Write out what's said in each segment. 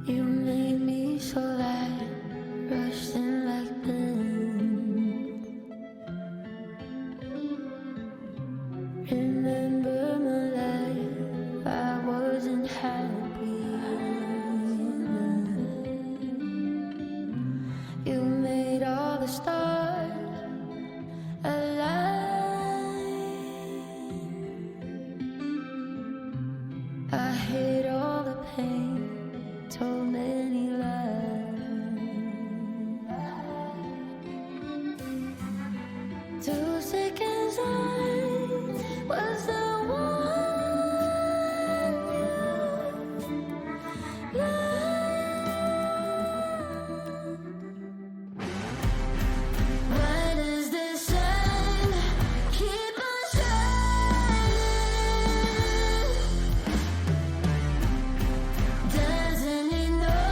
You made me so light, rushed in like wind. Remember my life, I wasn't happy. You made all the stars alive. I hid all the pain, told many lies. 2 seconds I was the one you loved. Why does the sun keep on shining? Doesn't it know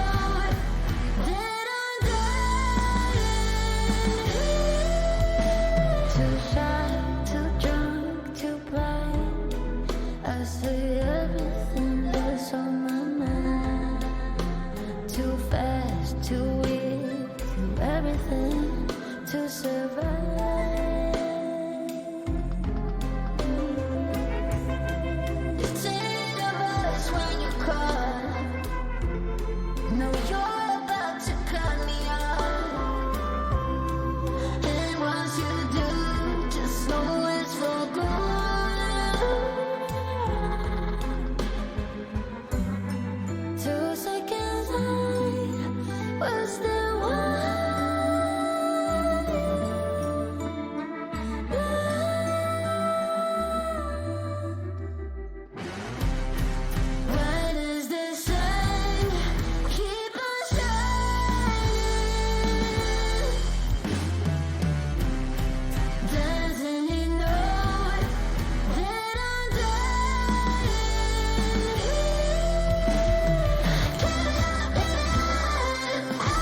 that I'm dying? Too shy, too drunk, too blind. I say everything that's on my mind. Too fast, too weak, too everything to survive. You take a voice when you call. No, you're about to cut me off. And once you do, just know it's for good. 2 seconds I was the one. Why does the sun keep on shining? Doesn't it know that I'm dying? Give me up, I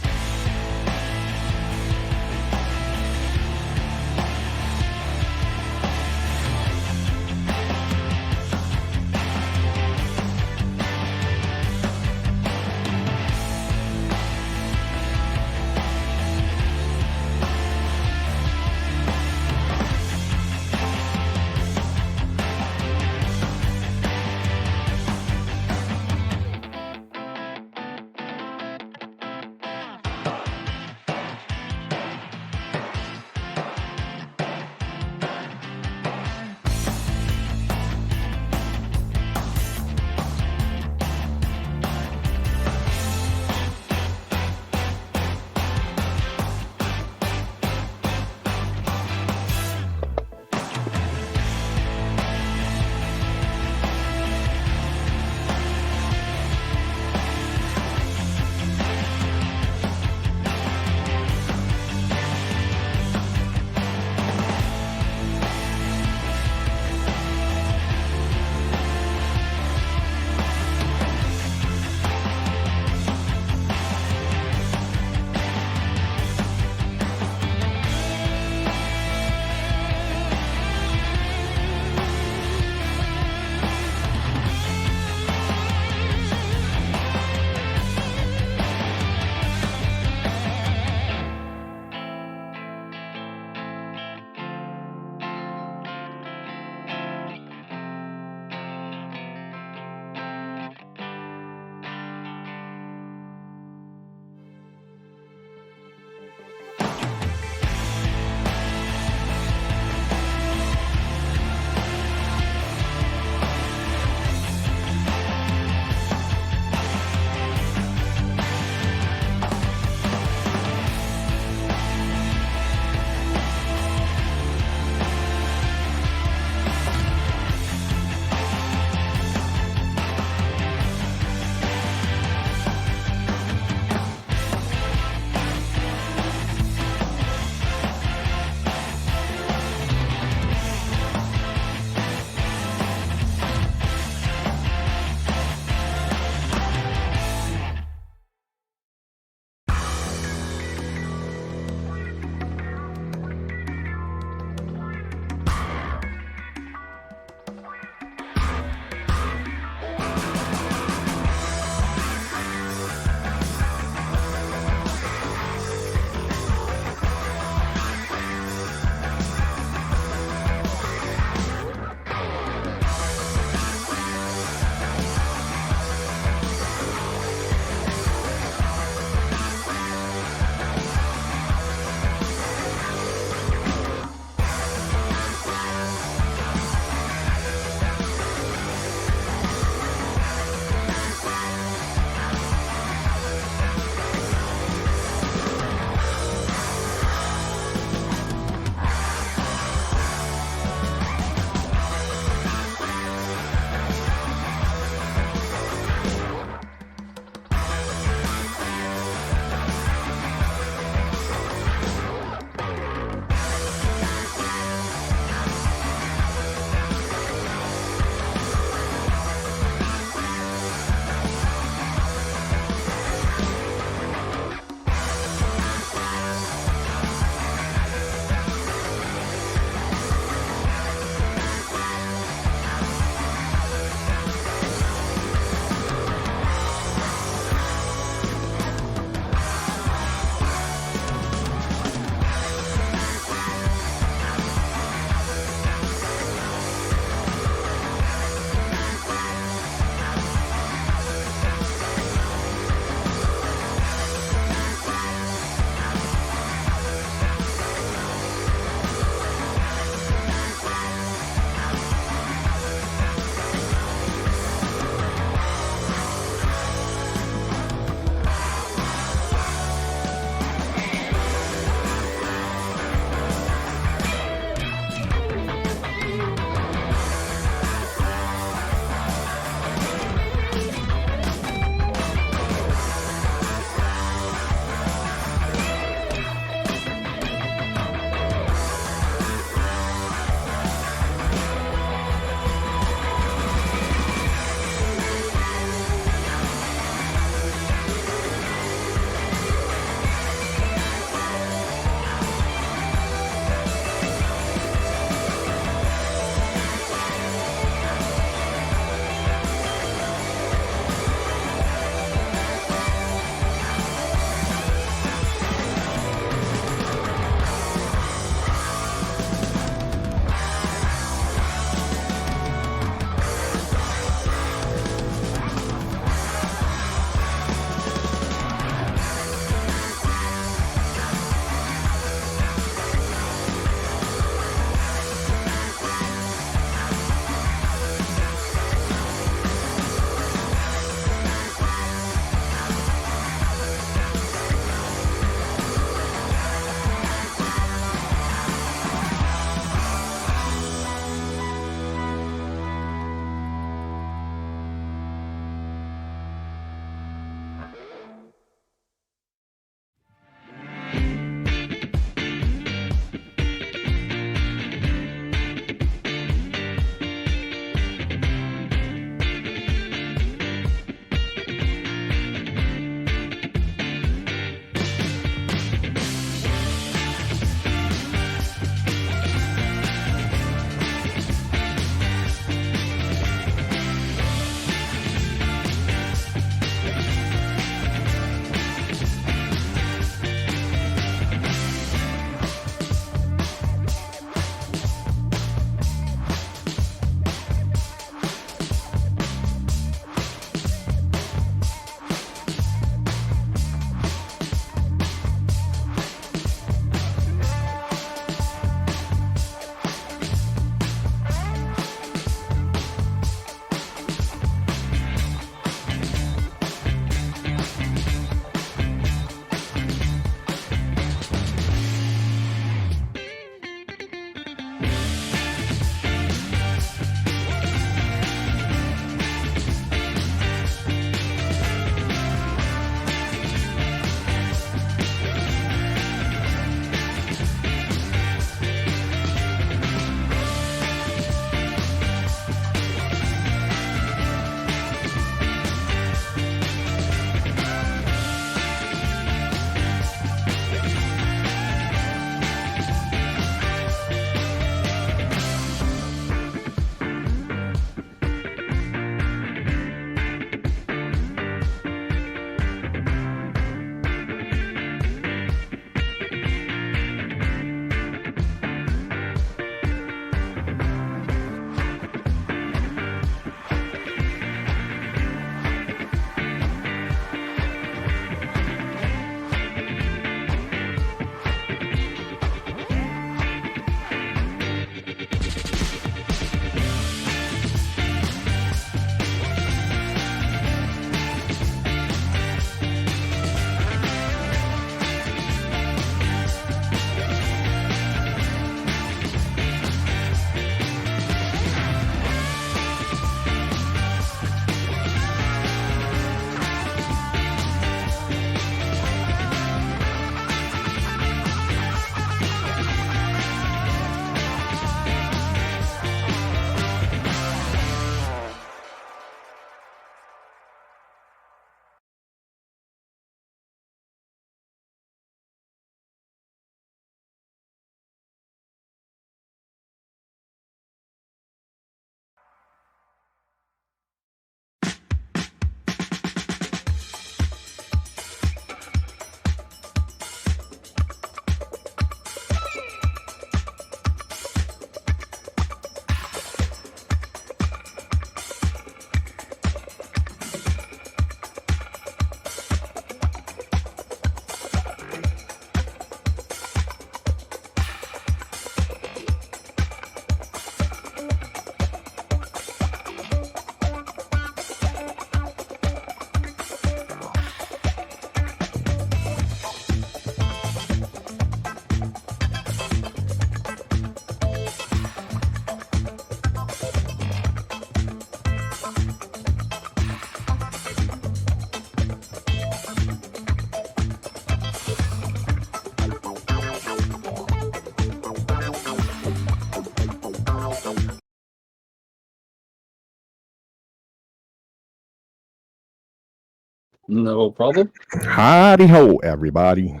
No problem. Howdy ho, everybody.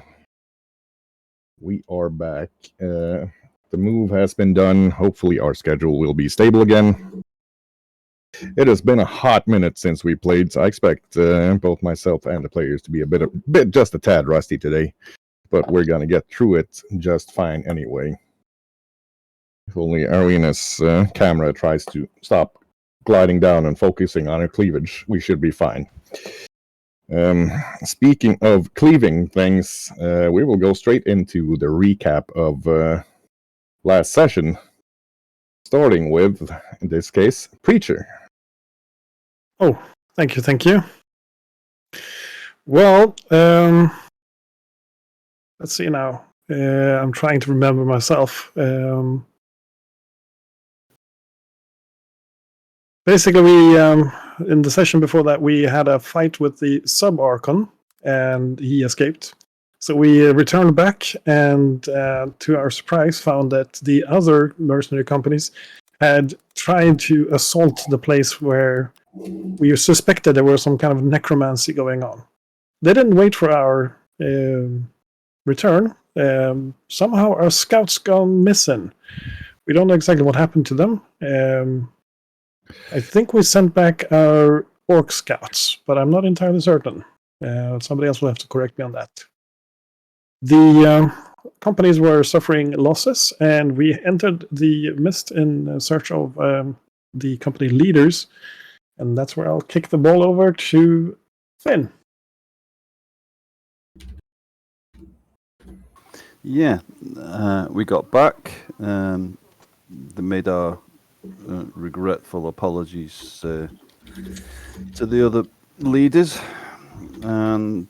We are back. The move has been done. Hopefully, our schedule will be stable again. It has been a hot minute since we played, so I expect both myself and the players to be just a tad rusty today. But we're gonna get through it just fine anyway. If only Arena's camera tries to stop gliding down and focusing on her cleavage, we should be fine. Speaking of cleaving things, we will go straight into the recap of last session, starting with, in this case, Preacher. Oh, thank you. Well, let's see now. I'm trying to remember myself. Basically, we in the session before that, we had a fight with the sub-Archon, and he escaped. So we returned back, and to our surprise, found that the other mercenary companies had tried to assault the place where we suspected there was some kind of necromancy going on. They didn't wait for our return. Somehow our scouts gone missing. We don't know exactly what happened to them. I think we sent back our orc scouts, but I'm not entirely certain. Somebody else will have to correct me on that. The companies were suffering losses, and we entered the mist in search of the company leaders, and that's where I'll kick the ball over to Finn. Yeah, we got back. They made our regretful apologies to the other leaders, and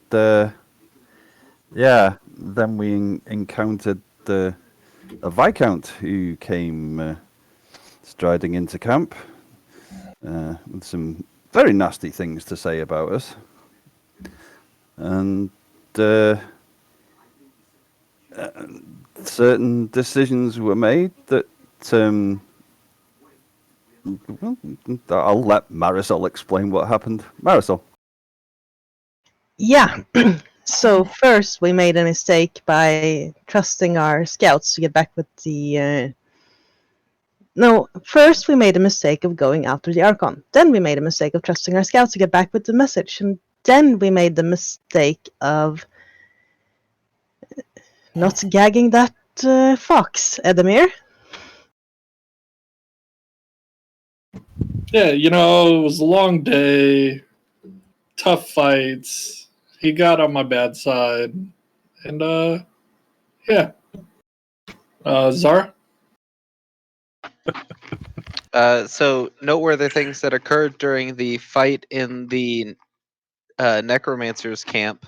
yeah, then we encountered a Viscount who came striding into camp with some very nasty things to say about us, and certain decisions were made that I'll let Marisol explain what happened. Marisol. Yeah. So first we made a mistake by trusting our scouts to get back with the... No, first we made a mistake of going after the Archon. Then we made a mistake of trusting our scouts to get back with the message. And then we made the mistake of not gagging that fox, Edamir. Yeah, it was a long day, tough fights. He got on my bad side. And, yeah. Zara? So noteworthy things that occurred during the fight in the necromancer's camp.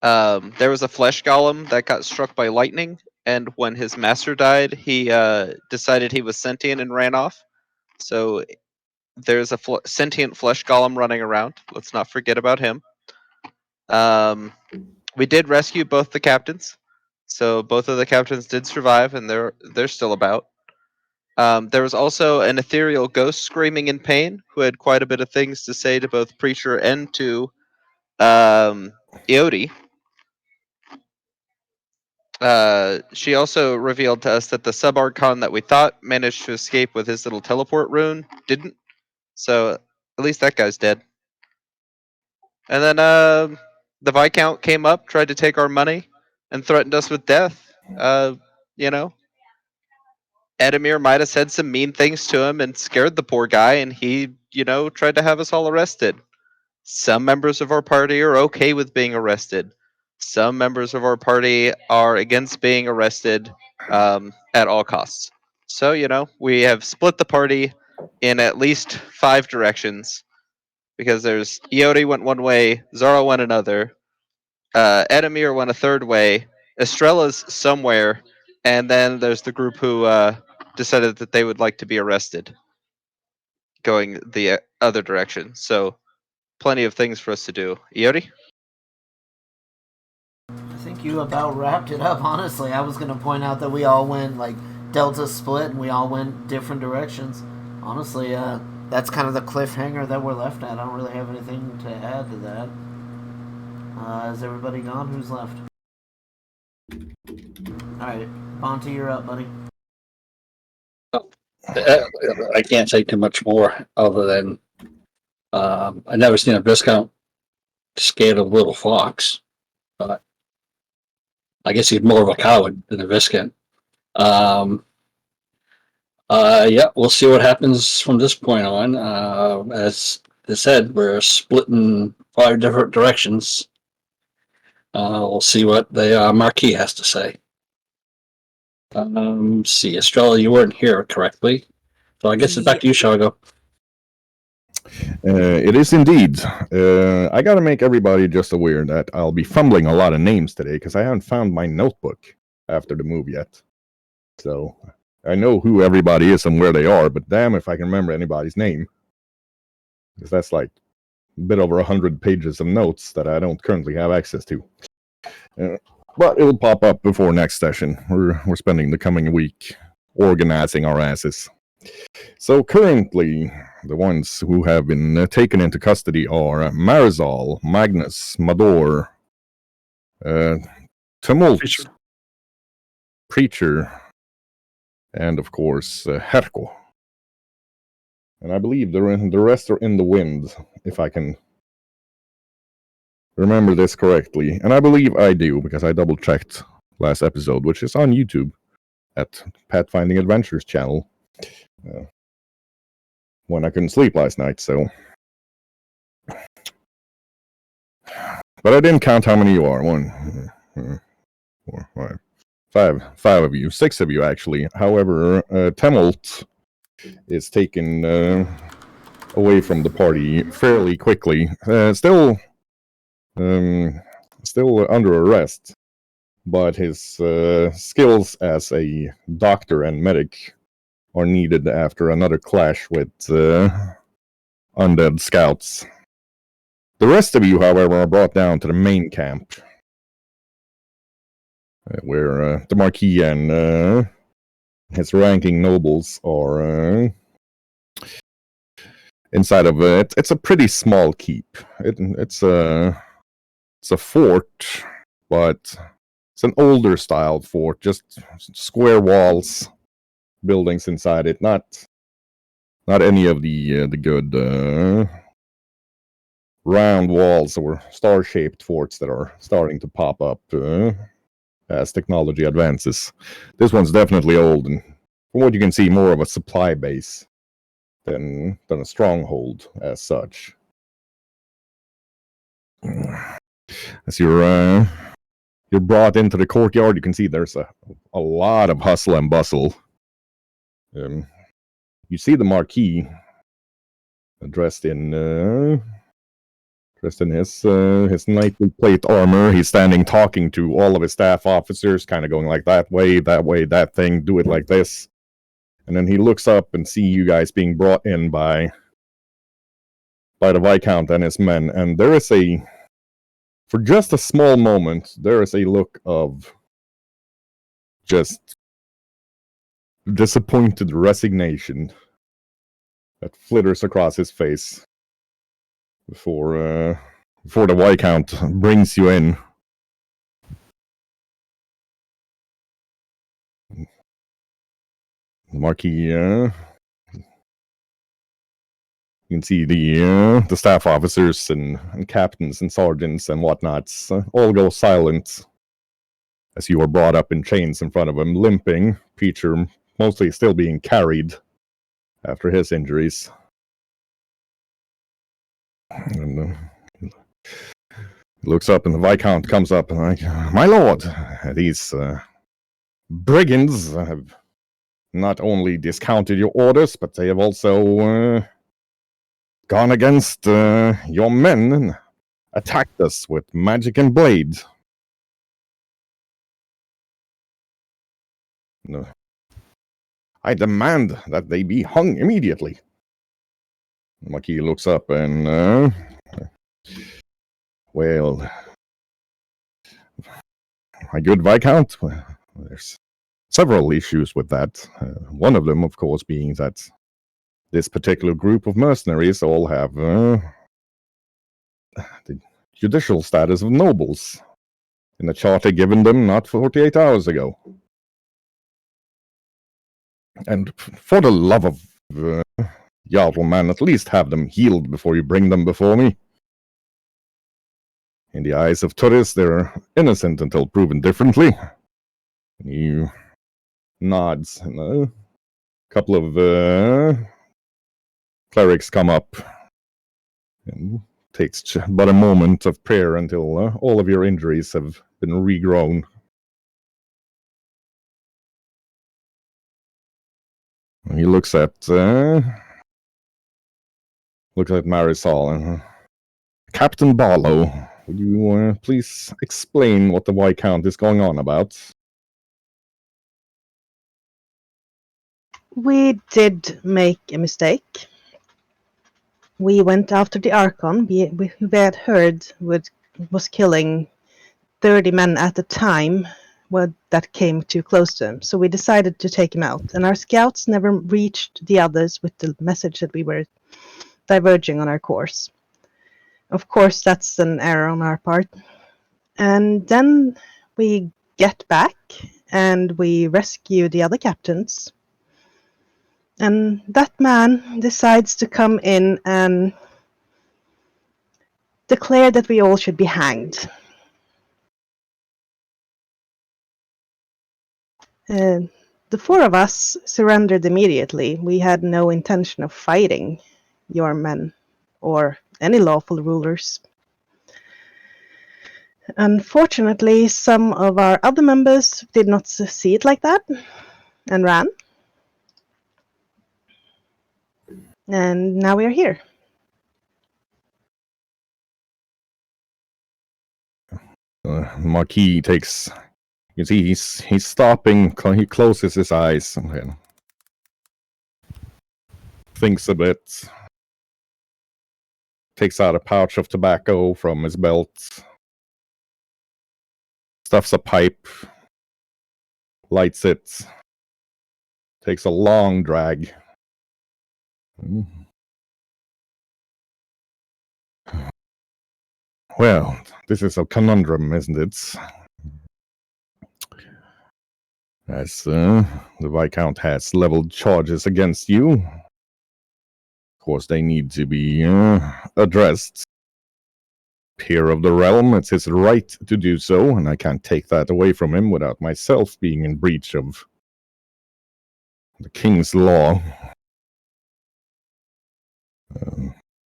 There was a flesh golem that got struck by lightning, and when his master died, he decided he was sentient and ran off. So there's a sentient flesh golem running around. Let's not forget about him. We did rescue both the captains, so both of the captains did survive, and they're still about. There was also an ethereal ghost screaming in pain, who had quite a bit of things to say to both Preacher and to Eodi. She also revealed to us that the sub-Archon that we thought managed to escape with his little teleport rune didn't. So at least that guy's dead. And then the Viscount came up, tried to take our money, and threatened us with death. Edamir might have said some mean things to him and scared the poor guy, and he, tried to have us all arrested. Some members of our party are okay with being arrested. Some members of our party are against being arrested at all costs. So, we have split the party in at least 5 directions, because there's Eodi went one way, Zara went another, Edamir went a third way, Estrella's somewhere, and then there's the group who decided that they would like to be arrested, going the other direction. So, plenty of things for us to do. Eodi? I think you about wrapped it up, honestly. I was going to point out that we all went, Delta split, and we all went different directions. Honestly, that's kind of the cliffhanger that we're left at. I don't really have anything to add to that. Is everybody gone? Who's left? Alright, Bonte, you're up, buddy. I can't say too much more other than I never seen a Viscount scared of a little fox, but I guess he's more of a coward than a Viscount. Yeah, we'll see what happens from this point on. As I said, we're splitting 5 different directions. We'll see what the Marquis has to say. See, Estrella, you weren't here correctly, so I guess it's back to you, Shoggoth. It is indeed. I gotta make everybody just aware that I'll be fumbling a lot of names today because I haven't found my notebook after the move yet. So I know who everybody is and where they are, but damn if I can remember anybody's name. Because that's like a bit over 100 pages of notes that I don't currently have access to. But it'll pop up before next session. We're spending the coming week organizing our asses. So currently, the ones who have been taken into custody are Marizal, Magnus, Mador, Tumult, Preacher, and of course, Herko. And I believe the rest are in the wind, if I can remember this correctly. And I believe I do, because I double-checked last episode, which is on YouTube at Pathfinding Adventures channel. When I couldn't sleep last night, so. But I didn't count how many you are. 1, 2, 4, 5. 5 of you. 6 of you, actually. However, Tumult is taken away from the party fairly quickly. Still under arrest, but his skills as a doctor and medic are needed after another clash with undead scouts. The rest of you, however, are brought down to the main camp, where the Marquis and his ranking nobles are inside of it. It's a pretty small keep. It's a fort, but it's an older style fort, just square walls, buildings inside it, not any of the good round walls or star-shaped forts that are starting to pop up as technology advances. This one's definitely old, and from what you can see, more of a supply base than a stronghold as such. As you're brought into the courtyard, you can see there's a lot of hustle and bustle. You see the Marquis dressed in his knightly plate armor. He's standing talking to all of his staff officers, kind of going like that way, that thing, do it like this. And then he looks up and see you guys being brought in by the Viscount and his men. And there is for just a small moment, there is a look of just disappointed resignation that flitters across his face before the Viscount brings you in. The Marquis, you can see the staff officers and captains and sergeants and whatnots all go silent as you are brought up in chains in front of him, limping. Preacher mostly still being carried after his injuries. And looks up, and the Viscount comes up and like, "My lord, these brigands have not only discounted your orders, but they have also gone against your men and attacked us with magic and blades. No. I demand that they be hung immediately." The Marquis looks up and, well, my good Viscount, there's several issues with that. One of them, of course, being that this particular group of mercenaries all have judicial status of nobles in the charter given them not 48 hours ago. And for the love of Jarlman, at least have them healed before you bring them before me. In the eyes of Turris, they're innocent until proven differently. He nods, and a couple of clerics come up. And takes but a moment of prayer until all of your injuries have been regrown. He looks at Marisol and Captain Barlow. Would you please explain what the Viscount is going on about? We did make a mistake. We went after the Archon. We had heard was killing 30 men at a time that came too close to him. So we decided to take him out. And our scouts never reached the others with the message that we were diverging on our course. Of course, that's an error on our part. And then we get back and we rescue the other captains. And that man decides to come in and declare that we all should be hanged. The four of us surrendered immediately. We had no intention of fighting your men or any lawful rulers. Unfortunately, some of our other members did not see it like that and ran. And now we are here. Marquis takes... You see, he's stopping. He closes his eyes and thinks a bit. Takes out a pouch of tobacco from his belt. Stuffs a pipe. Lights it. Takes a long drag. Well, this is a conundrum, isn't it? As the Viscount has leveled charges against you. Of course, they need to be addressed. Peer of the realm, it's his right to do so, and I can't take that away from him without myself being in breach of the king's law.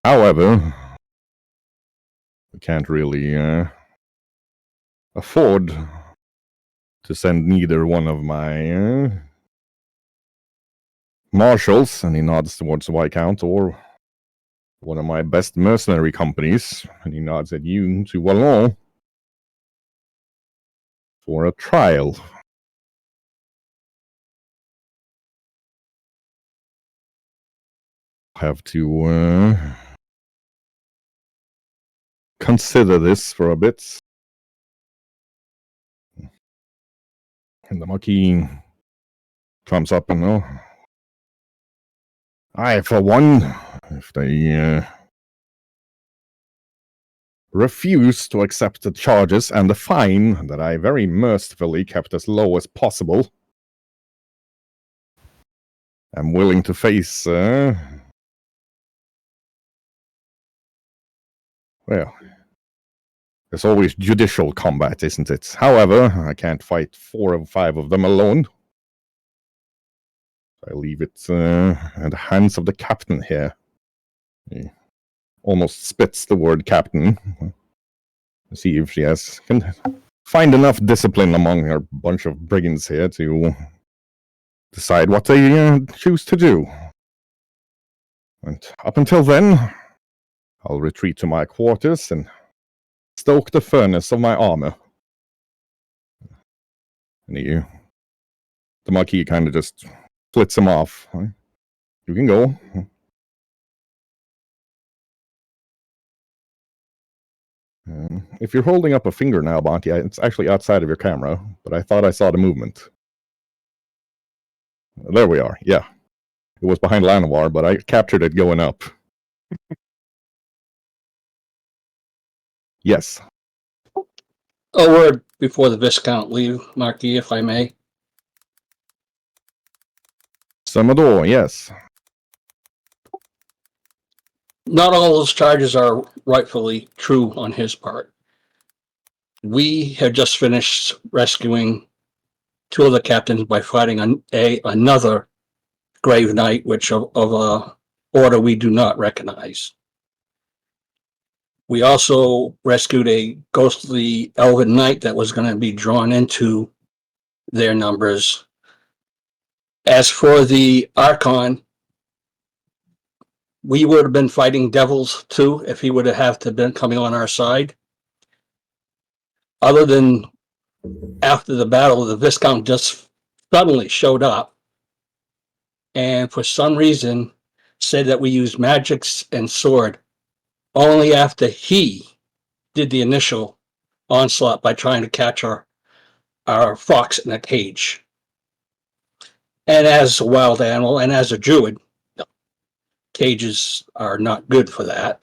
However, we can't really afford to send neither one of my marshals, and he nods towards the Viscount, or one of my best mercenary companies, and he nods at you, to Wallon, for a trial. Have to consider this for a bit. And the Marquis comes up and I, for one, if they refuse to accept the charges and the fine that I very mercifully kept as low as possible, I'm willing to face, well, there's always judicial combat, isn't it? However, I can't fight 4 or 5 of them alone. I leave it in the hands of the captain here. He almost spits the word captain. See if she can find enough discipline among her bunch of brigands here to decide what they choose to do. And up until then, I'll retreat to my quarters and stoke the furnace of my armor. And the Marquis kind of just flits him off. You can go. If you're holding up a finger now, Bonti, it's actually outside of your camera, but I thought I saw the movement. There we are, yeah. It was behind Lanoir, but I captured it going up. Yes. A word before the Viscount leave, Marquis, if I may. Samador, yes. Not all those charges are rightfully true on his part. We have just finished rescuing two of the captains by fighting another Grave Knight, which of a order we do not recognize. We also rescued a ghostly elven knight that was going to be drawn into their numbers. As for the Archon, we would have been fighting devils too if he would have to been coming on our side. Other than after the battle, the Viscount just suddenly showed up and for some reason said that we used magics and sword only after he did the initial onslaught by trying to catch our fox in a cage. And as a wild animal and as a druid, cages are not good for that.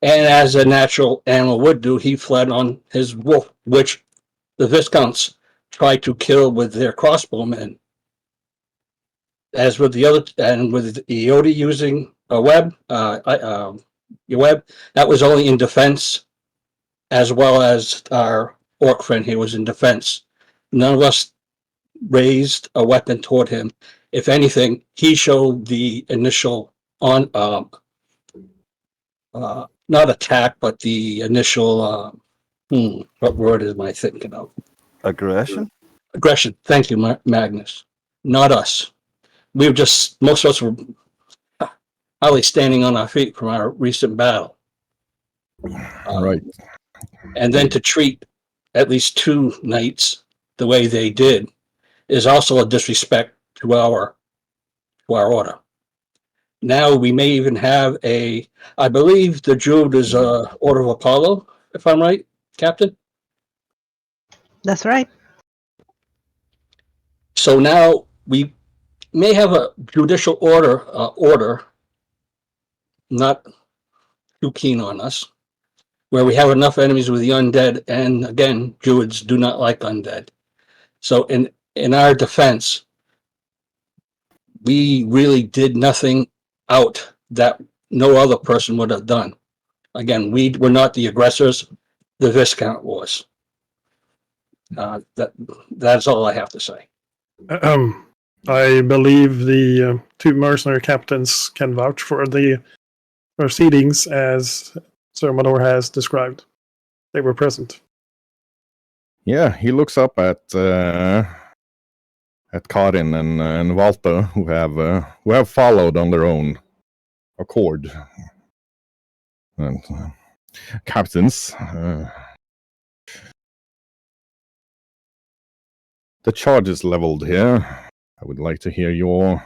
And as a natural animal would do, he fled on his wolf, which the Viscounts tried to kill with their crossbowmen. As with the other, and with Iota using a web, your web, that was only in defense, as well as our orc friend here was in defense. None of us raised a weapon toward him. If anything, he showed the initial not attack, but the initial, what word am I thinking of? Aggression? Aggression. Thank you, Magnus. Not us. We were just, most of us were hardly standing on our feet from our recent battle. Right. And then to treat at least two knights the way they did is also a disrespect to our order. Now we may even have I believe the Druid is Order of Apollo, if I'm right, Captain? That's right. So now we may have a judicial order not too keen on us, where we have enough enemies with the undead, and again, Druids do not like undead. So in our defense, we really did nothing out that no other person would have done. Again, we were not the aggressors, the Viscount was. That's all I have to say. I believe the two mercenary captains can vouch for the proceedings as Sir Mador has described. They were present. Yeah, he looks up at Karin and Walter, who have followed on their own accord. And captains, the charges leveled here. I would like to hear your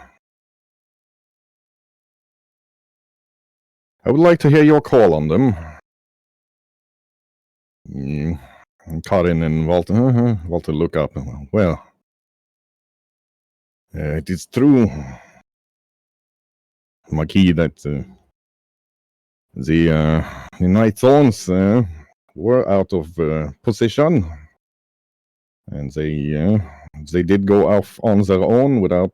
call on them. Karin and Walter. Walter look up. Well, it is true, Marquis, that the Knight Thorns were out of position, and they did go off on their own without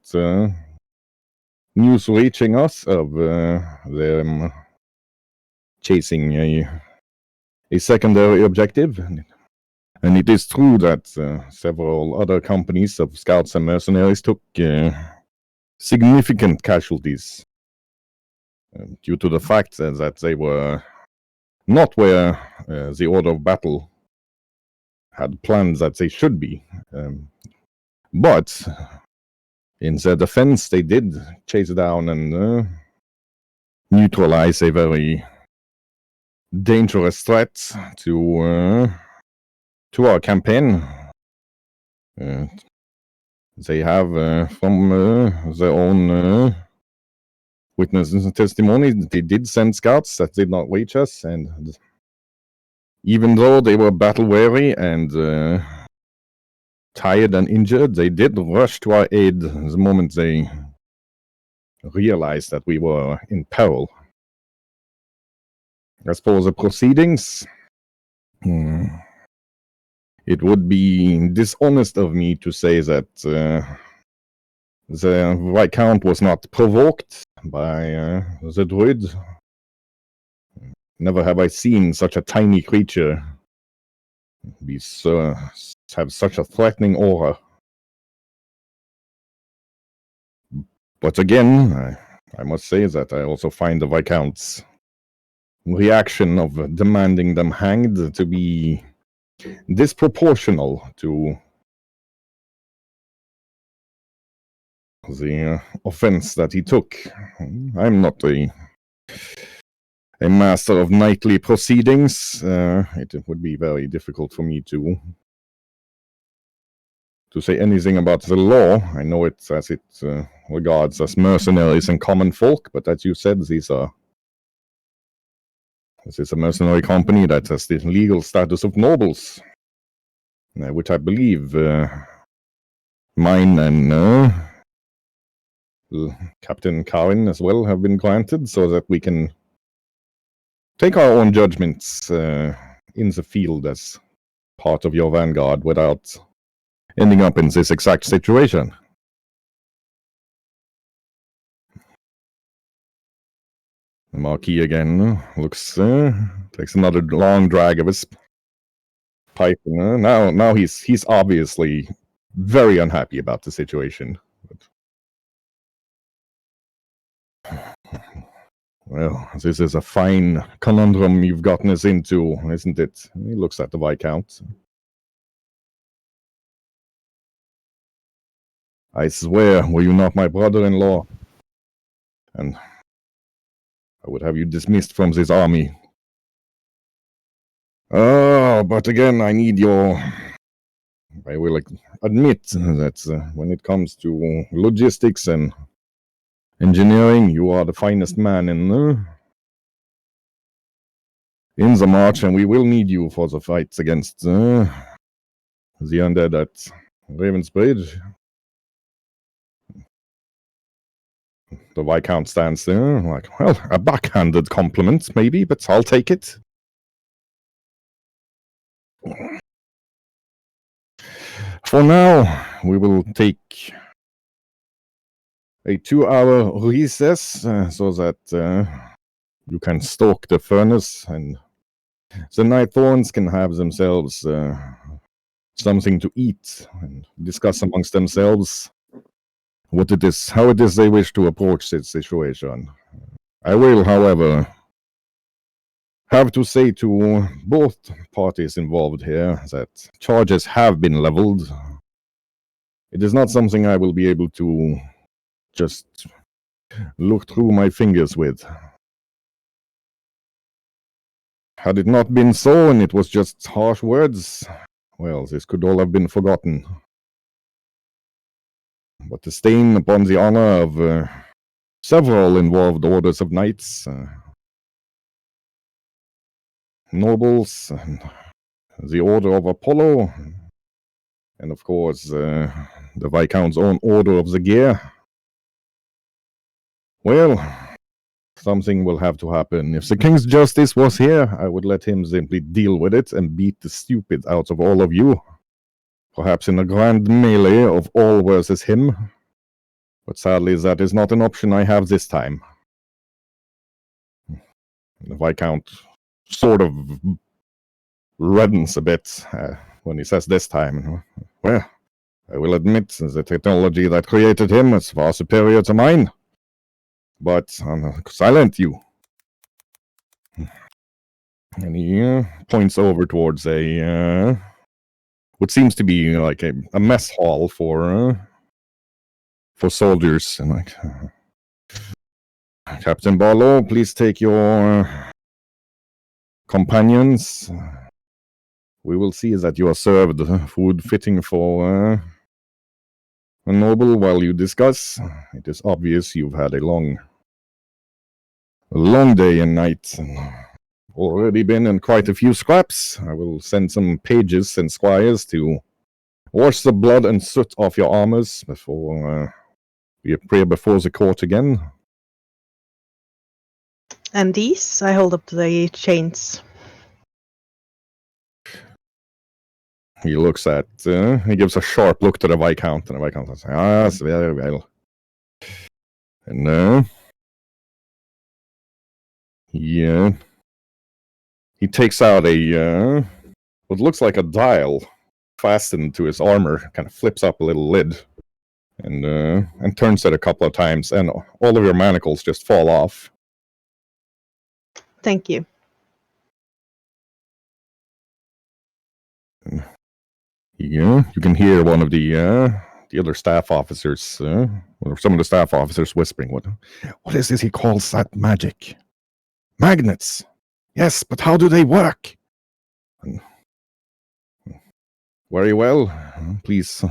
news reaching us of them chasing a secondary objective. And it is true that several other companies of scouts and mercenaries took significant casualties due to the fact that they were not where the order of battle had planned that they should be. But in their defense, they did chase down and neutralize a very dangerous threat to our campaign. They have, from their own witnesses and testimony, they did send scouts that did not reach us, and even though they were battle weary and tired and injured, they did rush to our aid the moment they realized that we were in peril. As for the proceedings, It would be dishonest of me to say that the Viscount was not provoked by the druid. Never have I seen such a tiny creature have such a threatening aura. But again, I must say that I also find the Viscount's reaction of demanding them hanged to be disproportional to the offense that he took. I'm not a master of knightly proceedings. It would be very difficult for me to say anything about the law. I know it as it regards us mercenaries and common folk, but as you said, this is a mercenary company that has the legal status of nobles, which I believe mine and Captain Karin as well have been granted, so that we can take our own judgments in the field as part of your vanguard without ending up in this exact situation. The Marquis again looks, takes another long drag of his pipe. Now he's obviously very unhappy about the situation. Well, this is a fine conundrum you've gotten us into, isn't it? He looks at the Viscount. I swear, were you not my brother-in-law, and I would have you dismissed from this army. But again, I will admit that when it comes to logistics and engineering, you are the finest man in the march, and we will need you for the fights against the undead at Raven's Bridge. The Viscount stands there like, well, a backhanded compliment, maybe, but I'll take it. For now, we will take a 2-hour recess so that you can stalk the furnace and the Night Thorns can have themselves something to eat and discuss amongst themselves how it is they wish to approach this situation. I will, however, have to say to both parties involved here that charges have been leveled. It is not something I will be able to just look through my fingers with. Had it not been so, and it was just harsh words, well, this could all have been forgotten. But the stain upon the honor of several involved orders of knights, nobles, and the Order of Apollo, and of course the Viscount's own Order of the Gear. Well, something will have to happen. If the King's Justice was here, I would let him simply deal with it and beat the stupid out of all of you. Perhaps in a grand melee of all versus him. But sadly, that is not an option I have this time. The Viscount sort of reddens a bit when he says this time. Well, I will admit the technology that created him is far superior to mine. But I'll silent you. And he points over towards what seems to be like a mess hall for soldiers. And like, Captain Barlow, please take your companions. We will see that you are served food fitting for a noble while you discuss. It is obvious you've had a long day and night, and already been in quite a few scraps. I will send some pages and squires to wash the blood and soot off your armors before we appear before the court again. And these, I hold up to the chains. he looks at, he gives a sharp look to the Viscount, and the Viscount says, yes, very well. And he takes out a, what looks like a dial fastened to his armor, kind of flips up a little lid, and turns it a couple of times, and all of your manacles just fall off. Thank you. Yeah, you can hear one of the other staff officers, or some of the staff officers whispering, what is this he calls that magic? Magnets! Yes, but how do they work? Very well. Please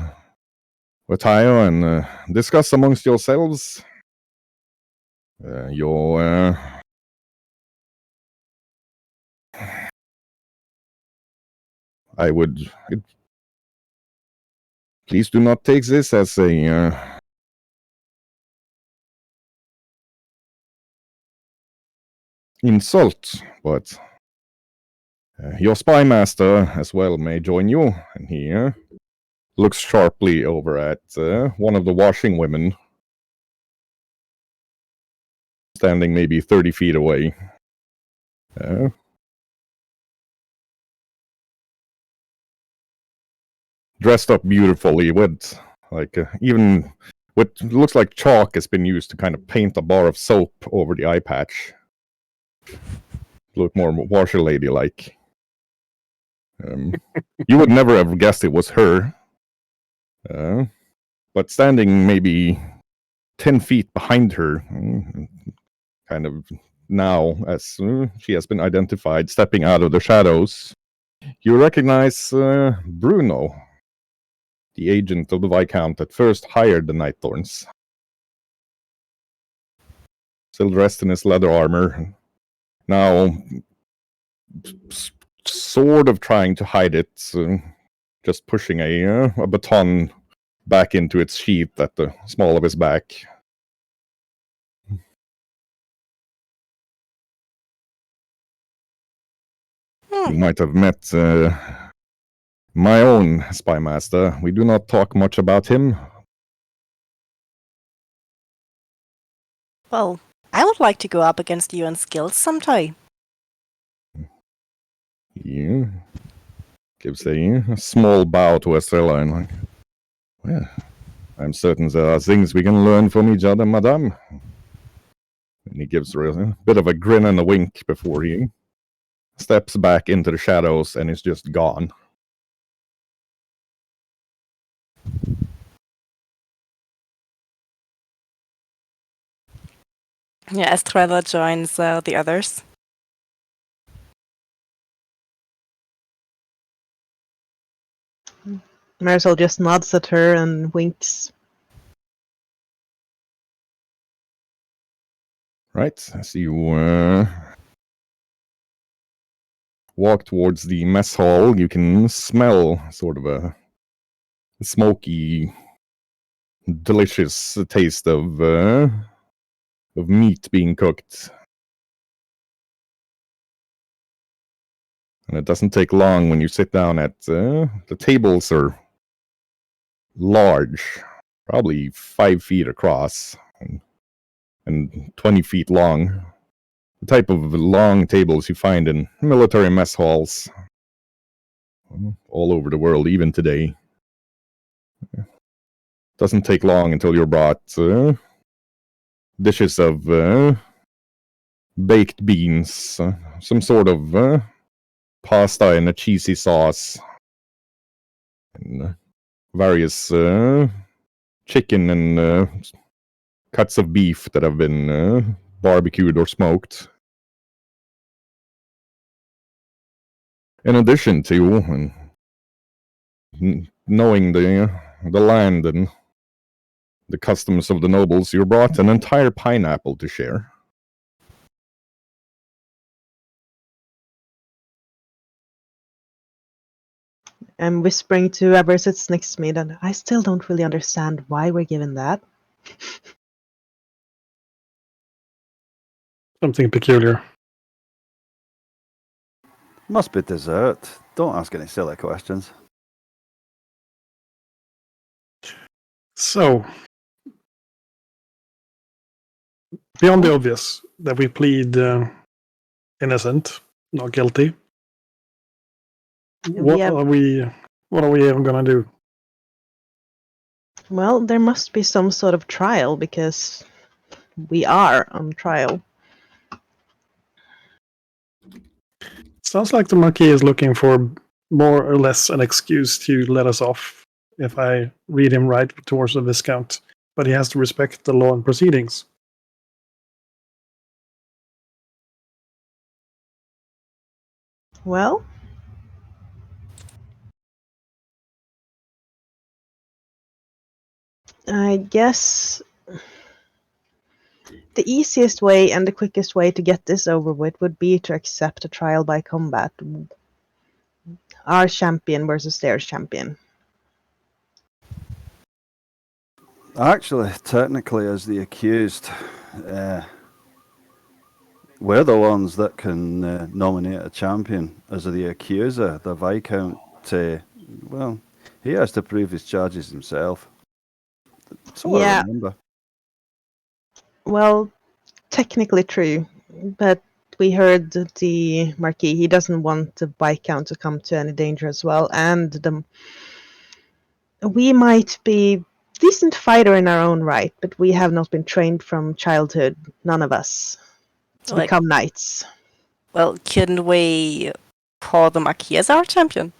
retire and discuss amongst yourselves. I would... Please do not take this as a... insult, but your spy master as well may join you, and he looks sharply over at one of the washing women, standing maybe 30 feet away. Dressed up beautifully with, like, even what looks like chalk has been used to kind of paint a bar of soap over the eye patch. Look more washer lady-like. You would never have guessed it was her. But standing maybe 10 feet behind her, kind of now, as she has been identified, stepping out of the shadows, you recognize Bruno, the agent of the Viscount that first hired the Night Thorns. Still dressed in his leather armor, now sort of trying to hide it, just pushing a baton back into its sheath at the small of his back. You might have met my own spy master. We do not talk much about him. Well, I would like to go up against you in skills sometime. Yeah. Gives a small bow to Estrella and like, well, I'm certain there are things we can learn from each other, madame. And he gives her a bit of a grin and a wink before he steps back into the shadows and is just gone. Yeah, Estrella joins the others. Marisol just nods at her and winks. Right, as you walk towards the mess hall, you can smell sort of a smoky, delicious taste of meat being cooked. And it doesn't take long when you sit down at the tables are large, probably 5 feet across and 20 feet long. The type of long tables you find in military mess halls all over the world, even today. Doesn't take long until you're brought dishes of baked beans, some sort of pasta in a cheesy sauce, and various chicken and cuts of beef that have been barbecued or smoked. In addition to knowing the land and the customs of the nobles, you're brought an entire pineapple to share. I'm whispering to whoever sits next to me that I still don't really understand why we're given that. Something peculiar. Must be dessert. Don't ask any silly questions. So, beyond the obvious that we plead innocent, not guilty, what are we ever gonna do? Well, there must be some sort of trial because we are on trial. Sounds like the Marquis is looking for more or less an excuse to let us off, if I read him right, towards the Viscount. But he has to respect the law and proceedings. Well, I guess the easiest way and the quickest way to get this over with would be to accept a trial by combat. Our champion versus their champion. Actually, technically, as the accused, we're the ones that can nominate a champion. As the accuser, the Viscount, well, he has to prove his charges himself. So I remember. Well, technically true, but we heard that the Marquis, he doesn't want the Viscount to come to any danger as well, and we might be decent fighter in our own right, but we have not been trained from childhood, none of us, to become knights. Well, couldn't we call the Marquis as our champion?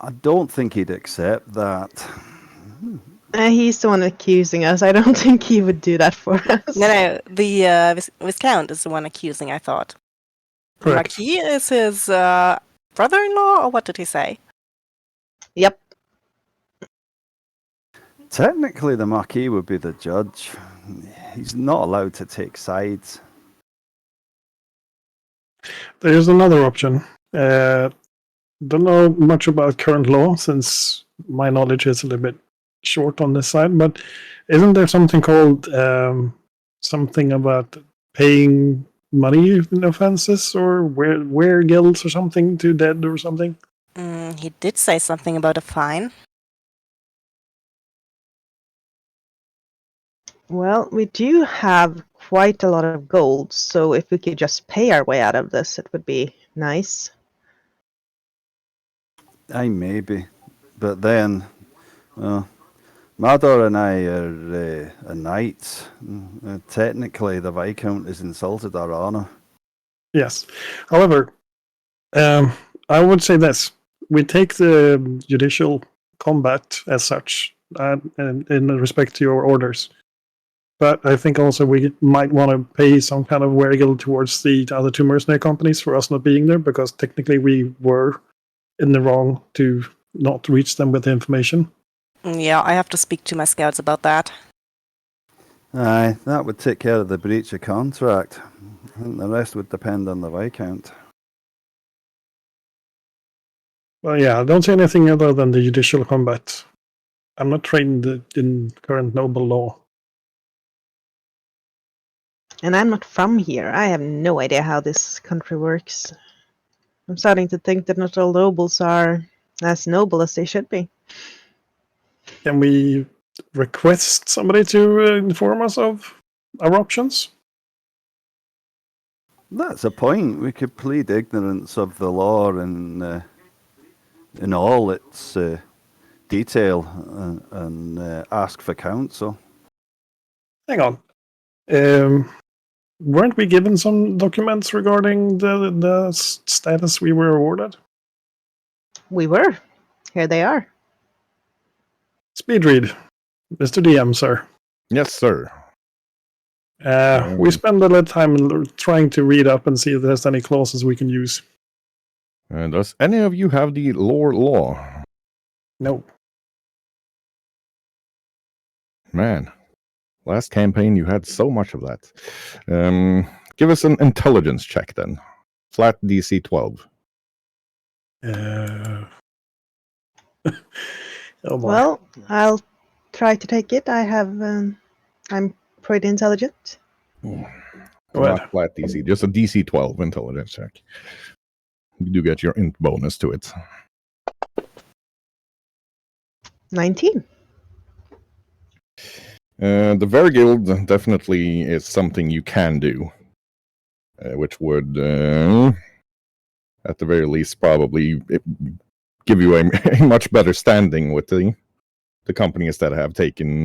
I don't think he'd accept that. He's the one accusing us. I don't think he would do that for us. No, the Viscount is the one accusing, I thought. Correct. Marquis is his brother-in-law, or what did he say? Yep. Technically, the Marquis would be the judge. He's not allowed to take sides. There's another option. Don't know much about current law, since my knowledge is a little bit short on this side, but isn't there something called something about paying money in offenses, or wear guilds or something to dead or something? He did say something about a fine. Well, we do have quite a lot of gold, so if we could just pay our way out of this, it would be nice. Aye, maybe. But then, Mador and I are knights. Technically, the Viscount has insulted our honour. Yes. However, I would say this. We take the judicial combat as such, in respect to your orders. But I think also we might want to pay some kind of wear-guild towards the other two mercenary companies for us not being there, because technically we were in the wrong to not reach them with the information. Yeah, I have to speak to my scouts about that. Aye, that would take care of the breach of contract. And the rest would depend on the Viscount. Well, yeah, I don't see anything other than the judicial combat. I'm not trained in current noble law. And I'm not from here. I have no idea how this country works. I'm starting to think that not all nobles are as noble as they should be. Can we request somebody to inform us of our options? That's a point. We could plead ignorance of the law in all its detail and ask for counsel. Hang on. Weren't we given some documents regarding the status we were awarded? We were. Here they are. Speed read. Mr. DM, sir. Yes, sir. We spend a little time trying to read up and see if there's any clauses we can use. Does any of you have the lore law? No. Man, last campaign you had so much of that. Give us an intelligence check then. Flat DC 12. Oh boy. Well, I'll try to take it. I'm pretty intelligent. Go Not ahead. flat DC, just a DC 12 intelligence check. You do get your int bonus to it. 19. The Verguild definitely is something you can do, which would, at the very least, probably give you a much better standing with the companies that have taken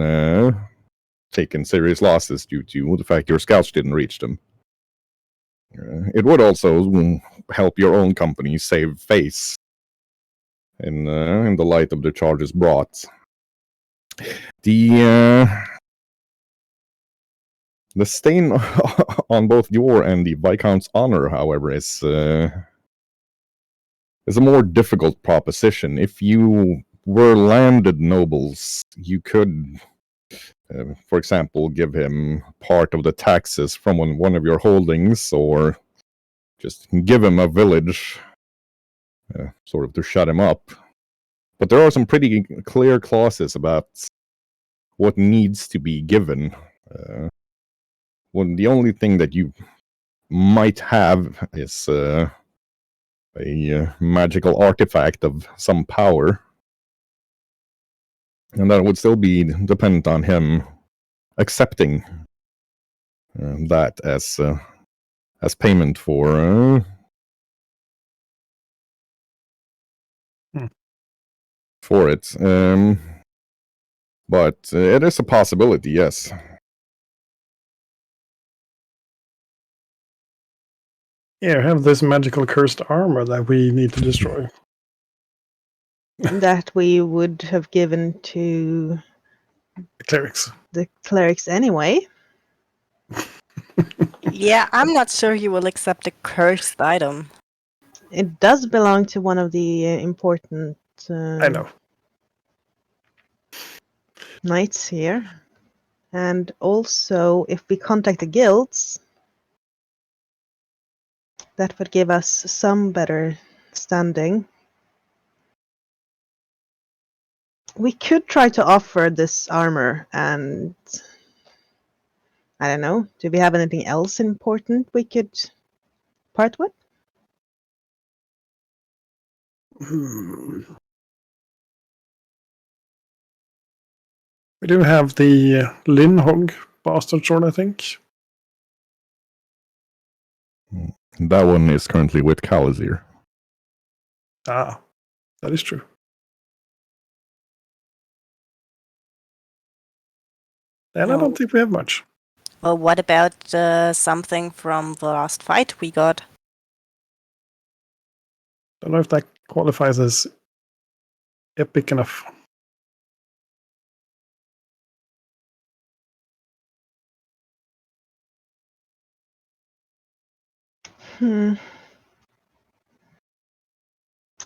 serious losses due to the fact your scouts didn't reach them. It would also help your own company save face in the light of the charges brought. The stain on both your and the Viscount's honor, however, is a more difficult proposition. If you were landed nobles, you could, for example, give him part of the taxes from one of your holdings, or just give him a village, sort of to shut him up. But there are some pretty clear clauses about what needs to be given. When the only thing that you might have is a magical artifact of some power, and that would still be dependent on him accepting that as payment for for it. But it is a possibility, yes. Here, have this magical cursed armor that we need to destroy. That we would have given to The clerics. the clerics anyway. Yeah, I'm not sure you will accept a cursed item. It does belong to one of the important I know. knights here. And also, if we contact the guilds, that would give us some better standing. We could try to offer this armor, and I don't know, do we have anything else important we could part with? We do have the Linhog bastard sword, I think. That one is currently with Kalazir. Ah, that is true. And I don't think we have much. Well, what about something from the last fight we got? Don't know if that qualifies as epic enough.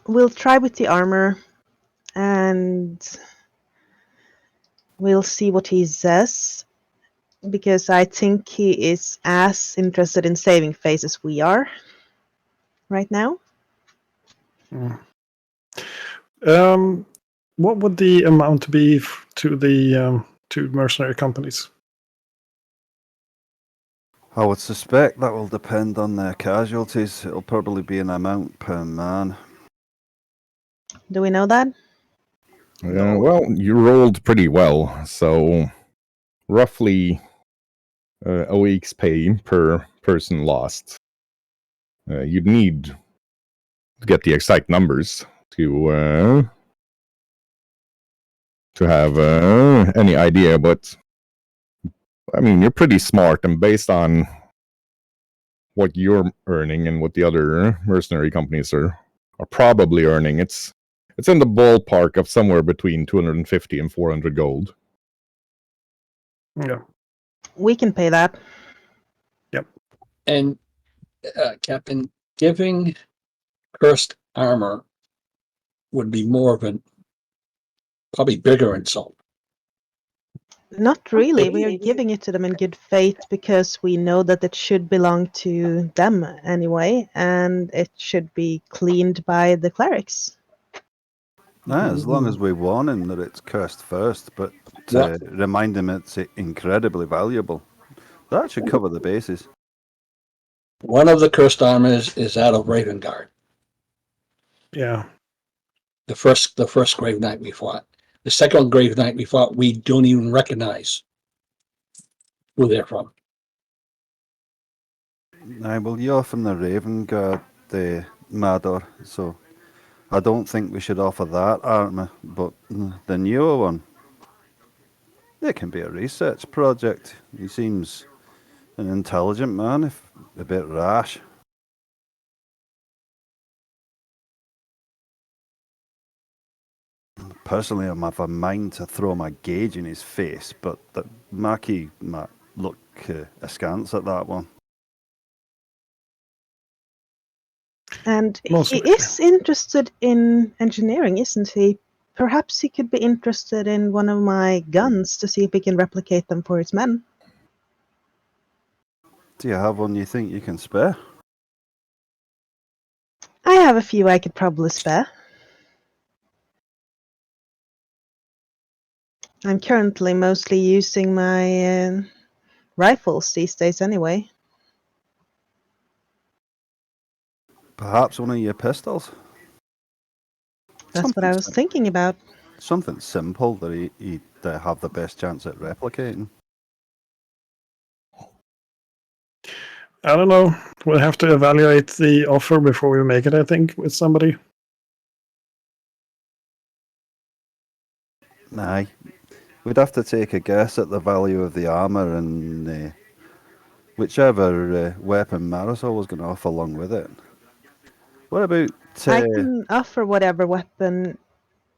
We'll try with the armor, and we'll see what he says, because I think he is as interested in saving face as we are right now. What would the amount be to the two mercenary companies? I would suspect that will depend on their casualties. It'll probably be an amount per man. Do we know that? Well, you rolled pretty well, so roughly a week's pay per person lost. You'd need to get the exact numbers to have any idea, but I mean, you're pretty smart, and based on what you're earning and what the other mercenary companies are probably earning, it's in the ballpark of somewhere between 250 and 400 gold. Yeah. We can pay that. Yep. And Captain, giving cursed armor would be more of an probably bigger insult. Not really. We are giving it to them in good faith because we know that it should belong to them anyway, and it should be cleaned by the clerics. As long as we warn him that it's cursed first, but remind him it's incredibly valuable. That should cover the bases. One of the cursed armors is out of Ravengard. Yeah. The first Grave Knight we fought. The second Grave Knight we fought, we don't even recognize who they're from. Aye, well, you're from the Raven Guard, Mador, so I don't think we should offer that armour, but the newer one, it can be a research project. He seems an intelligent man, if a bit rash. Personally, I'm of a mind to throw my gauge in his face, but the Marquis might look askance at that one. And Most he likely. is interested in engineering, isn't he? Perhaps he could be interested in one of my guns to see if he can replicate them for his men. Do you have one you think you can spare? I have a few I could probably spare. I'm currently mostly using my rifles these days anyway. Perhaps one of your pistols? That's what I was thinking about. Something simple that he'd have the best chance at replicating. I don't know. We'll have to evaluate the offer before we make it, I think, with somebody. Aye. We'd have to take a guess at the value of the armour and whichever weapon Marisol was going to offer along with it. What about... I can offer whatever weapon,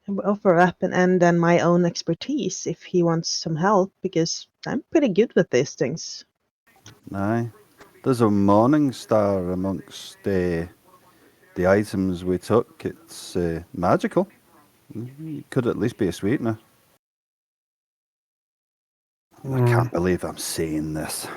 and then my own expertise if he wants some help, because I'm pretty good with these things. Aye. There's a morning star amongst the items we took. It's magical. It could at least be a sweetener. I can't believe I'm saying this.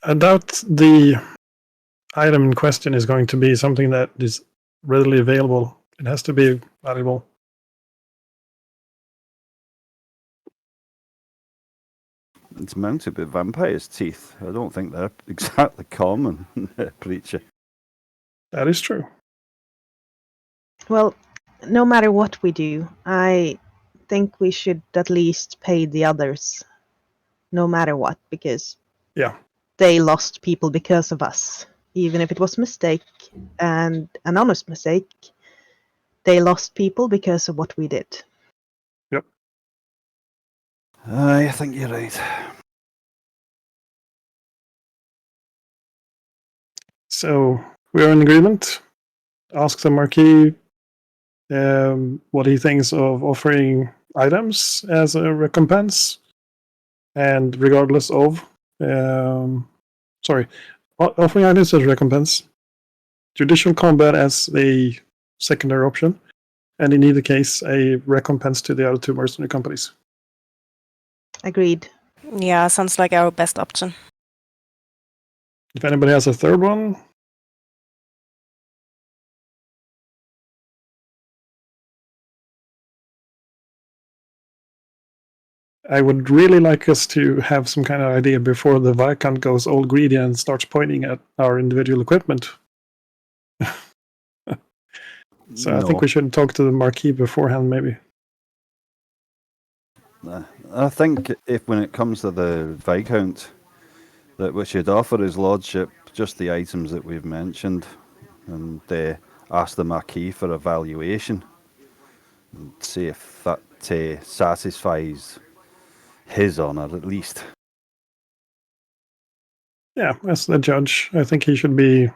I doubt the item in question is going to be something that is readily available. It has to be valuable. It's mounted with vampire's teeth. I don't think they're exactly common, Preacher. That is true. Well, no matter what we do, I think we should at least pay the others, no matter what, because they lost people because of us. Even if it was a mistake, and an honest mistake, they lost people because of what we did. Yep. I think you're right. So we're in agreement. Ask the Marquis what he thinks of offering items as a recompense, and regardless of, offering items as a recompense, judicial combat as a secondary option, and in either case, a recompense to the other two mercenary companies. Agreed. Yeah, sounds like our best option. If anybody has a third one, I would really like us to have some kind of idea before the Viscount goes all greedy and starts pointing at our individual equipment. So I think we should talk to the Marquis beforehand, maybe. I think if when it comes to the Viscount, that we should offer his lordship just the items that we've mentioned, and ask the Marquis for a valuation, and see if that satisfies his honour at least. Yeah, as the judge, I think he should be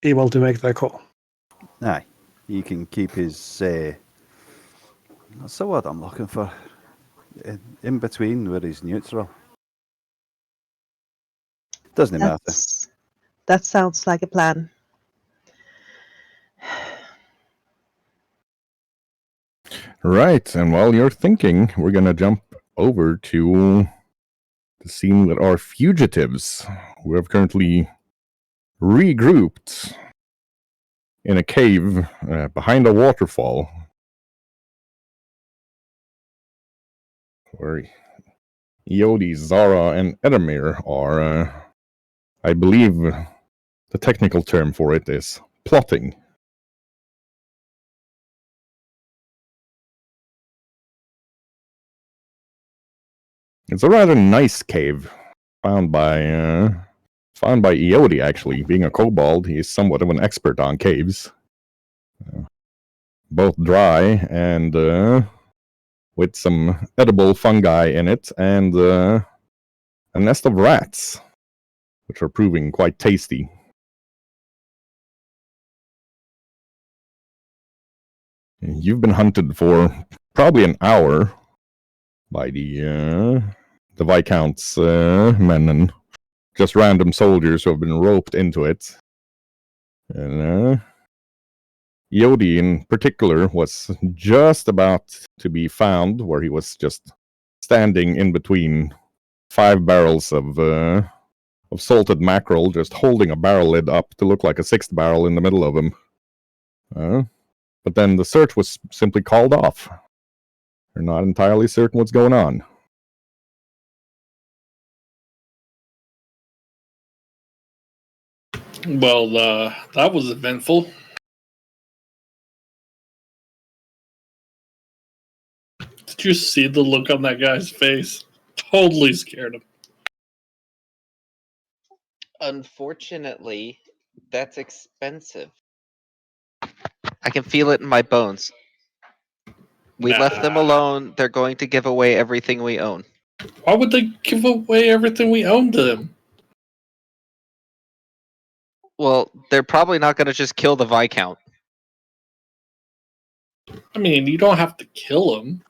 able to make that call. Aye, he can keep his... that's the word I'm looking for. In between where he's neutral. Doesn't matter. That sounds like a plan. Right, and while you're thinking, we're going to jump over to the scene with our fugitives, who have currently regrouped in a cave behind a waterfall. Where Iodi, Zara, and Edamir are, I believe, the technical term for it is plotting. It's a rather nice cave, found by Iodi. Actually, being a kobold, he's somewhat of an expert on caves, both dry and with some edible fungi in it, and a nest of rats, which are proving quite tasty. You've been hunted for probably an hour by the Viscount's men and just random soldiers who have been roped into it. And Iodi in particular was just about to be found, where he was just standing in between 5 barrels of salted mackerel, just holding a barrel lid up to look like a 6th barrel in the middle of him. But then the search was simply called off. They're not entirely certain what's going on. Well, that was eventful. Did you see the look on that guy's face? Totally scared him. Unfortunately, that's expensive. I can feel it in my bones. We left them alone. They're going to give away everything we own. Why would they give away everything we own to them? Well, they're probably not going to just kill the Viscount. I mean, you don't have to kill him.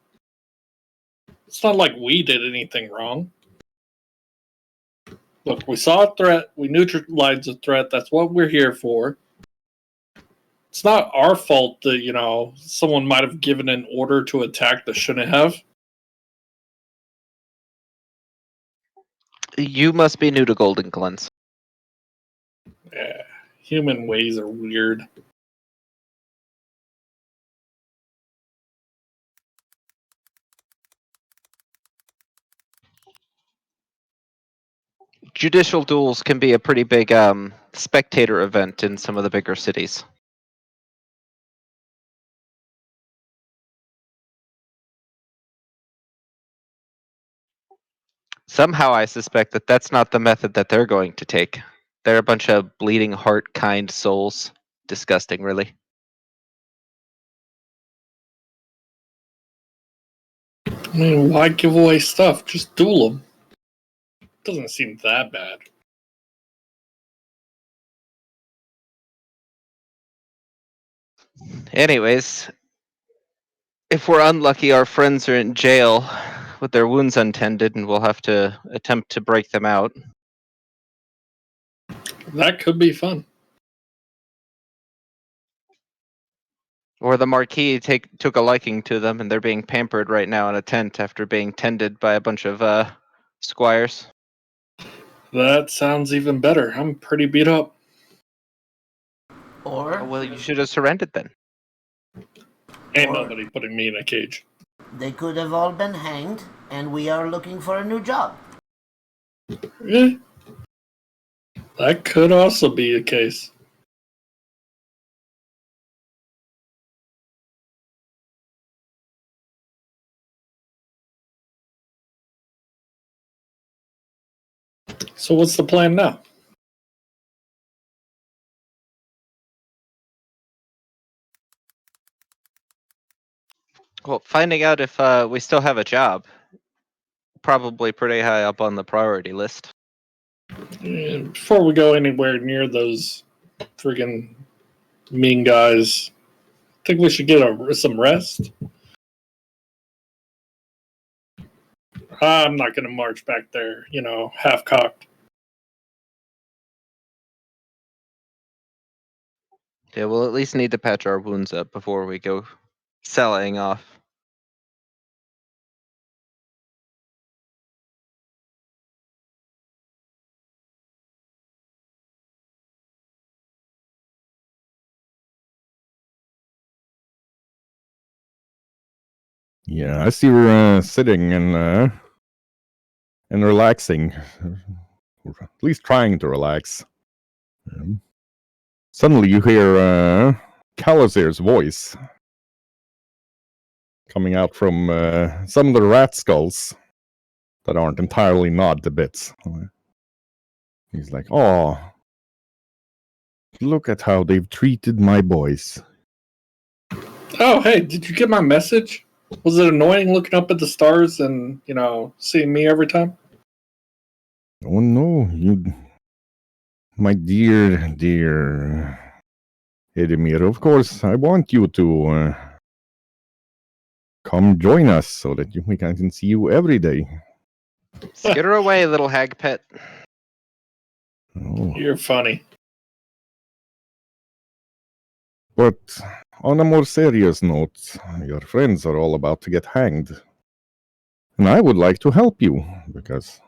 It's not like we did anything wrong. Look, we saw a threat. We neutralized the threat. That's what we're here for. It's not our fault that, someone might have given an order to attack that shouldn't have. You must be new to Golden Glens. Yeah, human ways are weird. Judicial duels can be a pretty big spectator event in some of the bigger cities. Somehow I suspect that that's not the method that they're going to take. They're a bunch of bleeding heart kind souls. Disgusting, really. I mean, why give away stuff? Just duel them. Doesn't seem that bad. Anyways, if we're unlucky, our friends are in jail with their wounds untended, and we'll have to attempt to break them out. That could be fun. Or the Marquis took a liking to them, and they're being pampered right now in a tent after being tended by a bunch of squires. That sounds even better. I'm pretty beat up. Or Oh, well, you should have surrendered then. Ain't Or- nobody putting me in a cage. they could have all been hanged, and we are looking for a new job. Yeah. That could also be a case. So what's the plan now? Well, finding out if we still have a job. Probably pretty high up on the priority list. Before we go anywhere near those friggin' mean guys, I think we should get some rest. I'm not going to march back there, half cocked. Yeah, we'll at least need to patch our wounds up before we go sallying off. Yeah, I see we're sitting in and relaxing, or at least trying to relax. Suddenly you hear Calazir's voice coming out from some of the rat skulls that aren't entirely gnawed to bits. He's like, "Oh, look at how they've treated my boys." Oh, hey, did you get my message? Was it annoying looking up at the stars and, seeing me every time? Oh no, my dear Edemir, of course, I want you to come join us so that we can see you every day. Skitter away, little hag pet. Oh. You're funny. But on a more serious note, your friends are all about to get hanged. And I would like to help you, because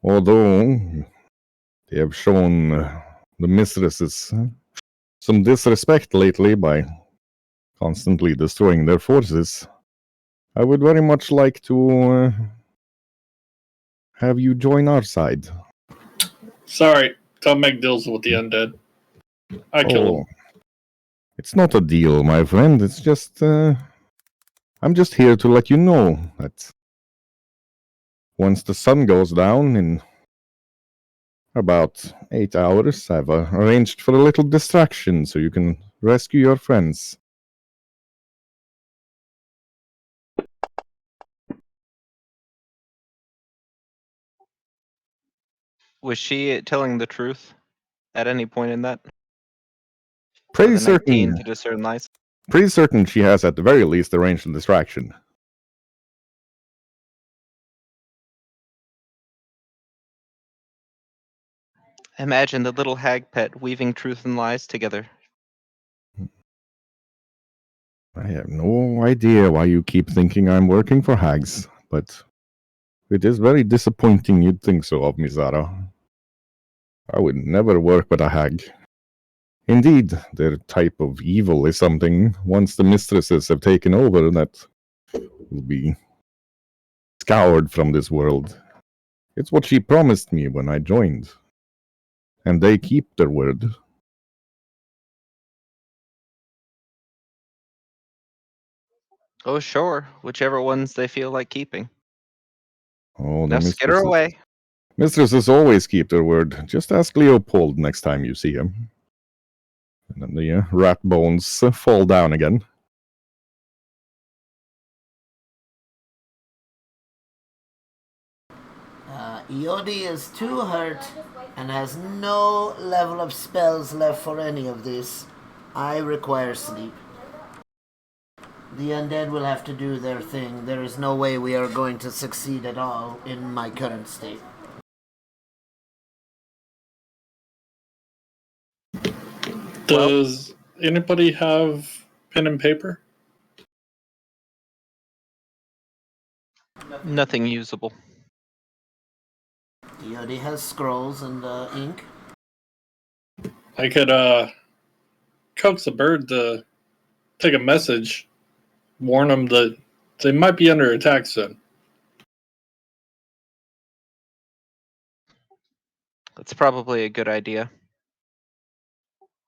although they have shown the mistresses some disrespect lately by constantly destroying their forces, I would very much like to have you join our side. Sorry, don't make deals with the undead. I kill them. It's not a deal, my friend. It's just, I'm just here to let you know that once the sun goes down in about 8 hours, I've arranged for a little distraction so you can rescue your friends. Was she telling the truth at any point in that? Pretty With a 19 certain. to discern lies. Pretty certain she has at the very least arranged a distraction. Imagine the little hag pet weaving truth and lies together. I have no idea why you keep thinking I'm working for hags, but it is very disappointing you'd think so of me, Zara. I would never work with a hag. Indeed, their type of evil is something, once the mistresses have taken over, that will be scoured from this world. It's what she promised me when I joined. And they keep their word. Oh, sure. Whichever ones they feel like keeping. Oh, Now skitter away. Mistresses always keep their word. Just ask Leopold next time you see him. And then the rat bones fall down again. Iodi is too hurt and has no level of spells left for any of this. I require sleep. The undead will have to do their thing. There is no way we are going to succeed at all in my current state. Does anybody have pen and paper? Nothing usable. Iodi has scrolls and ink. I could coax a bird to take a message, warn them that they might be under attack soon. That's probably a good idea.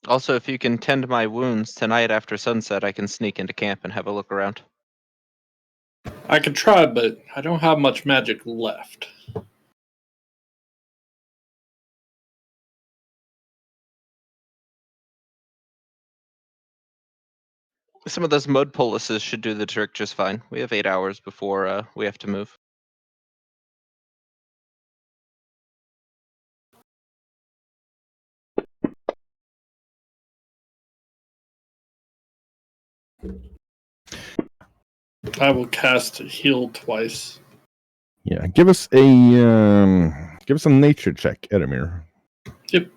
Also, if you can tend my wounds tonight after sunset, I can sneak into camp and have a look around. I could try, but I don't have much magic left. Some of those mud polices should do the trick just fine. We have 8 hours before we have to move. I will cast heal twice. Yeah, give us a nature check, Edemir. Yep.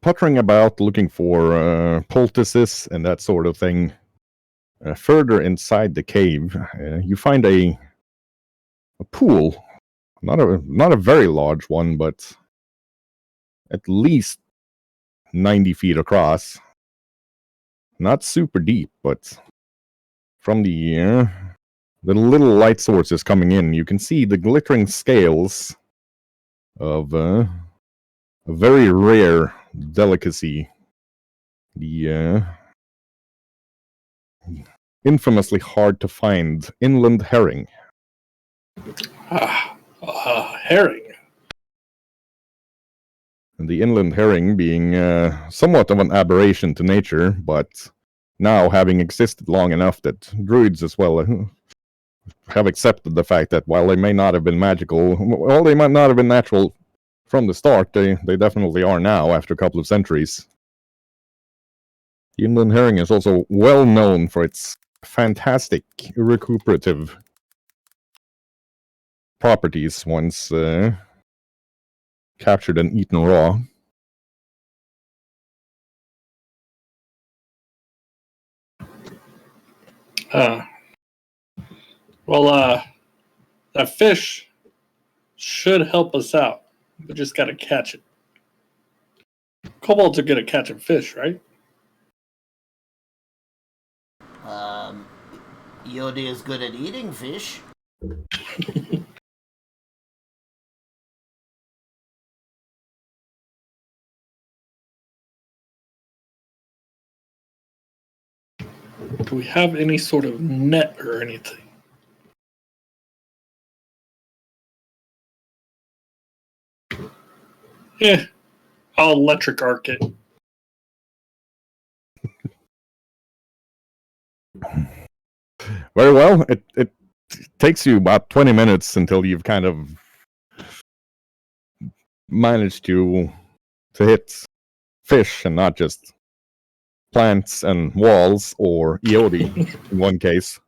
Puttering about looking for poultices and that sort of thing. Further inside the cave, you find a pool. Not a very large one, but at least 90 feet across. Not super deep, but from the little light sources coming in, you can see the glittering scales of a very rare delicacy. The infamously hard to find inland herring. Herring. And the inland herring being somewhat of an aberration to nature, but now having existed long enough that druids as well have accepted the fact that while they may not have been magical, well, they might not have been natural from the start, they definitely are now after a couple of centuries. The inland herring is also well known for its fantastic recuperative properties once captured and eaten raw. That fish should help us out. We just gotta catch it. Kobolds are good at catching fish, right? Yodi is good at eating fish. Do we have any sort of net or anything? Yeah, I'll electric arc it. Very well. It takes you about 20 minutes until you've kind of managed to hit fish and not just plants and walls or Iodi in one case.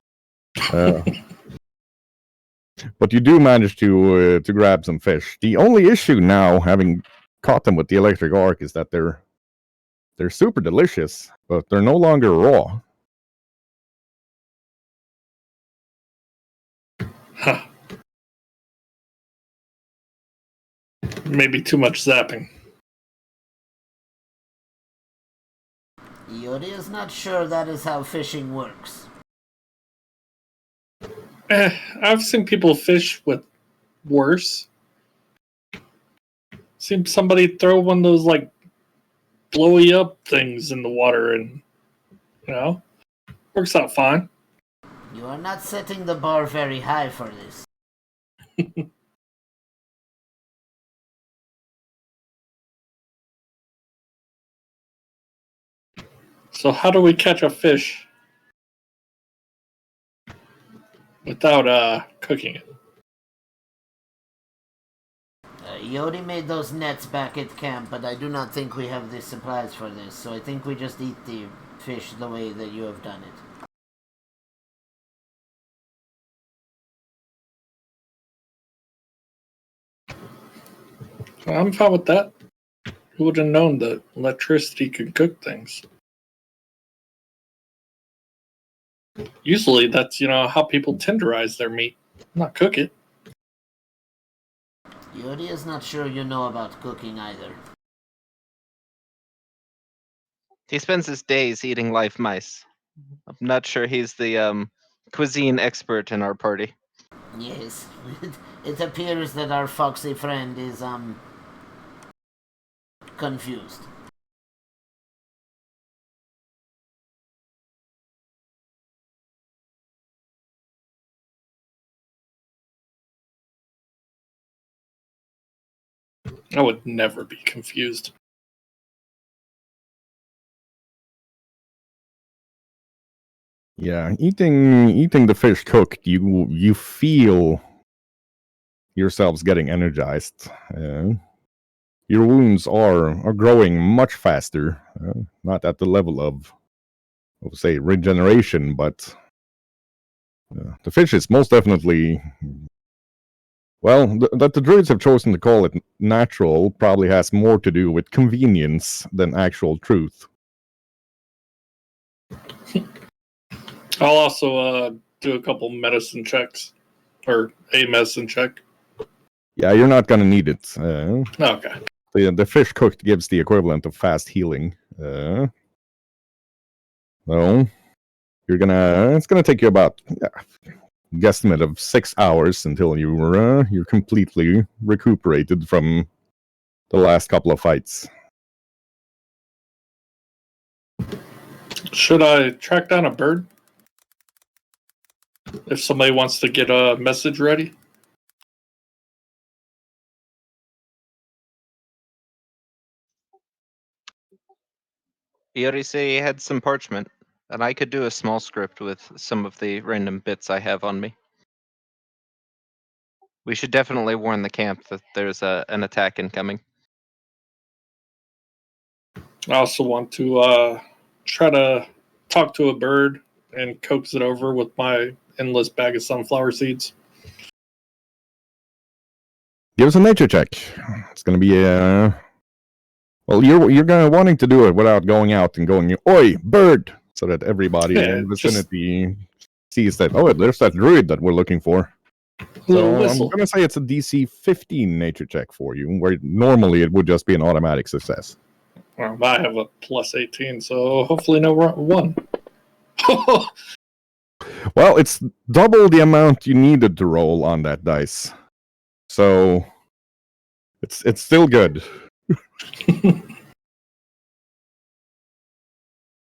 But you do manage to grab some fish. The only issue now, having caught them with the electric arc, is that they're super delicious, but they're no longer raw. Huh. Maybe too much zapping. Yodi is not sure that is how fishing works. I've seen people fish with worse. Seen somebody throw one of those like blowy up things in the water, and works out fine. You are not setting the bar very high for this. So how do we catch a fish without cooking it? Yodi made those nets back at camp, but I do not think we have the supplies for this, so I think we just eat the fish the way that you have done it. I'm fine with that. Who would have known that electricity could cook things? Usually that's, how people tenderize their meat, not cook it. Yodi is not sure you know about cooking either. He spends his days eating live mice. I'm not sure he's the cuisine expert in our party. Yes, it appears that our foxy friend is, confused. I would never be confused. Yeah, eating the fish cooked, you feel yourselves getting energized. Your wounds are growing much faster, not at the level of say, regeneration, but the fish is most definitely, well, that the druids have chosen to call it natural probably has more to do with convenience than actual truth. I'll also do a couple medicine checks, or a medicine check. Yeah, you're not gonna need it. Okay. The fish cooked gives the equivalent of fast healing. So it's gonna take you about guesstimate of 6 hours until you're completely recuperated from the last couple of fights. Should I track down a bird? If somebody wants to get a message ready? You already say he had some parchment, and I could do a small script with some of the random bits I have on me. We should definitely warn the camp that there's an attack incoming. I also want to try to talk to a bird and coax it over with my endless bag of sunflower seeds. Give us a nature check. It's gonna be well, you're gonna wanting to do it without going out and going, "Oi, bird!" so that everybody in the vicinity sees that. Oh, there's that druid that we're looking for. So I'm gonna say it's a DC 15 nature check for you, where normally it would just be an automatic success. Well, I have a plus 18, so hopefully no one. Well, it's double the amount you needed to roll on that dice, so it's still good.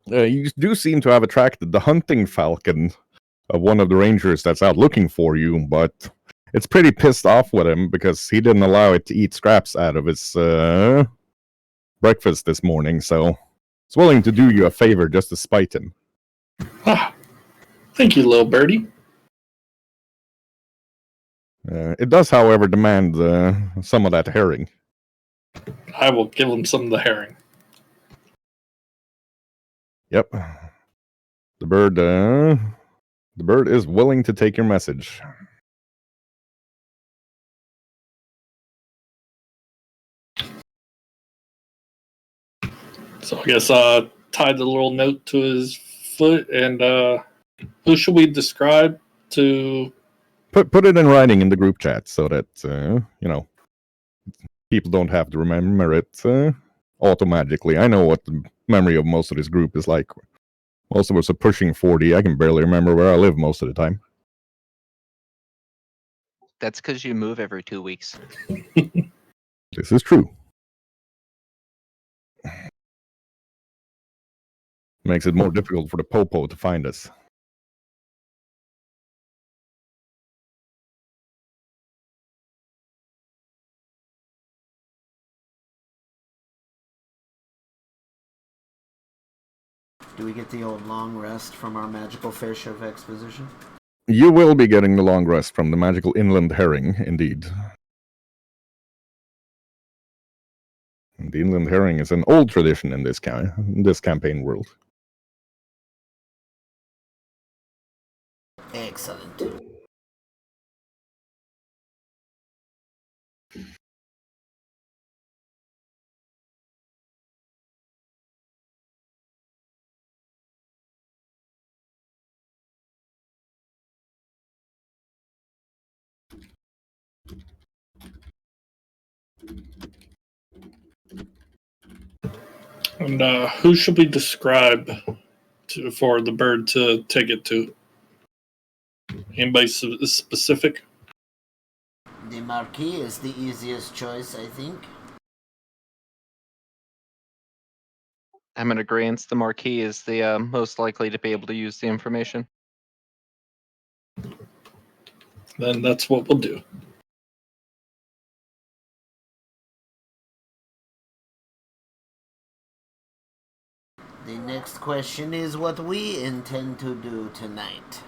You do seem to have attracted the hunting falcon of one of the rangers that's out looking for you, but it's pretty pissed off with him because he didn't allow it to eat scraps out of its breakfast this morning, so it's willing to do you a favor just to spite him. Thank you, little birdie. It does, however, demand some of that herring. I will give him some of the herring. Yep. The bird is willing to take your message. So I guess tied the little note to his foot, and who should we describe to? Put it in writing in the group chat so that people don't have to remember it automatically. I know what the memory of most of this group is like. Most of us are pushing 40. I can barely remember where I live most of the time. That's because you move every 2 weeks. This is true. Makes it more difficult for the popo to find us. Do we get the old long rest from our magical fish of exposition? You will be getting the long rest from the magical inland herring, indeed. The inland herring is an old tradition in this campaign world. Excellent. And who should we describe for the bird to take it to? Anybody specific? The Marquis is the easiest choice, I think. I'm in agreement. The Marquis is the most likely to be able to use the information. Then that's what we'll do. The next question is what we intend to do tonight.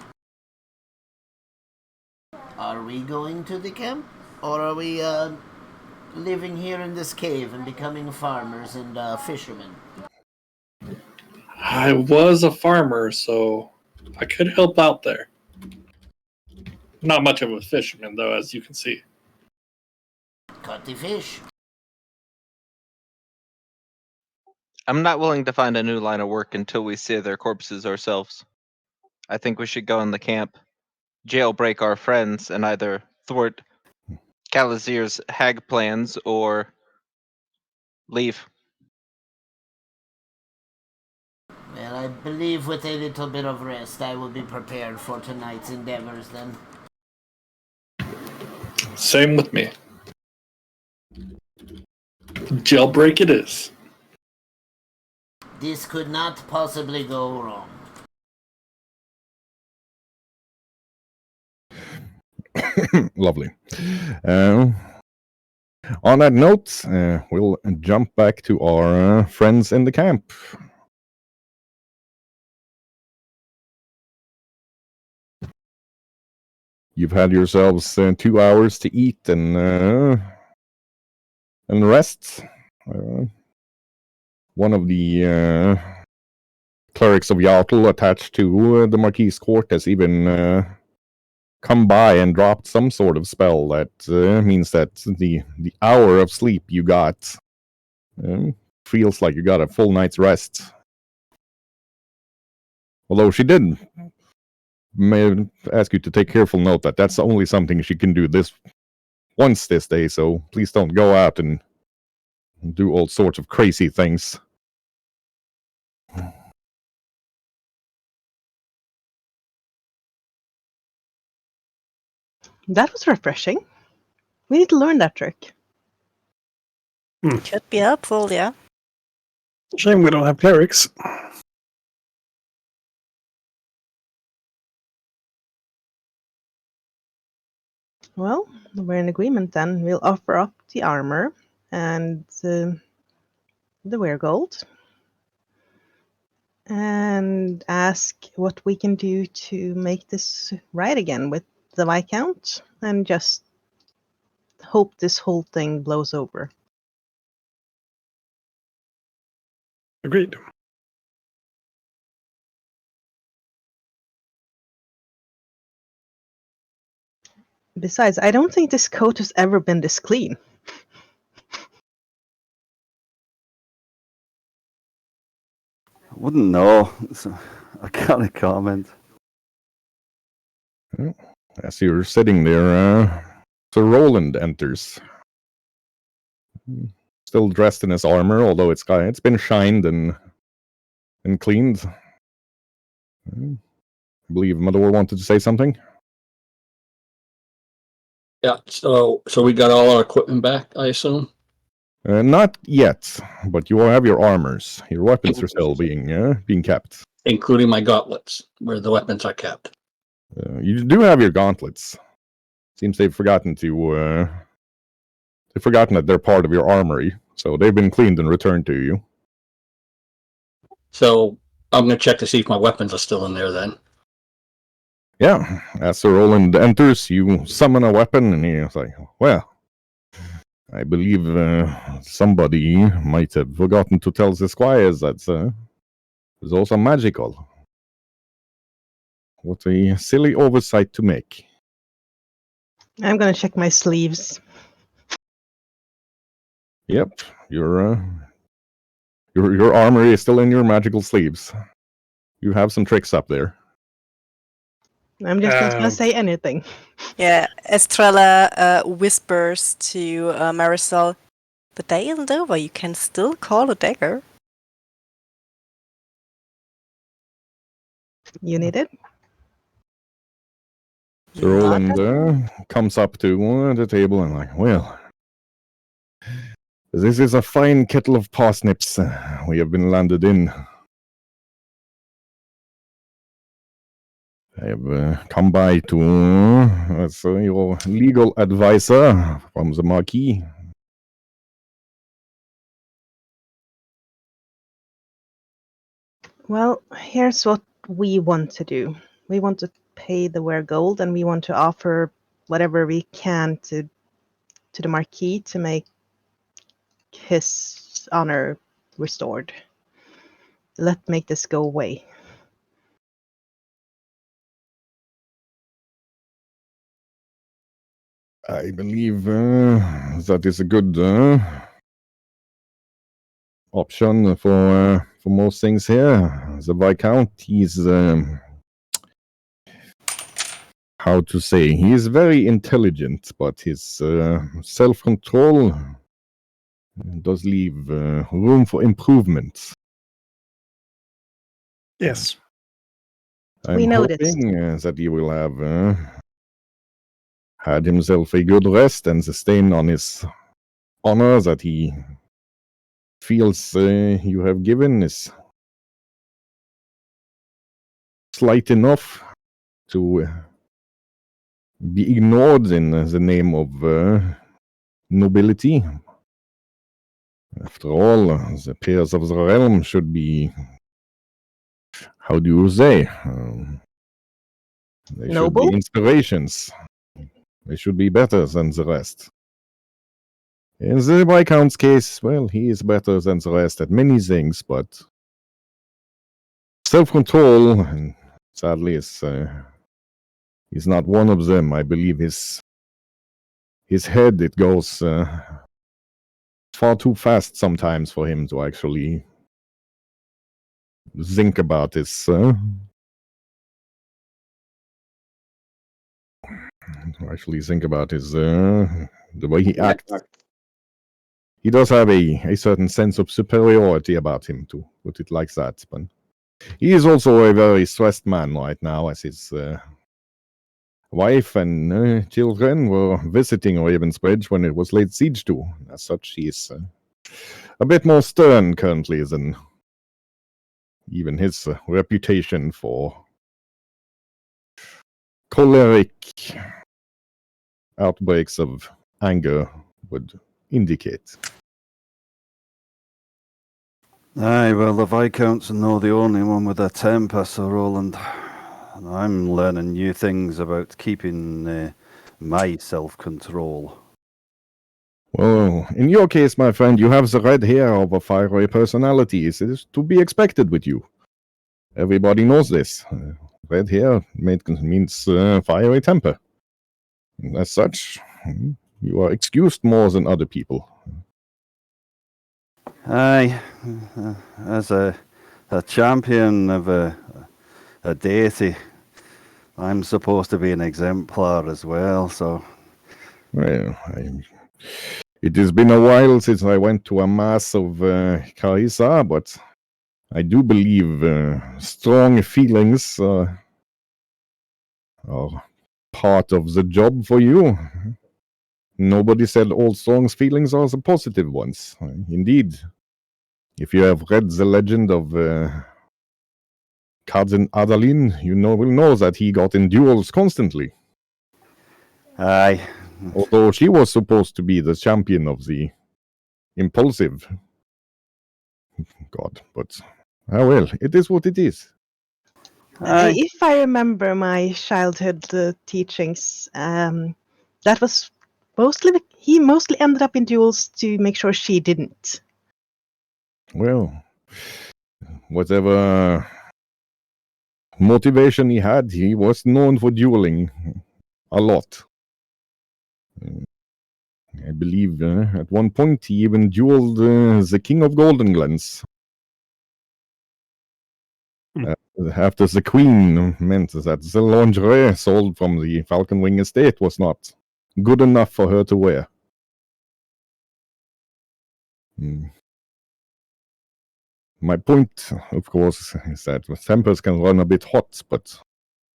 Are we going to the camp? Or are we living here in this cave and becoming farmers and fishermen? I was a farmer, so I could help out there. Not much of a fisherman, though, as you can see. Caught the fish. I'm not willing to find a new line of work until we see their corpses ourselves. I think we should go in the camp, jailbreak our friends, and either thwart Calazir's hag plans or Leave. Well, I believe with a little bit of rest, I will be prepared for tonight's endeavors then. Same with me. Jailbreak it is. This could not possibly go wrong. Lovely. On that note, we'll jump back to our friends in the camp. You've had yourselves 2 hours to eat and rest. One of the clerics of Yautel attached to the Marquis' court has even come by and dropped some sort of spell that means that the hour of sleep you got feels like you got a full night's rest. Although she did ask you to take careful note that that's only something she can do once this day, so please don't go out and do all sorts of crazy things. That was refreshing. We need to learn that trick. Could be helpful, yeah. Shame we don't have clerics. Well, we're in agreement then. We'll offer up the armor and the weregold and ask what we can do to make this right again with the Viscount and just hope this whole thing blows over. Agreed. Besides, I don't think this coat has ever been this clean. I wouldn't know. So I can't comment. As you're sitting there, Sir Roland enters. Still dressed in his armor, although it's been shined and cleaned. I believe Mador wanted to say something. Yeah, so we got all our equipment back, I assume? Not yet, but you all have your armors. Your weapons are still being kept. Including my gauntlets, where the weapons are kept. You do have your gauntlets. Seems they've forgotten that they're part of your armory, so they've been cleaned and returned to you. So I'm going to check to see if my weapons are still in there then. Yeah, as Sir Roland enters, you summon a weapon, and he's like, well, I believe somebody might have forgotten to tell the squires that it's also magical. What a silly oversight to make. I'm gonna check my sleeves. Yep, your armor is still in your magical sleeves. You have some tricks up there. I'm just not gonna say anything. Yeah, Estrella whispers to Marisol, "The day isn't over. You can still call a dagger." You need it? Sir Roland comes up to the table and like, well, this is a fine kettle of parsnips we have been landed in. I have come by to as your legal advisor from the Marquis. Well, here's what we want to do. We want to pay the weregold, and we want to offer whatever we can to the Marquis to make his honor restored. Let's make this go away. I believe that is a good option for most things here. The Viscount, he's how to say, he is very intelligent, but his self-control does leave room for improvement. Yes. I'm We noticed. hoping that he will have had himself a good rest and sustain on his honor that he feels you have given is slight enough to be ignored in the name of nobility. After all, the peers of the realm should be, how do you say, they should Noble? be inspirations. They should be better than the rest. In the Viscount's case, well, he is better than the rest at many things, but self-control, sadly, is not one of them. I believe his head, it goes far too fast sometimes for him to actually think about this. The way he acts. He does have a certain sense of superiority about him, to put it like that. But he is also a very stressed man right now, as his wife and children were visiting Ravensbridge when it was laid siege to. As such, he is a bit more stern currently than even his reputation for choleric outbreaks of anger would indicate. Aye, well, the Viscount's not the only one with a temper, Sir Roland. I'm learning new things about keeping my self-control. Well, in your case, my friend, you have the red hair of a fiery personality. It is to be expected with you. Everybody knows this. Red hair means fiery temper. And as such, you are excused more than other people. Aye, as a champion of a deity, I'm supposed to be an exemplar as well, so... Well, it has been a while since I went to a mass of Kaisa, but I do believe strong feelings are part of the job for you. Nobody said all strong feelings are the positive ones. Indeed, if you have read the legend of Cousin Adalin, you will know that he got in duels constantly. Aye. Although she was supposed to be the champion of the impulsive god, but well, it is what it is. Aye. If I remember my childhood teachings, that was he mostly ended up in duels to make sure she didn't. Well, whatever motivation he had, he was known for dueling a lot. I believe at one point he even dueled the King of Goldenglens. After the Queen meant that the lingerie sold from the Falcon Wing estate was not good enough for her to wear. My point, of course, is that tempers can run a bit hot, but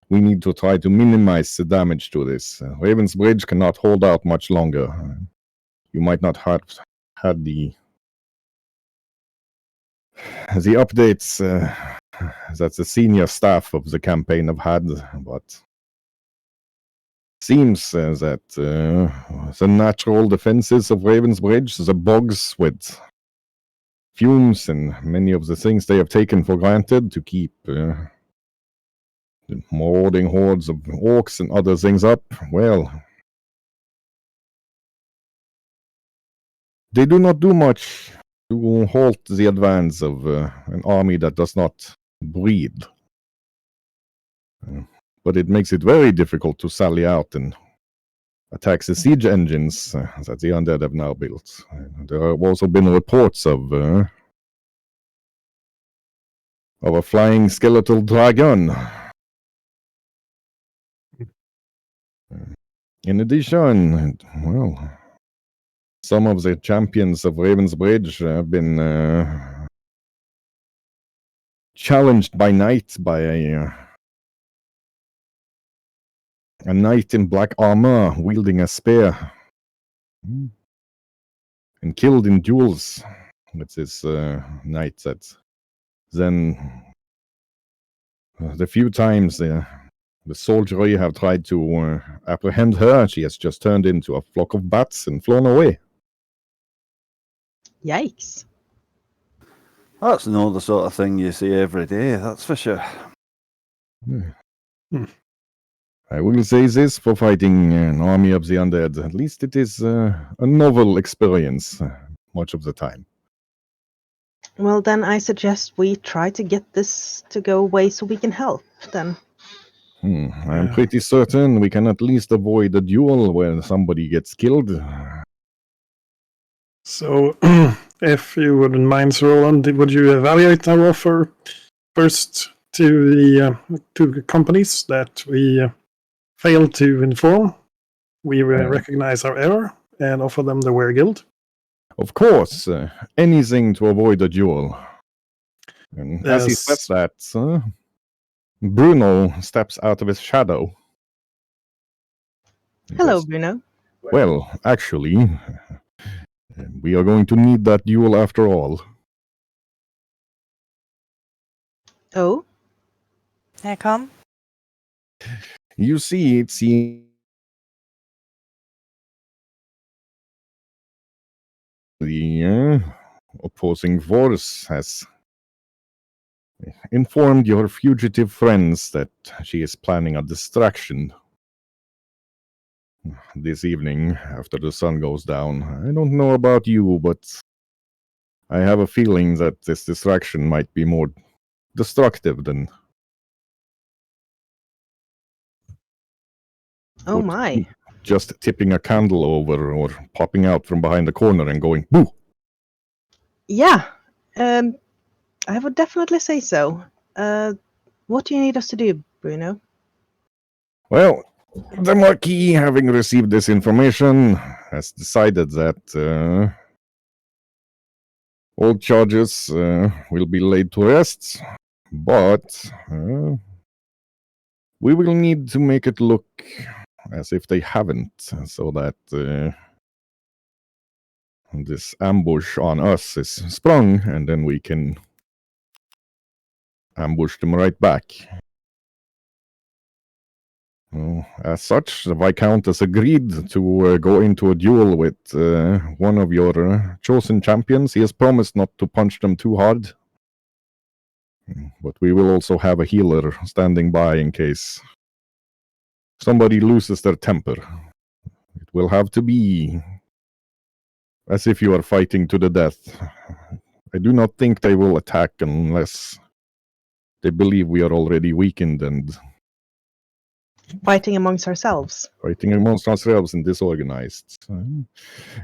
we need to try to minimize the damage to this. Ravensbridge cannot hold out much longer. You might not have had the updates that the senior staff of the campaign have had, but seems that the natural defenses of Ravensbridge, the bogs with fumes and many of the things they have taken for granted to keep the marauding hordes of orcs and other things up, well, they do not do much to halt the advance of an army that does not breed. But it makes it very difficult to sally out and attack the siege engines that the undead have now built. There have also been reports of a flying skeletal dragon. In addition, well, some of the champions of Raven's Bridge have been challenged by night by a knight in black armor wielding a spear, and killed in duels with this knight. That then the few times the soldiery have tried to apprehend her, she has just turned into a flock of bats and flown away. Yikes. That's not the sort of thing you see every day, that's for sure. I will say this for fighting an army of the undead. At least it is a novel experience much of the time. Well, then I suggest we try to get this to go away so we can help, then. I'm pretty certain we can at least avoid a duel where somebody gets killed. So, if you wouldn't mind, Sir Roland, would you evaluate our offer first to the two companies that we failed to inform? We recognize our error and offer them the Were Guild. Of course, anything to avoid a duel. And as he says that, Bruno steps out of his shadow. Hello, Bruno. Well, actually, we are going to need that duel after all. Oh? Here come. You see, it seems the opposing force has informed your fugitive friends that she is planning a distraction this evening after the sun goes down. I don't know about you, but I have a feeling that this distraction might be more destructive than... Oh my. Just tipping a candle over or popping out from behind the corner and going, boo! Yeah, I would definitely say so. What do you need us to do, Bruno? Well, the Marquis, having received this information, has decided that all charges will be laid to rest, but we will need to make it look as if they haven't, so that this ambush on us is sprung, and then we can ambush them right back. As such, the Viscount has agreed to go into a duel with one of your chosen champions. He has promised not to punch them too hard, but we will also have a healer standing by in case somebody loses their temper. It will have to be as if you are fighting to the death. I do not think they will attack unless they believe we are already weakened and Fighting amongst ourselves. Fighting amongst ourselves and disorganized.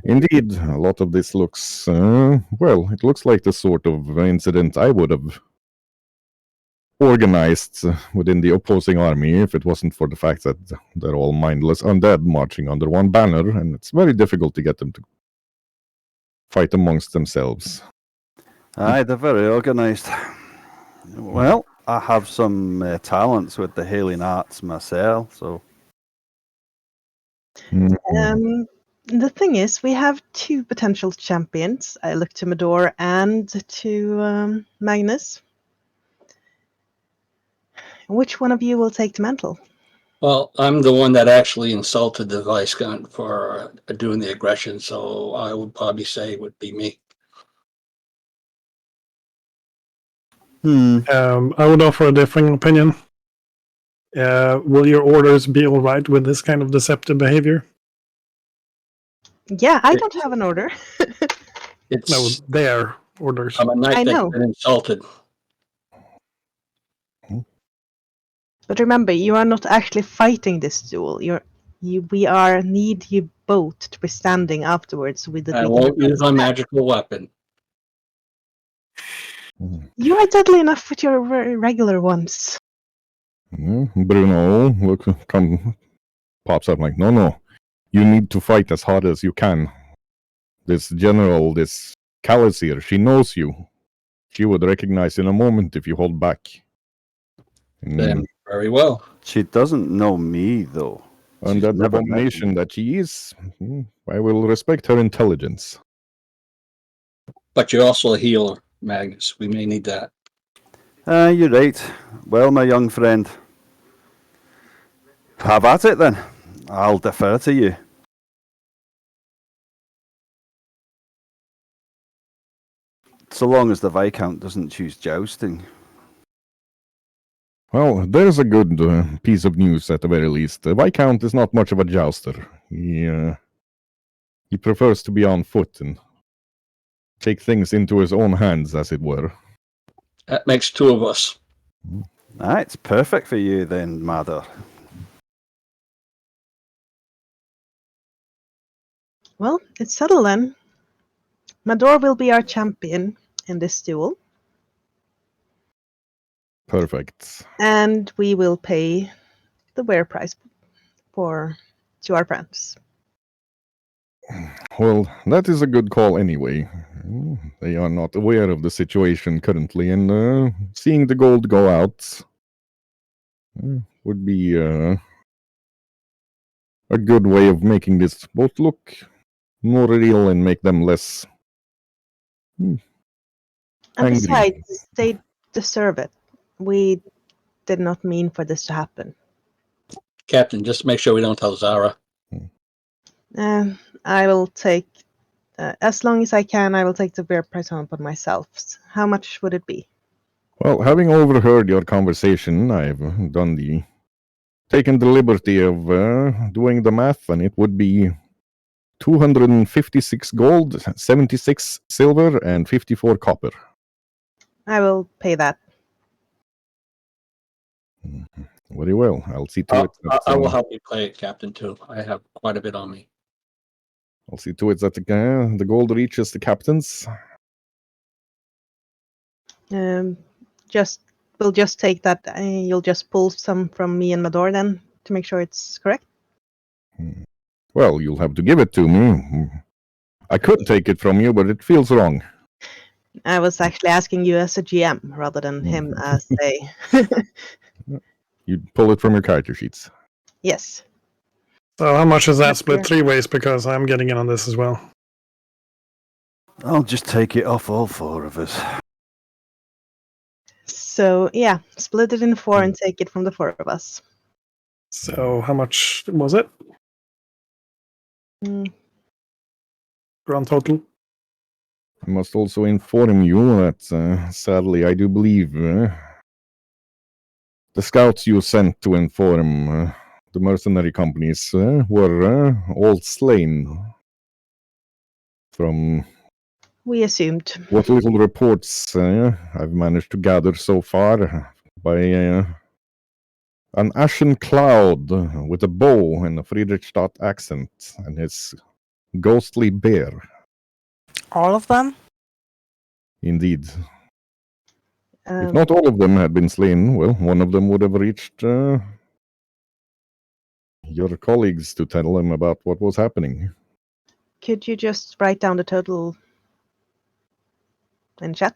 Indeed, a lot of this looks, well, it looks like the sort of incident I would have organized within the opposing army if it wasn't for the fact that they're all mindless undead marching under one banner, and it's very difficult to get them to fight amongst themselves. Aye, they're very organised. Well, I have some talents with the healing arts myself, so... The thing is, we have two potential champions. I look to Medor and to Magnus. Which one of you will take the mantle? Well, I'm the one that actually insulted the Viscount for doing the aggression, so I would probably say it would be me. I would offer a differing opinion. Will your orders be all right with this kind of deceptive behavior? Yeah, I don't have an order. No, their orders. I'm a knight I that's know. been insulted. But remember, you are not actually fighting this duel. We need you both to be standing afterwards with the. I won't use my magical weapon. You are deadly enough with your regular ones. Bruno pops up like, no, you need to fight as hard as you can. This general, this Calliseer, she knows you. She would recognize in a moment if you hold back. Then very well. She doesn't know me, though. And She's that never met abomination me. that she is, I will respect her intelligence. But you're also a healer, Magnus. We may need that. You're right. Well, my young friend. Have at it, then. I'll defer to you. So long as the Viscount doesn't choose jousting. Well, there's a good piece of news at the very least. The Viscount is not much of a jouster. He prefers to be on foot and take things into his own hands, as it were. That makes two of us. It's perfect for you then, Mother. Well, it's settled then. Mador will be our champion in this duel, Perfect. and we will pay the wear price to our friends. Well, that is a good call anyway. They are not aware of the situation currently, and seeing the gold go out would be a good way of making this both look more real and make them less And angry. besides, they deserve it. We did not mean for this to happen. Captain, just make sure we don't tell Zara. I will take, as long as I can, I will take the wear price home upon myself. How much would it be? Well, having overheard your conversation, I've taken the liberty of doing the math, and it would be 256 gold, 76 silver, and 54 copper. I will pay that. Very well. I'll see to it. I will help you play it, Captain, too. I have quite a bit on me. I'll see to it that the gold reaches the captains. We'll just take that. You'll just pull some from me and Mador then to make sure it's correct. Well, you'll have to give it to me. I could take it from you, but it feels wrong. I was actually asking you as a GM rather than him as a. You'd pull it from your character sheets. Yes. So how much is that That's split fair. 3 ways? Because I'm getting in on this as well. I'll just take it off all four of us. So yeah, split it in 4 and take it from the 4 of us. So how much was it? Grand total? I must also inform you that, sadly, I do believe the scouts you sent to inform the mercenary companies were all slain. From We assumed. what little reports I've managed to gather so far by an ashen cloud with a bow and a Friedrichstadt accent and his ghostly bear. All of them? Indeed. If not all of them had been slain, well, one of them would have reached your colleagues to tell them about what was happening. Could you just write down the total in chat?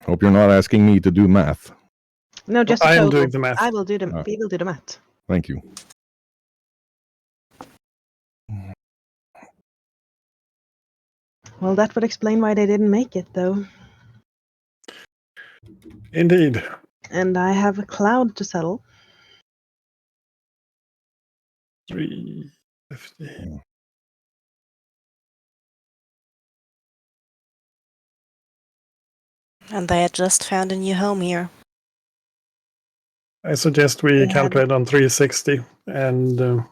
Hope you're not asking me to do math. No, just the I am total. doing the math. I will do the. We will do the math. Thank you. Well, that would explain why they didn't make it, though. Indeed. And I have a cloud to settle. 350. And they had just found a new home here. I suggest we Yeah. calculate on 360 and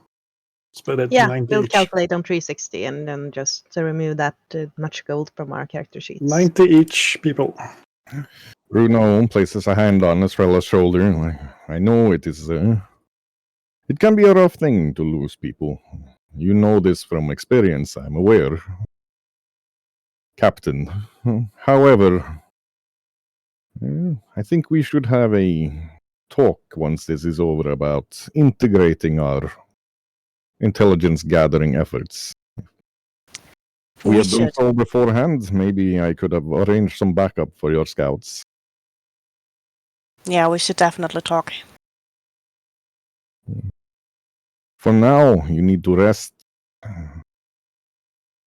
split it Yeah, 90 we'll each. calculate on 360 and then just remove that much gold from our character sheets. 90 each, people. Bruno places a hand on Estrella's shoulder. I know it is. It can be a rough thing to lose people. You know this from experience, I'm aware. Captain. However, I think we should have a talk once this is over about integrating our intelligence gathering efforts. We We had done should. so beforehand. Maybe I could have arranged some backup for your scouts. Yeah, we should definitely talk. For now, you need to rest.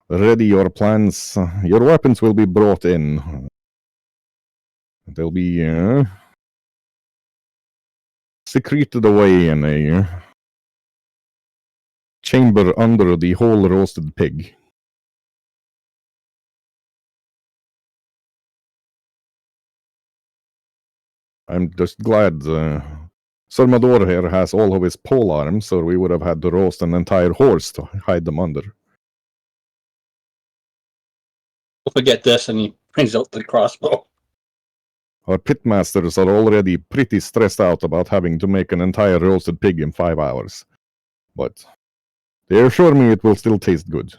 Ready your plans. Your weapons will be brought in. They'll be secreted away in a chamber under the whole roasted pig. I'm just glad Sir Mador here has all of his pole arms, or we would have had to roast an entire horse to hide them under. Don't forget this, and he brings out the crossbow. Our pitmasters are already pretty stressed out about having to make an entire roasted pig in 5 hours. But they assure me it will still taste good.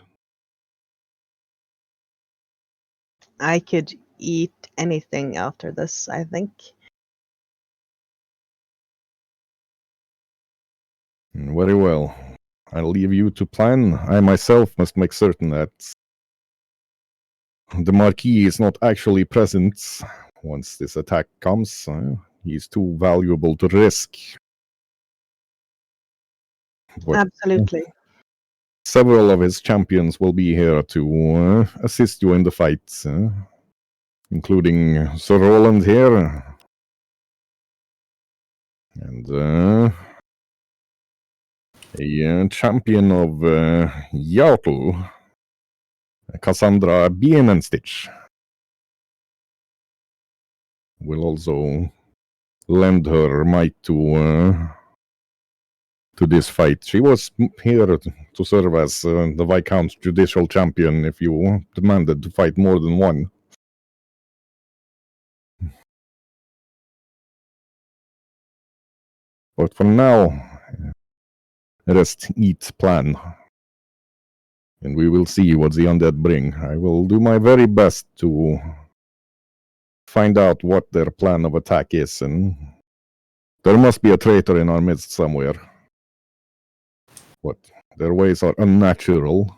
I could eat anything after this, I think. Very well. I'll leave you to plan. I myself must make certain that the Marquis is not actually present once this attack comes. He's too valuable to risk. But Absolutely. several of his champions will be here to assist you in the fight, including Sir Roland here. And a champion of Yaotu, Cassandra Bienenstitch, will also lend her might to this fight. She was here to serve as the Viscount's judicial champion if you demanded to fight more than one. But for now, rest, eat, plan. And we will see what the undead bring. I will do my very best to find out what their plan of attack is, and there must be a traitor in our midst somewhere. But their ways are unnatural.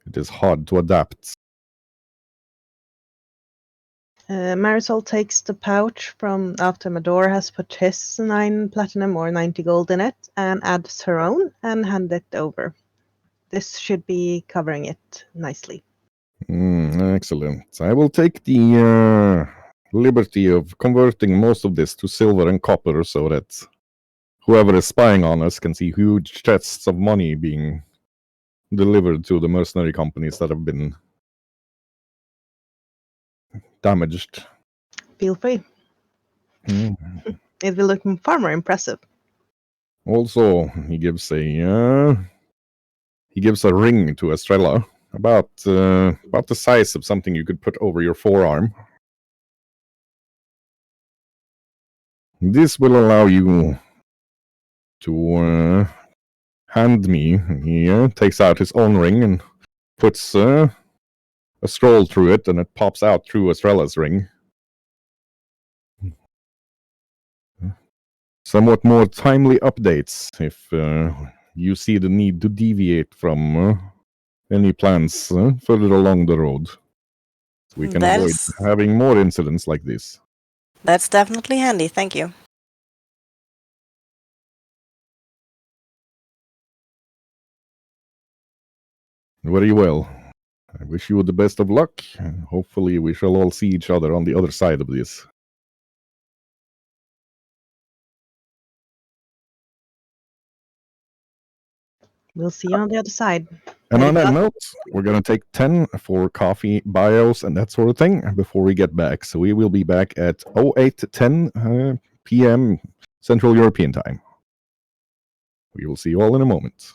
It is hard to adapt. Marisol takes the pouch from after Mador has put his 9 platinum or 90 gold in it and adds her own and hand it over. This should be covering it nicely. Excellent. I will take the liberty of converting most of this to silver and copper so that whoever is spying on us can see huge chests of money being delivered to the mercenary companies that have been damaged. Feel free. It will look far more impressive. Also, he gives a ring to Estrella, about the size of something you could put over your forearm. This will allow you to hand me. He takes out his own ring and puts a scroll through it, and it pops out through Estrella's ring. Somewhat more timely updates if you see the need to deviate from any plans further along the road. So we can avoid having more incidents like this. That's definitely handy, thank you. Very well. I wish you the best of luck. Hopefully we shall all see each other on the other side of this. We'll see you on the other side. And on that note, we're going to take 10 for coffee, bios, and that sort of thing before we get back. So we will be back at 08:10 p.m. Central European Time. We will see you all in a moment.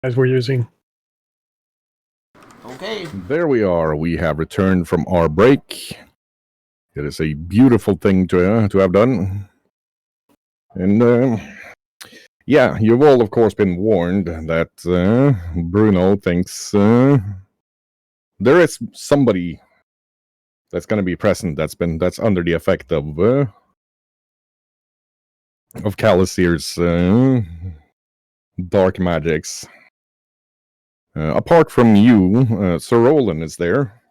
guys were using. Okay. There we are. We have returned from our break. It is a beautiful thing to have done. And yeah, you've all, of course, been warned that Bruno thinks there is somebody that's going to be present that's under the effect of Calisir's dark magics. Apart from you, Sir Roland is there,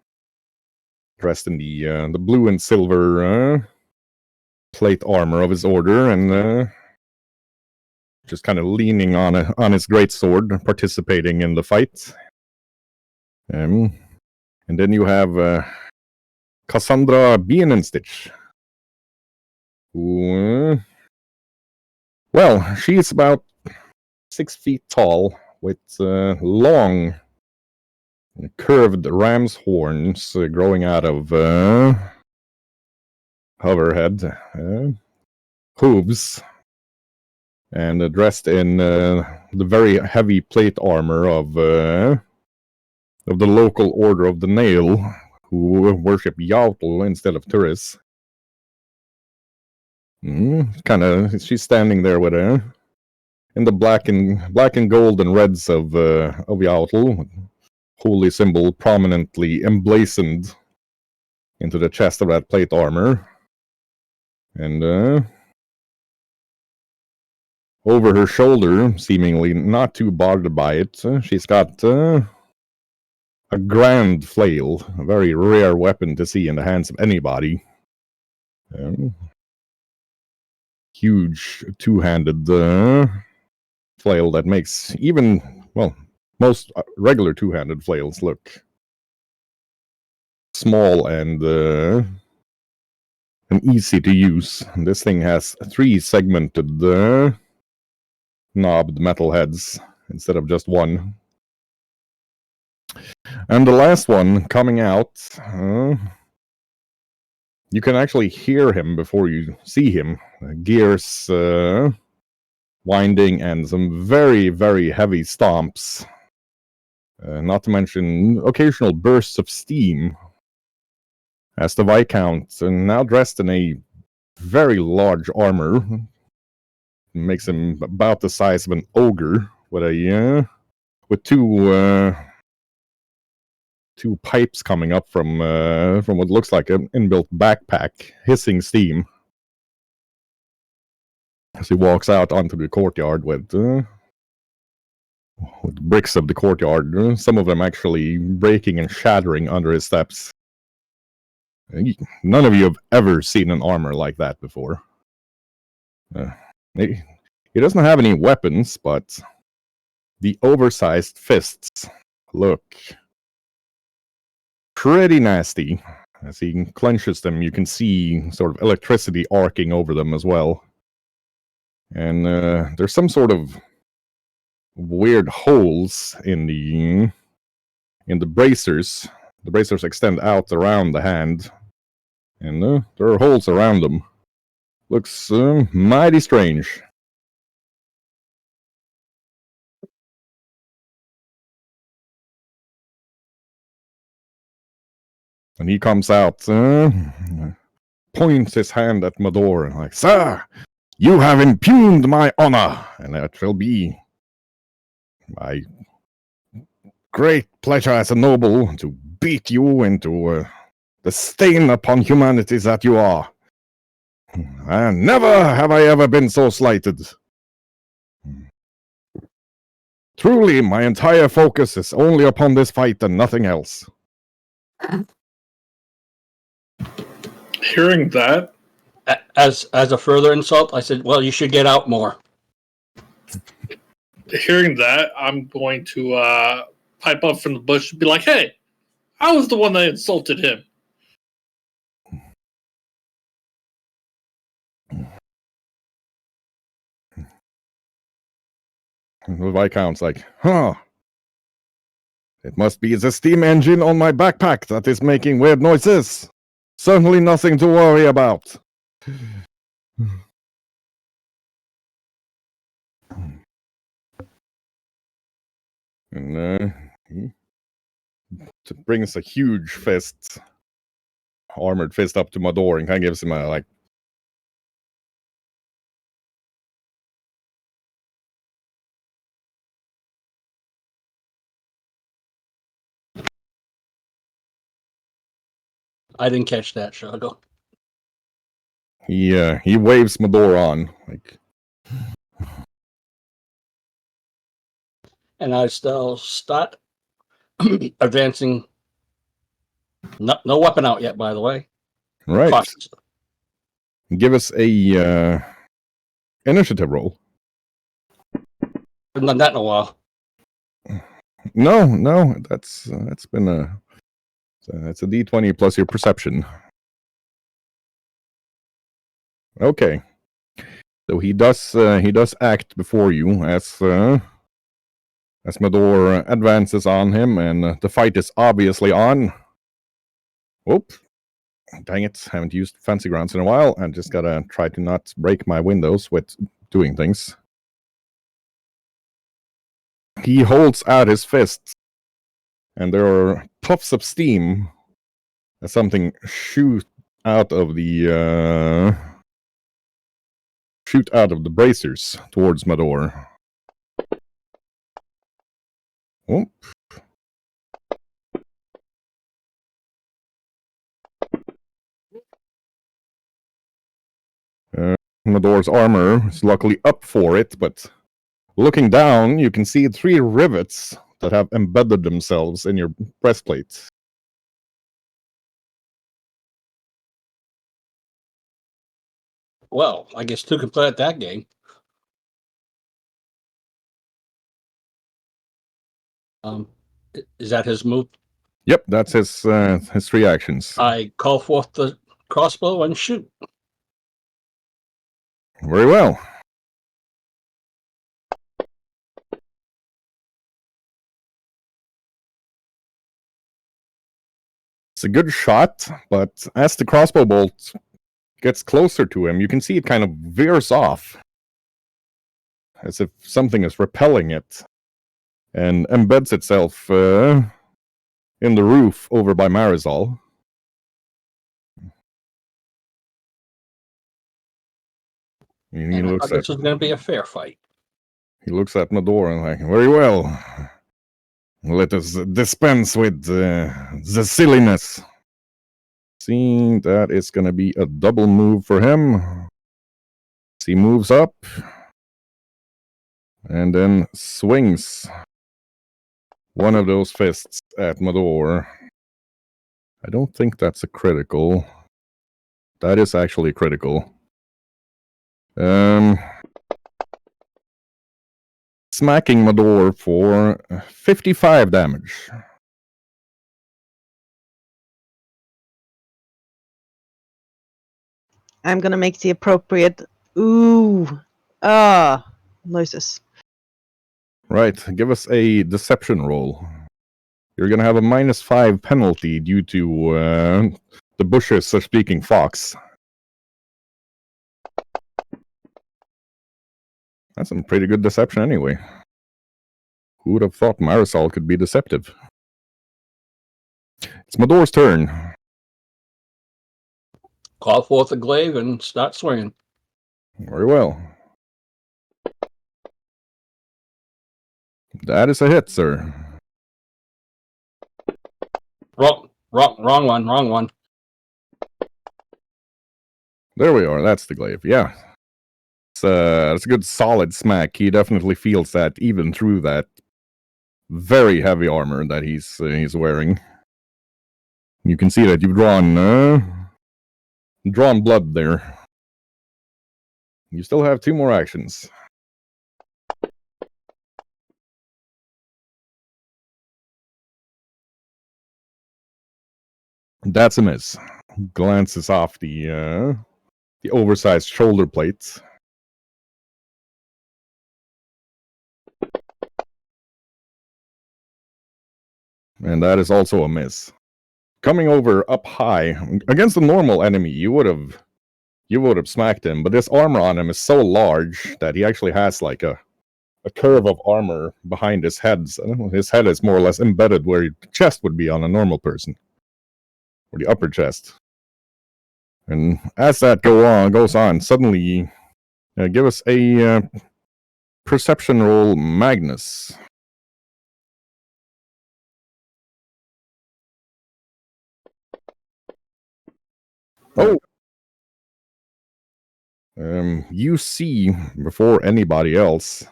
dressed in the blue and silver plate armor of his order, and just kind of leaning on his greatsword, participating in the fight. And then you have Cassandra Bienenstich, who, well, she's about 6 feet tall, with long, curved ram's horns growing out of her head, hooves, and dressed in the very heavy plate armor of the local Order of the Nail, who worship Yautl instead of Turis. She's standing there with her in the black and gold and reds of Yautl, holy symbol prominently emblazoned into the chest of that plate armor, and over her shoulder, seemingly not too bothered by it, she's got a grand flail, a very rare weapon to see in the hands of anybody. Huge two-handed flail that makes even, well, most regular two-handed flails look small and easy to use. This thing has 3 segmented knobbed metal heads instead of just one. And the last one coming out, you can actually hear him before you see him. Gears winding and some very, very heavy stomps. Not to mention occasional bursts of steam. As the Viscount, now dressed in a very large armor, makes him about the size of an ogre with two pipes coming up from what looks like an inbuilt backpack, hissing steam. As he walks out onto the courtyard with bricks of the courtyard, some of them actually breaking and shattering under his steps. None of you have ever seen an armor like that before. He doesn't have any weapons, but the oversized fists look pretty nasty. As he clenches them, you can see sort of electricity arcing over them as well. And there's some sort of weird holes in the bracers. The bracers extend out around the hand, and there are holes around them. Looks mighty strange. And he comes out, points his hand at Mador, and like, "Sir, you have impugned my honor, and it shall be my great pleasure as a noble to beat you into the stain upon humanity that you are. And never have I ever been so slighted. Truly, my entire focus is only upon this fight and nothing else." Hearing that, As a further insult, I said, "Well, you should get out more." I'm going to pipe up from the bush and be like, "Hey, I was the one that insulted him." The Viscount's like, "Huh. It must be the steam engine on my backpack that is making weird noises. Certainly nothing to worry about." And he brings a huge fist, armored fist up to Mador and kind of gives him a like. I didn't catch that, Shoggoth. He waves Mador on like. And I still start advancing. No weapon out yet, by the way. Right. Cautious. Give us a initiative roll. Haven't done that in a while. No, that's been that's a D20 plus your perception. Okay, so he does act before you as Mador advances on him, and the fight is obviously on. Whoop! Dang it! Haven't used fancy grounds in a while. I just gotta try to not break my windows with doing things. He holds out his fists, and there are puffs of steam as something shoot out of the bracers towards Mador. Oh. Mador's armor is luckily up for it, but looking down, you can see 3 rivets that have embedded themselves in your breastplate. Well, I guess 2 can play at that game. Is that his move? Yep, that's his 3 actions. I call forth the crossbow and shoot. Very well. It's a good shot, but as the crossbow bolt gets closer to him, you can see it kind of veers off, as if something is repelling it, and embeds itself in the roof over by Marisol. He looks this is going to be a fair fight. He looks at Mador and like, very well. Let us dispense with the silliness. See, that is going to be a double move for him. He moves up and then swings one of those fists at Mador. I don't think that's a critical. That is actually critical. Smacking Mador for 55 damage. I'm gonna make the appropriate noises. Right, give us a deception roll. You're gonna have a -5 penalty due to the bushes are speaking fox. That's some pretty good deception anyway. Who would have thought Marisol could be deceptive? It's Mador's turn. Call forth the glaive and start swinging. Very well. That is a hit, sir. Wrong one. There we are. That's the glaive. Yeah. It's a good solid smack. He definitely feels that even through that very heavy armor that he's wearing. You can see that you've drawn blood there. You still have 2 more actions. That's a miss. Glances off the oversized shoulder plates. And that is also a miss. Coming over up high against a normal enemy, you would have smacked him, but this armor on him is so large that he actually has like a a curve of armor behind his head. His head is more or less embedded where your chest would be on a normal person, or the upper chest. And as that goes on, suddenly, give us a perception roll, Magnus. Oh. You see before anybody else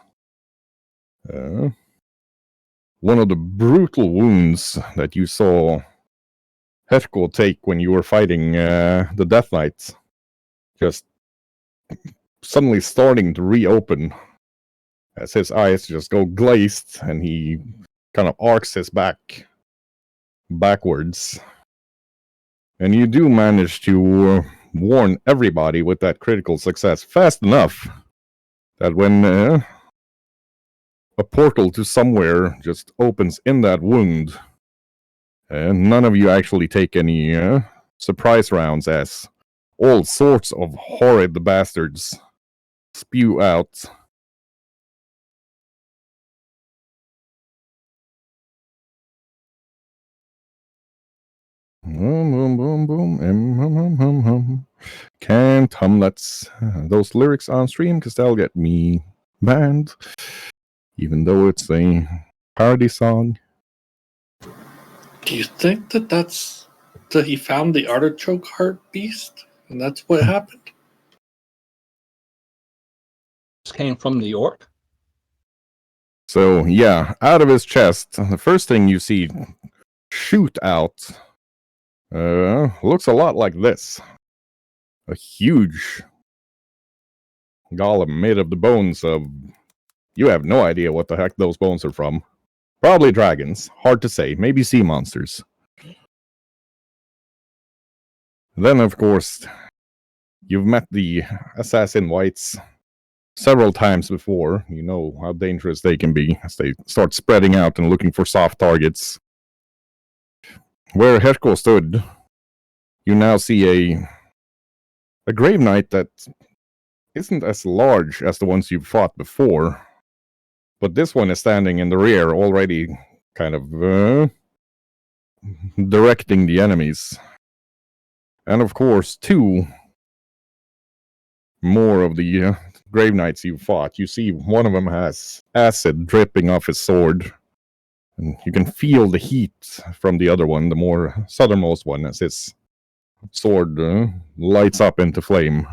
one of the brutal wounds that you saw Herko take when you were fighting the Death Knight, just suddenly starting to reopen as his eyes just go glazed and he kind of arcs his back backwards. And you do manage to warn everybody with that critical success fast enough that when a portal to somewhere just opens in that wound, and none of you actually take any surprise rounds as all sorts of horrid bastards spew out. Boom, boom, boom, boom. Can't Hamlets those lyrics on stream because they'll get me banned, even though it's a parody song. Do you think that he found the artichoke heart beast, and that's what happened? This came from the orc. So yeah, out of his chest, the first thing you see shoot out looks a lot like this. A huge golem made of the bones of... You have no idea what the heck those bones are from. Probably dragons. Hard to say. Maybe sea monsters. Then, of course, you've met the assassin wights several times before. You know how dangerous they can be as they start spreading out and looking for soft targets. Where Herko stood, you now see a Grave Knight that isn't as large as the ones you've fought before, but this one is standing in the rear, already kind of directing the enemies. And of course, two more of the Grave Knights you fought. You see one of them has acid dripping off his sword, and you can feel the heat from the other one, the more southernmost one, as his sword lights up into flame.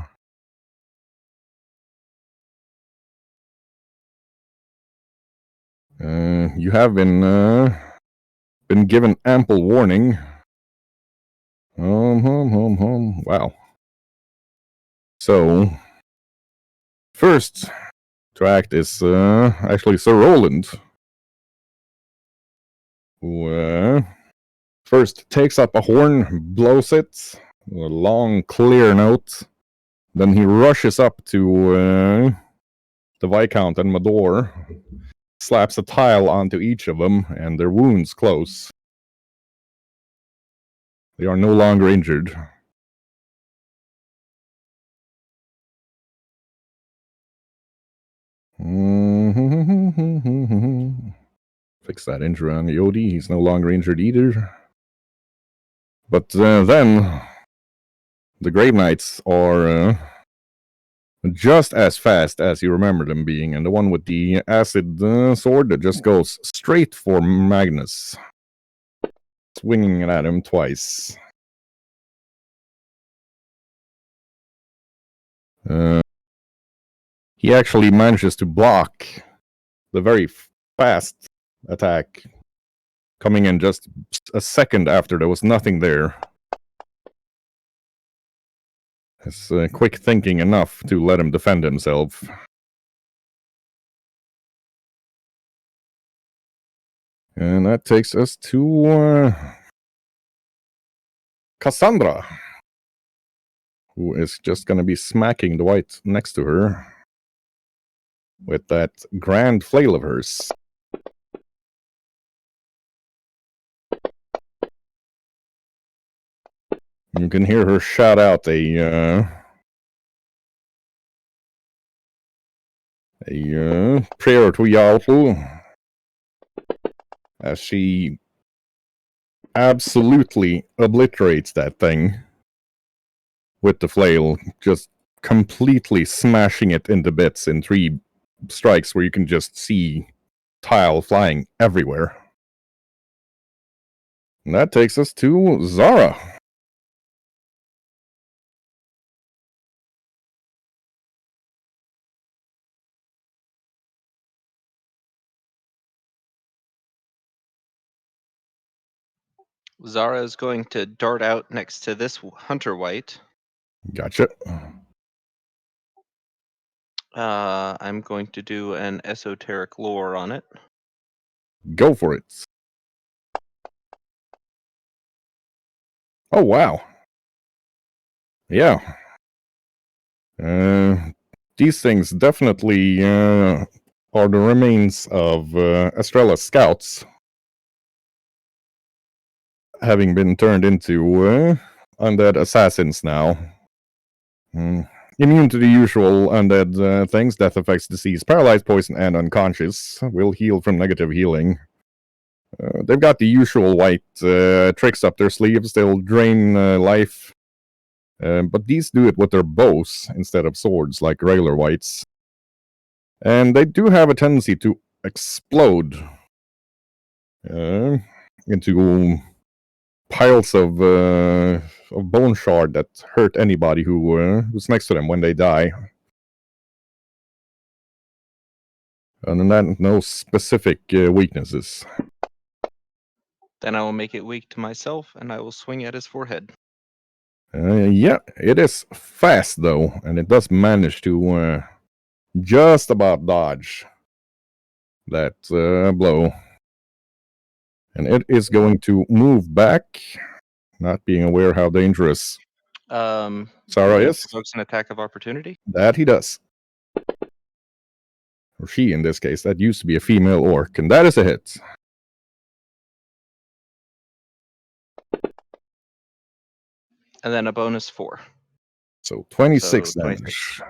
You have been given ample warning. Wow. So, first to act is actually Sir Roland, who first takes up a horn, blows it, a long, clear note. Then he rushes up to the Viscount and Mador, slaps a tile onto each of them, and their wounds close. They are no longer injured. Fix that injury on Yodi. He's no longer injured either. But then the Grave Knights are just as fast as you remember them being, and the one with the acid sword that just goes straight for Magnus, swinging it at him twice. He actually manages to block the very fast attack, coming in just a second after there was nothing there. It's quick thinking enough to let him defend himself. And that takes us to Cassandra, who is just going to be smacking the wight next to her with that grand flail of hers. You can hear her shout out a A prayer to Yalfu as she absolutely obliterates that thing with the flail, just completely smashing it into bits in 3 strikes where you can just see tile flying everywhere. And that takes us to Zara. Zara is going to dart out next to this hunter white. Gotcha. I'm going to do an esoteric lore on it. Go for it. Oh, wow. Yeah. These things definitely are the remains of Estrella's scouts having been turned into undead assassins now. Immune to the usual undead things, death effects, disease, paralyzed, poison, and unconscious. Will heal from negative healing. They've got the usual white tricks up their sleeves. They'll drain life. But these do it with their bows instead of swords like regular whites. And they do have a tendency to explode into piles of bone shard that hurt anybody who's next to them when they die. Other than that, no specific weaknesses. Then I will make it weak to myself, and I will swing at his forehead. Yeah, it is fast though, and it does manage to just about dodge that blow. And it is going to move back, not being aware how dangerous Sarah is. Provokes an attack of opportunity. That he does. Or she, in this case. That used to be a female orc, and that is a hit. And then a bonus 4. So 26 So 26. damage.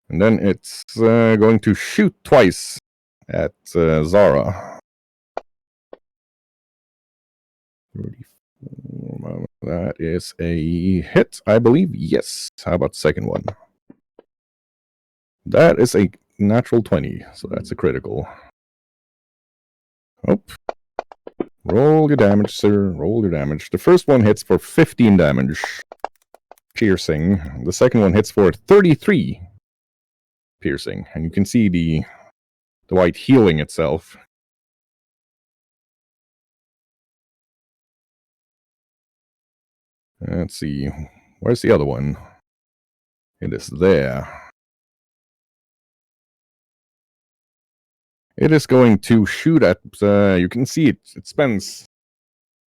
And then it's going to shoot twice at Zara. 34. That is a hit, I believe. Yes. How about the second one? That is a natural 20, so that's a critical. Oh. Roll your damage, sir. Roll your damage. The first one hits for 15 damage. Piercing. The second one hits for 33 piercing. And you can see the white healing itself. Let's see. Where's the other one? It is there. It is going to shoot at... you can see it spends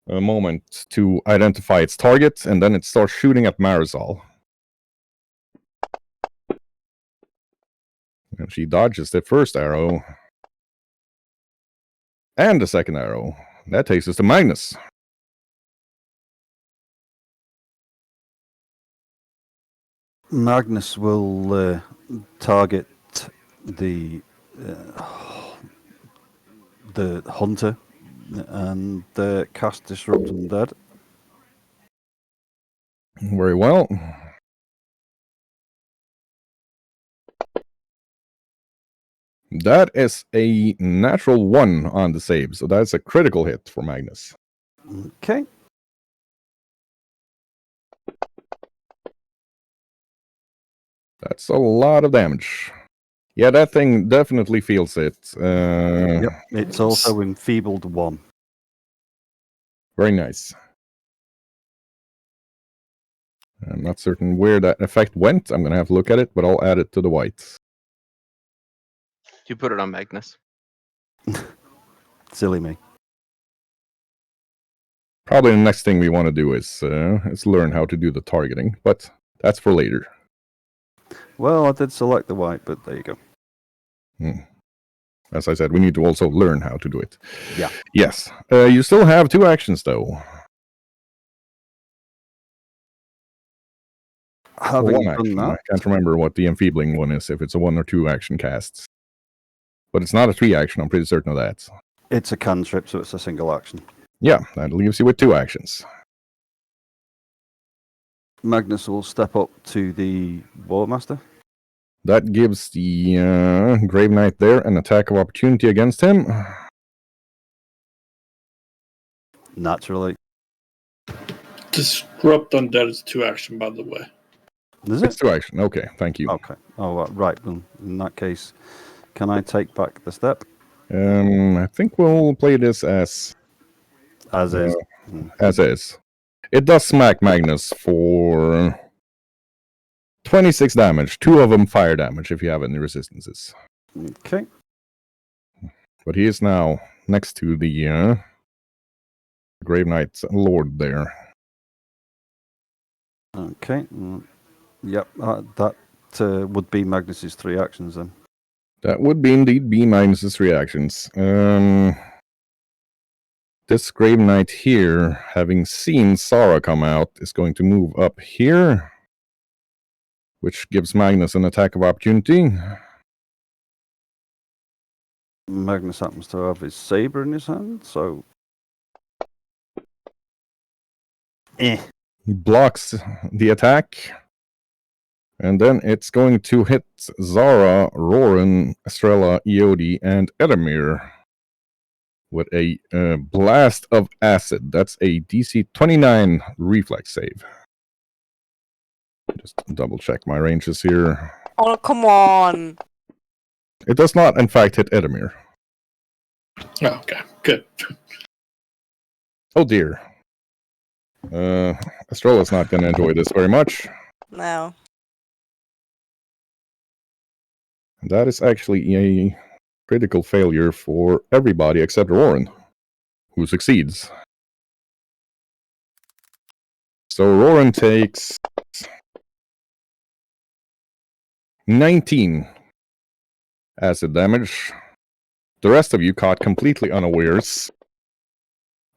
a moment to identify its target, and then it starts shooting at Marisol. And she dodges the first arrow. And the second arrow. That takes us to Magnus. Magnus will target the hunter and cast Disrupt Undead. Very well. That is a natural 1 on the save, so that's a critical hit for Magnus. Okay. That's a lot of damage. Yeah, that thing definitely feels it. Yep. It's also enfeebled 1. Very nice. I'm not certain where that effect went. I'm going to have to look at it, but I'll add it to the white. You put it on Magnus. Silly me. Probably the next thing we want to do is learn how to do the targeting, but that's for later. Well, I did select the white, but there you go. As I said, we need to also learn how to do it. Yeah. Yes. You still have 2 actions, though. Having one done action. I that, can't remember what the enfeebling one is, if it's a 1 or 2 action casts. But it's not a 3 action, I'm pretty certain of that. it's a cantrip, so it's a single action. Yeah, that leaves you with 2 actions. Magnus will step up to the Warmaster. That gives the Grave Knight there an attack of opportunity against him. Naturally. Disrupt Undead is 2 action, by the way. Is It's it? 2 action, okay, thank you. Okay. Oh, right. Well, in that case, can I take back the step? I think we'll play this as As is. It does smack Magnus for 26 damage, 2 of them fire damage if you have any resistances. Okay. But he is now next to the Grave Knight's Lord there. Okay. Yep. That would be Magnus's 3 actions then. That would be indeed B minus's reactions. This Grave Knight here, having seen Sara come out, is going to move up here, which gives Magnus an attack of opportunity. Magnus happens to have his saber in his hand, so. He blocks the attack. And then it's going to hit Zara, Roran, Estrella, Eodi, and Edamir with a blast of acid. That's a DC 29 reflex save. Just double check my ranges here. Oh, come on. It does not, in fact, hit Edamir. Oh, okay, good. Oh dear. Estrella's not going to enjoy this very much. No. That is actually a critical failure for everybody except Roran, who succeeds. So Roran takes 19 acid damage. The rest of you, caught completely unawares,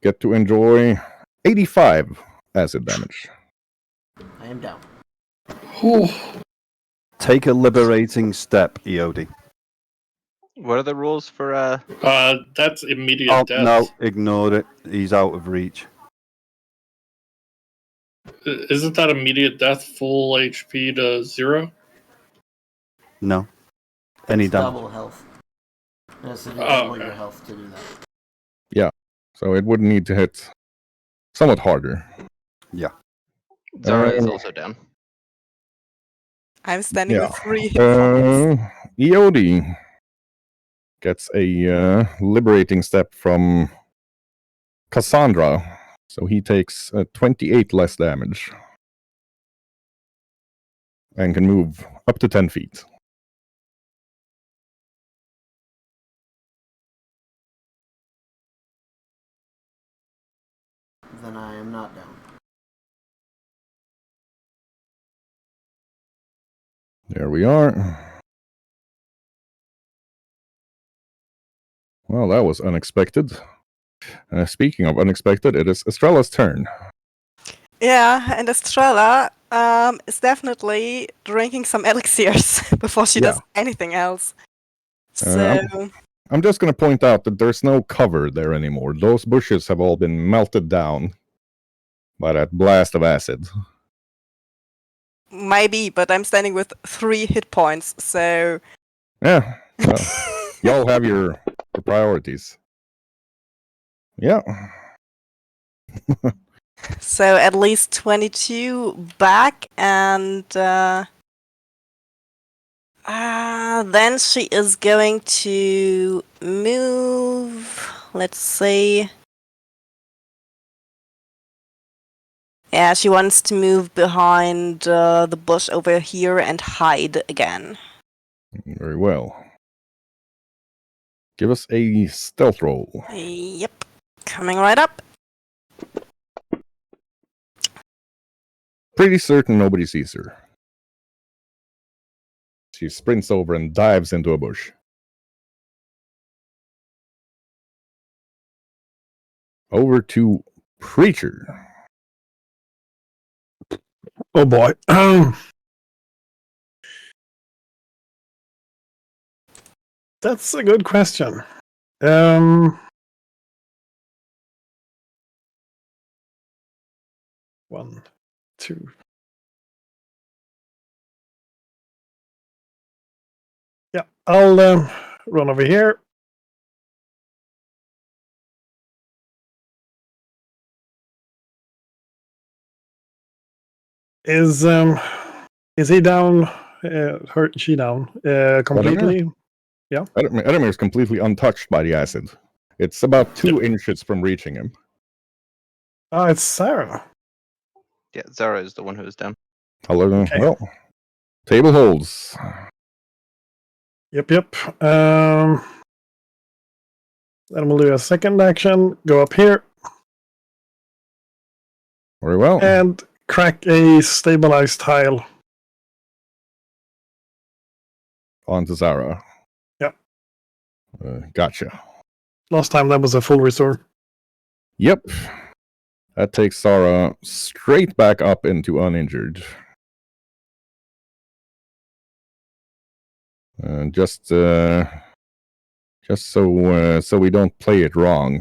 get to enjoy 85 acid damage. I am down. Whew. Take a liberating step, Eodi. What are the rules for That's immediate Oh, death. no, ignore it. He's out of reach. Isn't that immediate death, full HP to 0? No. Any It's damage. double health. Yes, it is Oh, double okay. your health to do that. So it would need to hit somewhat harder. Zara is Um, also down. I'm standing Yeah. with 3 hit points. Eodi gets a liberating step from Cassandra, so he takes 28 less damage and can move up to 10 feet. Then I am not down. There we are. Well, that was unexpected. Speaking of unexpected, it is Estrella's turn. Yeah, and Estrella is definitely drinking some elixirs before she does anything else. So, I'm just going to point out that there's no cover there anymore. Those bushes have all been melted down by that blast of acid. maybe, but I'm standing with 3 hit points, so. Yeah, well, y'all have your priorities. Yeah. So at least 22 back, and then she is going to move. Let's see. Yeah, she wants to move behind the bush over here and hide again. Very well. Give us a stealth roll. Yep, coming right up. Pretty certain nobody sees her. She sprints over and dives into a bush. Over to Preacher. Oh boy. That's a good question. One, two. Yeah, I'll run over here. Is he down? She down completely? Yeah. Edamir is completely untouched by the acid. It's about 2 inches from reaching him. Oh, it's Sarah. Yeah, Zara is the one who is down. Okay. Well, table holds. Yep. Then we'll do a second action. Go up here. Very well. And crack a stabilized tile. On to Zara. Yep. Gotcha. Last time that was a full restore. Yep. That takes Zara straight back up into uninjured. Just so we don't play it wrong.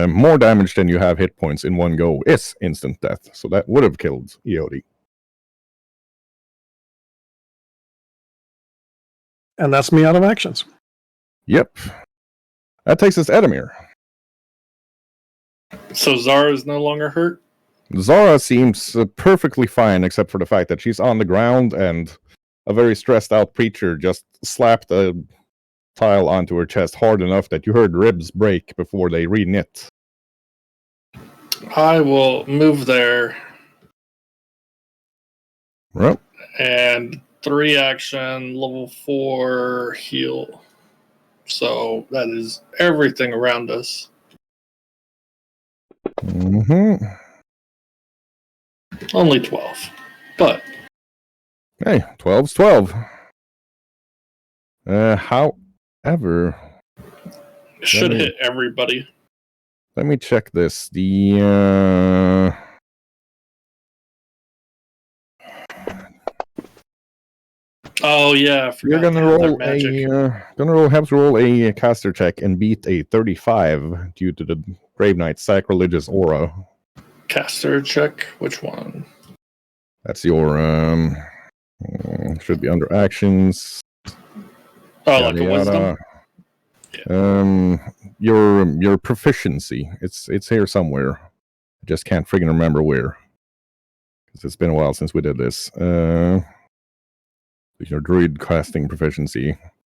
More damage than you have hit points in one go is instant death. So that would have killed Eodi. And that's me out of actions. Yep. That takes us to Edamir. So Zara is no longer hurt? Zara seems perfectly fine, except for the fact that she's on the ground and a very stressed out preacher just slapped a tile onto her chest hard enough that you heard ribs break before they re-knit. I will move there. Well. And 3 action, level 4 heal. So that is everything around us. Mm-hmm. Only 12. But hey, 12's 12. However, should hit everybody. Let me check this. The oh yeah, I forgot you're gonna roll magic. have to roll a caster check and beat a 35 due to the Grave Knight's sacrilegious aura. Caster check. Which one? That's your should be under actions. Oh, like a wisdom. Yeah. Your proficiency. It's here somewhere. I just can't friggin' remember where. Because it's been a while since we did this. Your druid casting proficiency.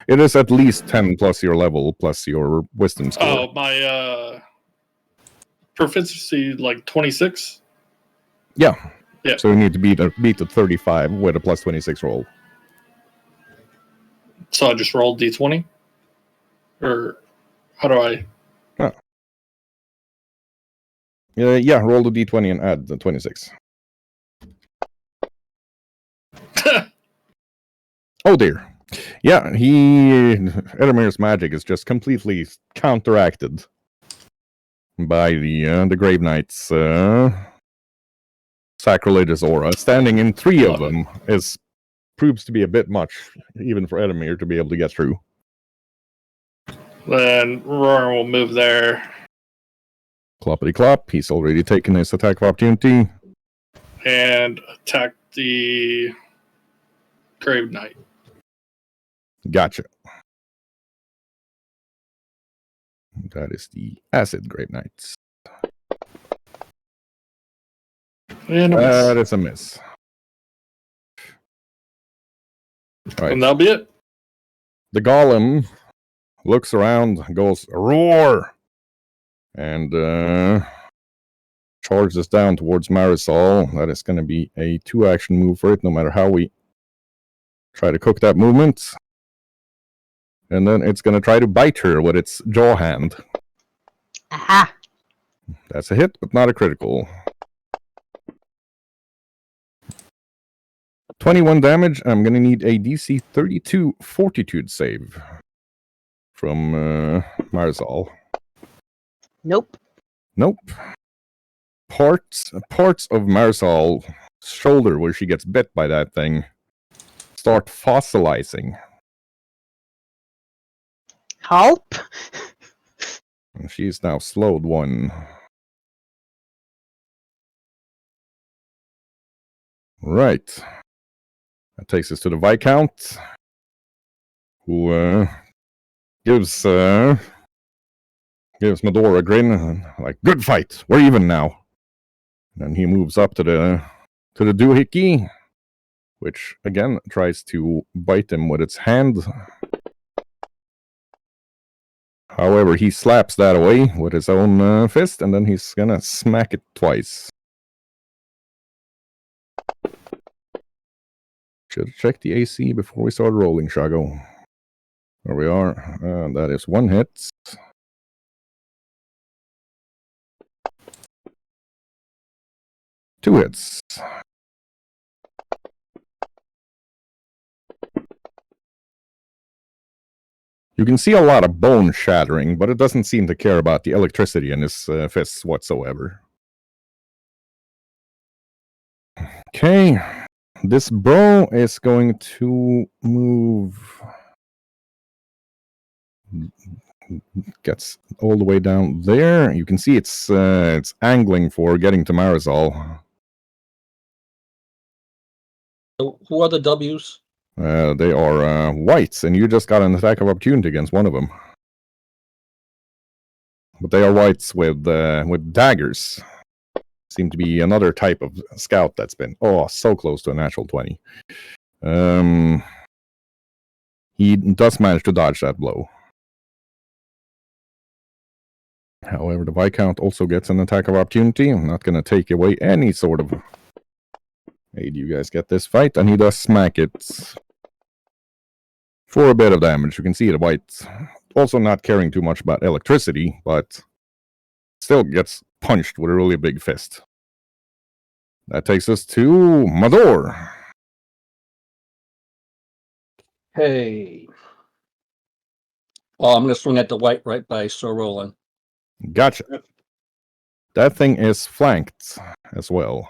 It is at least 10 plus your level plus your wisdom score. Oh, my proficiency like 26. Yeah. Yeah. So you need to beat the 35 with a plus 26 roll. So I just rolled d20? Or how do I? Oh. Yeah, roll the d20 and add the 26. Oh dear. Yeah, Edamir's magic is just completely counteracted by the Grave Knight's sacrilegious aura. Standing in 3 of them proves to be a bit much, even for Edamir to be able to get through. Then Roar will move there. Cloppity clop. He's already taken his attack of opportunity. And attack the Grave Knight. Gotcha. That is the Acid Grave Knights. And that is a miss. All right. And that'll be it. The golem looks around, goes roar, and charges down towards Marisol. That is going to be a 2-action move for it, no matter how we try to cook that movement. And then it's going to try to bite her with its jaw hand. Aha! That's a hit, but not a critical. 21 damage. I'm going to need a DC 32 Fortitude save from Marisol. Nope. Nope. Parts of Marisol's shoulder where she gets bit by that thing start fossilizing. Help! And she's now slowed 1. Right. That takes us to the Viscount, who gives Medora a grin, like, good fight, we're even now. And then he moves up to the doohickey, which again tries to bite him with its hand. However, he slaps that away with his own fist, and then he's gonna smack it twice. Should have checked the AC before we started rolling, Shoggoth. There we are. That is 1 hit. Two hits. You can see a lot of bone shattering, but it doesn't seem to care about the electricity in his fists whatsoever. Okay. This bro is going to move. Gets all the way down there. You can see it's angling for getting to Marisol. So who are the W's? They are whites, and you just got an attack of opportunity against one of them. But they are whites with daggers. Seem to be another type of scout that's been so close to a natural 20. He does manage to dodge that blow. However, the Viscount also gets an attack of opportunity. I'm not going to take away any sort of aid you guys get this fight, and he does smack it for a bit of damage. You can see the white also not caring too much about electricity, but still gets punched with a really big fist. That takes us to Mador. Hey. Oh, I'm going to swing at the white right by Sir Roland. Gotcha. That thing is flanked as well.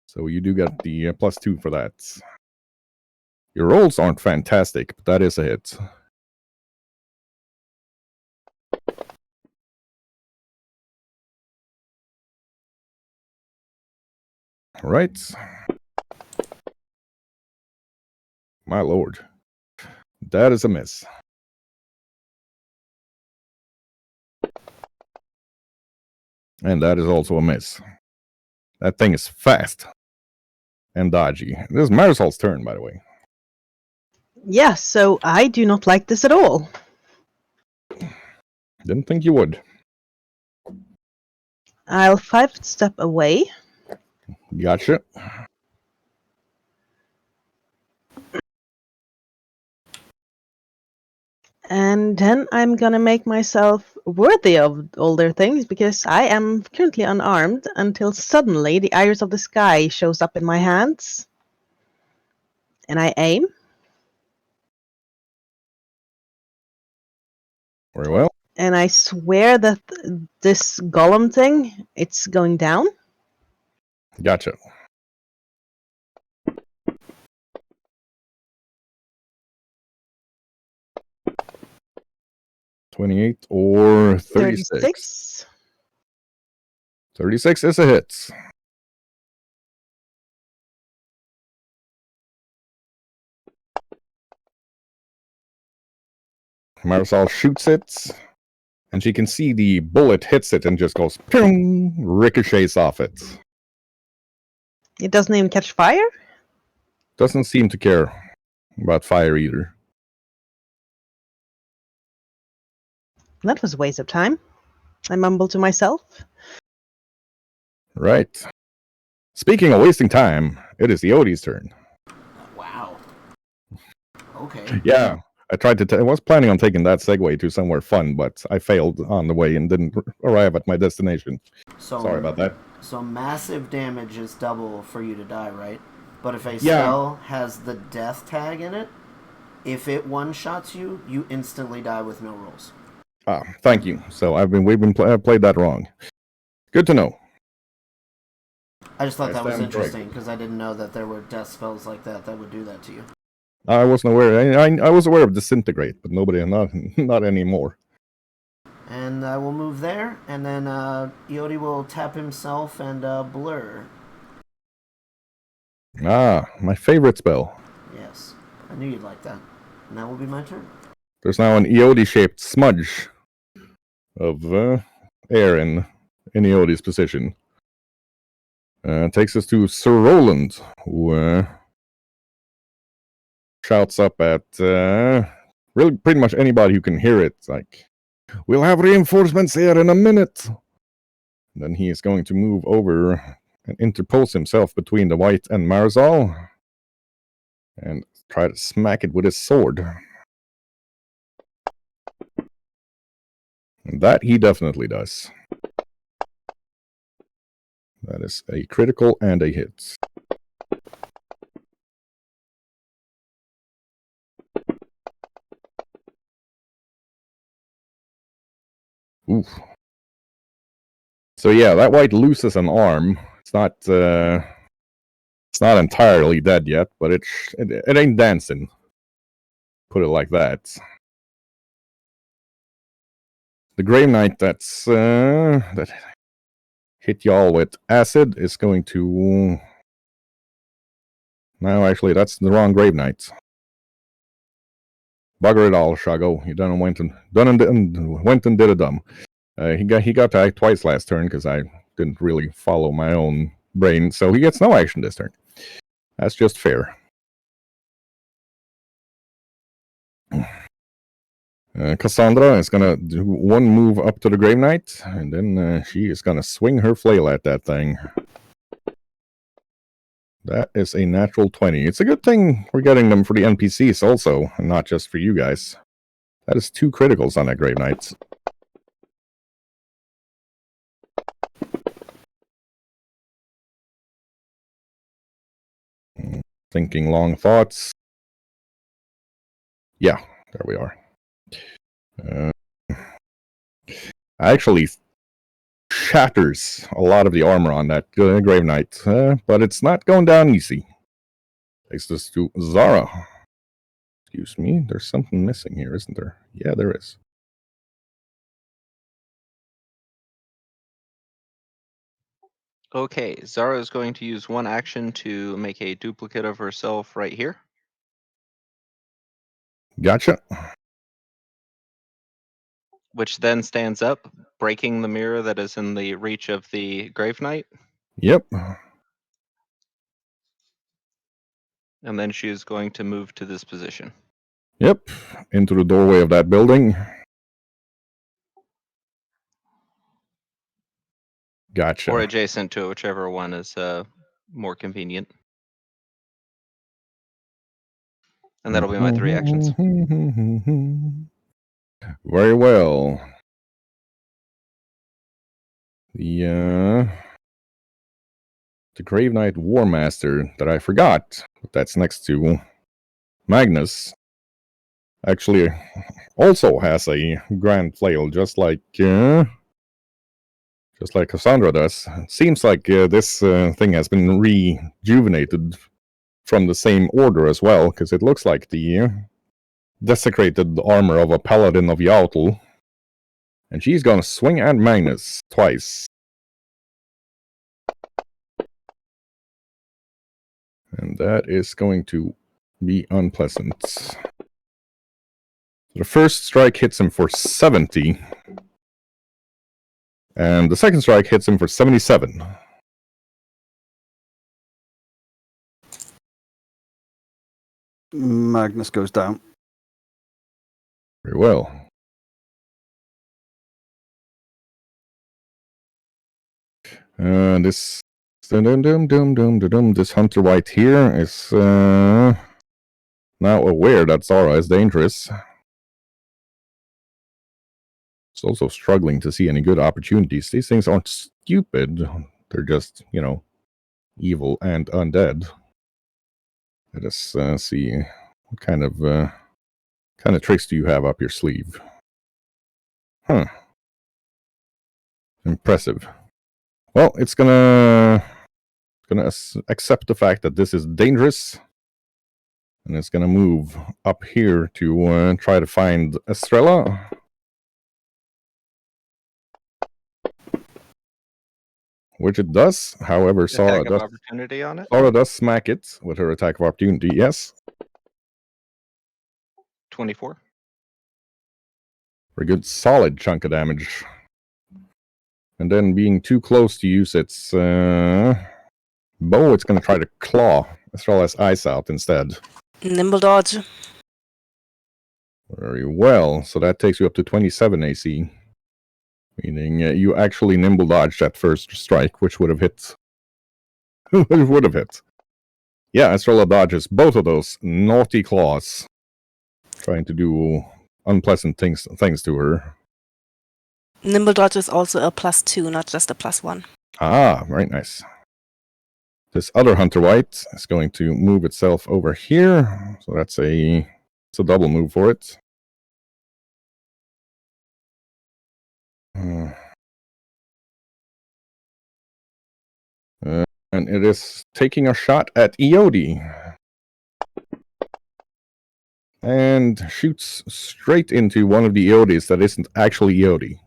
So you do get the +2 for that. Your rolls aren't fantastic, but that is a hit. All right. My lord. That is a miss. And that is also a miss. That thing is fast and dodgy. This is Marisol's turn, by the way. Yeah, so I do not like this at all. Didn't think you would. I'll 5-step away. Gotcha. And then I'm gonna make myself worthy of all their things because I am currently unarmed until suddenly the iris of the sky shows up in my hands. And I aim. Very well. And I swear that this golem thing, it's going down. Gotcha. $28 or 36. 36 is a hit. Marisol shoots it, and she can see the bullet hits it and just goes, ping, ricochets off it. It doesn't even catch fire? Doesn't seem to care about fire either. That was a waste of time. I mumble to myself. Right. Speaking of wasting time, it is the Odie's turn. Wow. Okay. Yeah, I was planning on taking that segue to somewhere fun, but I failed on the way and didn't arrive at my destination. So, Sorry about that. So massive damage is double for you to die, right? But if a Yeah. spell has the death tag in it, if it one-shots you, you instantly die with no rolls. Ah, thank you. So we've played that wrong. Good to know. I just thought I that was stand interesting because I didn't know that there were death spells like that that would do that to you. I wasn't aware. I was aware of disintegrate, but nobody, not anymore. And I will move there, and then Yodi will tap himself and blur. Ah, my favorite spell. Yes, I knew you'd like that. And that will be my turn. There's now an Eodi-shaped smudge of air in Eodi's position. Takes us to Sir Roland, who shouts up at really pretty much anybody who can hear it. Like, we'll have reinforcements here in a minute. And then he is going to move over and interpose himself between the White and Marzal and try to smack it with his sword. And that he definitely does. That is a critical and a hit. Oof. So yeah, that White loses an arm. It's not entirely dead yet, but it ain't dancing. Put it like that. The Grave Knight that hit y'all with acid is going to. No, actually, that's the wrong Grave Knight. Bugger it all, Shoggoth. You went and did a dumb. He got to act twice last turn because I didn't really follow my own brain, so he gets no action this turn. That's just fair. Cassandra is gonna do one move up to the Grave Knight, and then she is gonna swing her flail at that thing. That is a natural 20. It's a good thing we're getting them for the NPCs also, and not just for you guys. That is 2 criticals on that Grave Knight. Thinking long thoughts. Yeah, there we are. Actually shatters a lot of the armor on that Grave Knight, but it's not going down easy. Takes this to Zara. Excuse me, there's something missing here, isn't there? Yeah, there is. Okay, Zara is going to use one action to make a duplicate of herself right here. Gotcha. Which then stands up, breaking the mirror that is in the reach of the Grave Knight. Yep. And then she is going to move to this position. Yep. Into the doorway of that building. Gotcha. Or adjacent to it, whichever one is more convenient. And that'll be my 3 actions. Very well. The Grave Knight War Master that I forgot, but that's next to Magnus, actually also has a grand flail, just like Cassandra does. It seems like this thing has been rejuvenated from the same order as well, because it looks like the desecrated armor of a paladin of Yautl. And she's gonna swing at Magnus twice. And that is going to be unpleasant. The first strike hits him for 70. And the second strike hits him for 77. Magnus goes down. Very well. This Hunter White here is now aware that Zara is dangerous. It's also struggling to see any good opportunities. These things aren't stupid. They're just, evil and undead. Let us see what kind of tricks do you have up your sleeve? Huh. Impressive. Well, it's gonna accept the fact that this is dangerous, And it's going to move up here to try to find Estrella. Which it does. However, Sora Attack of opportunity on it. Sora does smack it with her attack of opportunity, yes. 24. For a good solid chunk of damage. And then being too close to use its bow, it's going to try to claw Estrella's eyes out instead. Nimble dodge. Very well. So that takes you up to 27 AC. Meaning you actually nimble dodged that first strike, which would have hit. would have hit. Yeah, Estrella dodges both of those naughty claws. Trying to do unpleasant things to her. Nimble dodge is also a +2, not just a +1. Ah, very nice. This other Hunter White is going to move itself over here. So it's a double move for it. And it is taking a shot at Eodi. And shoots straight into one of the Eodis that isn't actually Eodi.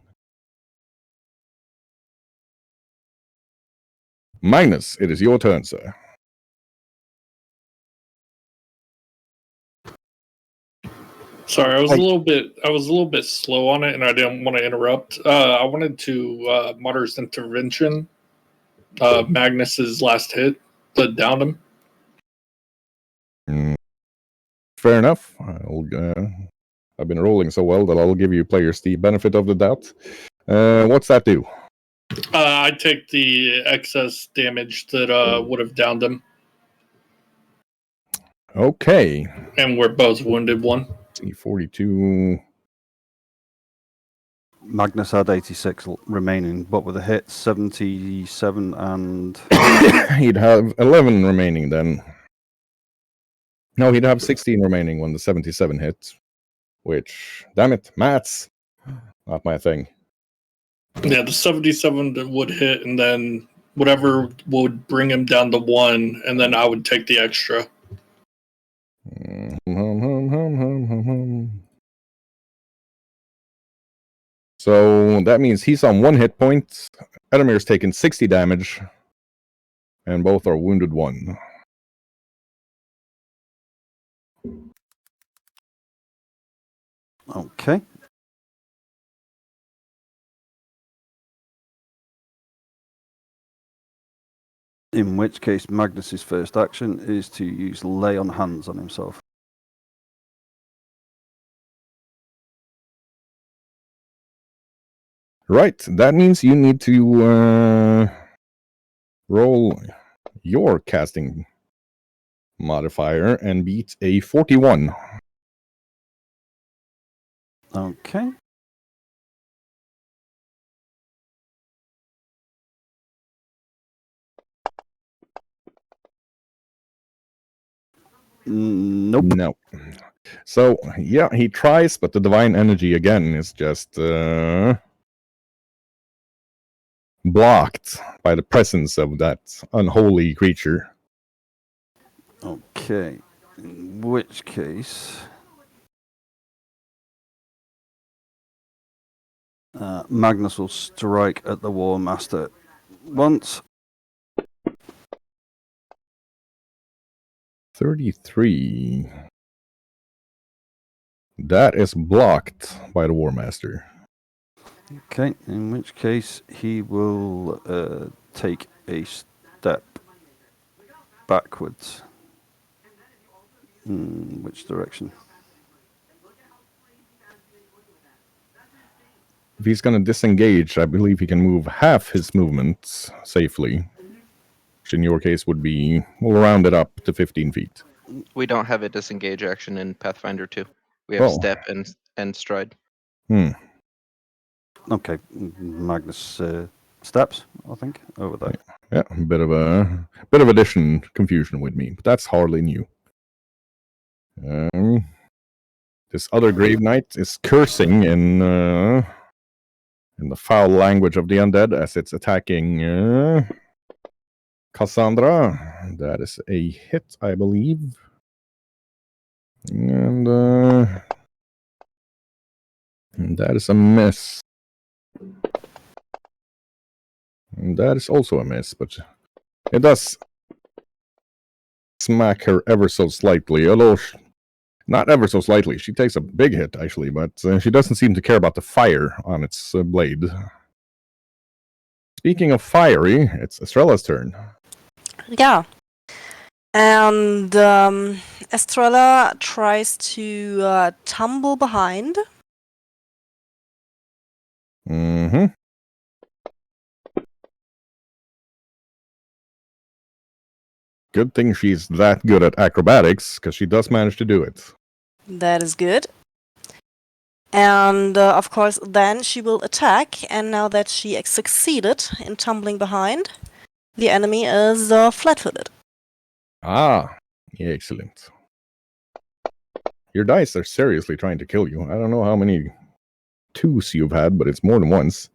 Magnus, it is your turn, sir. Sorry, I was a little bit slow on it, and I didn't want to interrupt. I wanted to Mutter's intervention. Magnus's last hit that downed him. Fair enough. I've been rolling so well that I'll give you players the benefit of the doubt. What's that do? I take the excess damage that would have downed him. Okay. And we're both wounded one. 42. Magnus had 86 remaining, but with a hit, 77 and... He'd have 11 remaining then. No, he'd have 16 remaining when the 77 hits. Which, damn it, maths. Not my thing. Yeah, the 77 would hit, and then whatever would bring him down to 1, and then I would take the extra. So that means he's on 1 hit point. Edamir's taken 60 damage. And both are wounded 1. Okay. In which case, Magnus's first action is to use Lay on Hands on himself. Right, that means you need to roll your casting modifier and beat a 41. Okay. Nope. No. So, yeah, he tries, but the divine energy again is just blocked by the presence of that unholy creature. Okay. In which case... Magnus will strike at the War Master once. 33. That is blocked by the War Master. Okay, in which case he will take a step backwards. Which direction? If he's going to disengage, I believe he can move half his movement safely. Which in your case would be, we'll round it up to 15 feet. We don't have a disengage action in Pathfinder 2. We have step and stride. Okay, Magnus steps, I think, over there. Yeah, a bit of addition confusion with me, but that's hardly new. This other Grave Knight is cursing in the foul language of the undead as it's attacking Cassandra. That is a hit, I believe. And that is a miss. And that is also a miss, but it does smack her ever so slightly, although not ever so slightly. She takes a big hit, actually, but she doesn't seem to care about the fire on its blade. Speaking of fiery, it's Estrella's turn. Yeah. And Estrella tries to tumble behind. Mm-hmm. Good thing she's that good at acrobatics, because she does manage to do it. That is good. And of course, then she will attack. And now that she succeeded in tumbling behind, the enemy is flat-footed. Ah, excellent. Your dice are seriously trying to kill you. I don't know how many twos you've had, but it's more than once.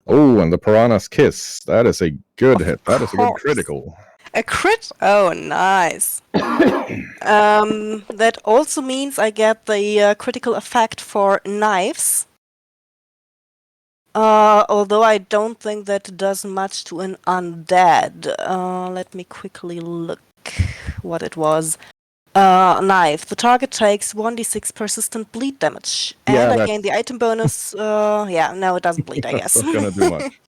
Oh, and the Piranha's Kiss. That is a good hit. That is a good critical. A crit? Oh, nice. That also means I get the critical effect for knives. Although I don't think that does much to an undead. Let me quickly look what it was. Knife. The target takes 1d6 persistent bleed damage. And I gain the item bonus. Yeah, no, it doesn't bleed, I guess. That's not gonna do much.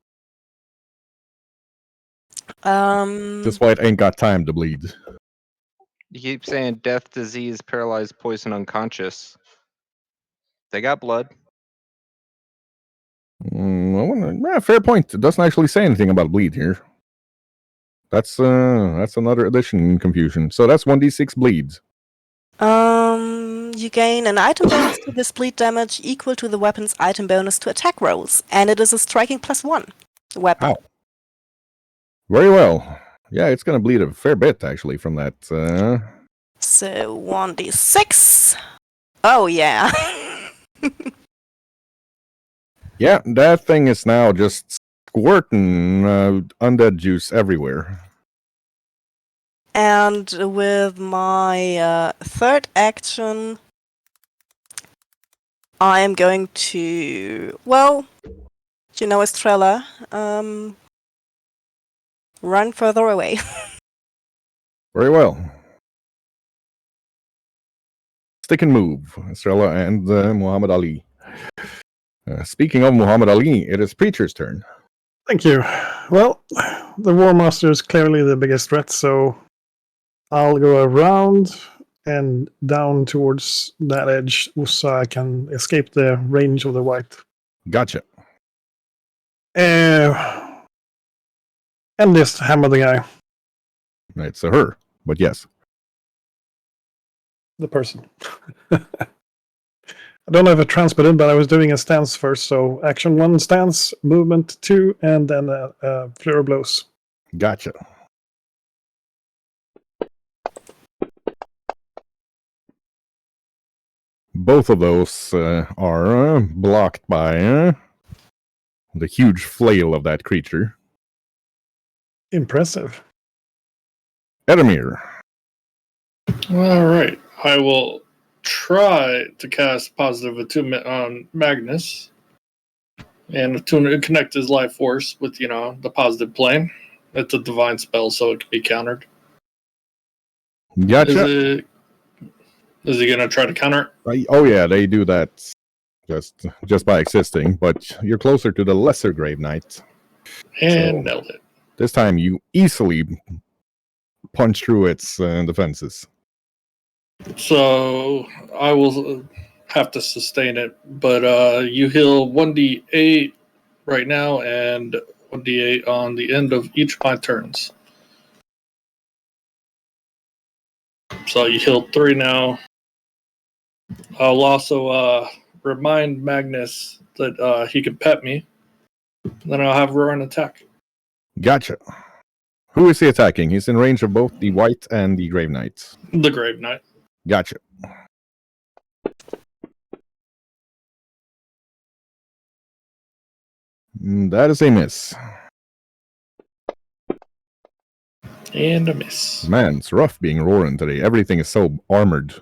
This white ain't got time to bleed. You keep saying death, disease, paralyzed, poison, unconscious. They got blood. Fair point. It doesn't actually say anything about bleed here. That's another addition in confusion. So that's 1d6 bleeds. You gain an item bonus to this bleed damage equal to the weapon's item bonus to attack rolls, and it is a striking +1 weapon. Ow. Very well. Yeah, it's gonna bleed a fair bit actually from that. So 1d6. Oh yeah. Yeah, that thing is now just squirting undead juice everywhere. And with my third action, I am going to, well, you know, Estrella, run further away. Very well. Stick and move, Estrella and Muhammad Ali. Speaking of Muhammad Ali, it is Preacher's turn. Thank you. Well, the War Master is clearly the biggest threat, so I'll go around and down towards that edge so I can escape the range of the white. Gotcha. And just hammer the guy. It's a her, but yes. The person. I don't have a transported, but I was doing a stance first, so action 1 stance, movement 2, and then fleur of blows. Gotcha. Both of those are blocked by the huge flail of that creature. Impressive. Edamir. All right. I will try to cast positive attunement on Magnus and connect his life force with, the positive plane. It's a divine spell, so it can be countered. Gotcha. Is he going to try to counter it? Oh yeah, they do that just by existing, but you're closer to the lesser Grave Knight. And nailed it. This time you easily punch through its defenses. So I will have to sustain it, but you heal 1d8 right now and 1d8 on the end of each of my turns. So you healed 3 now. I'll also remind Magnus that he can pet me. Then I'll have Roar and attack. Gotcha. Who is he attacking? He's in range of both the White and the Grave Knights. The Grave Knight. Gotcha. That is a miss. And a miss. Man, it's rough being Roaring today. Everything is so armored.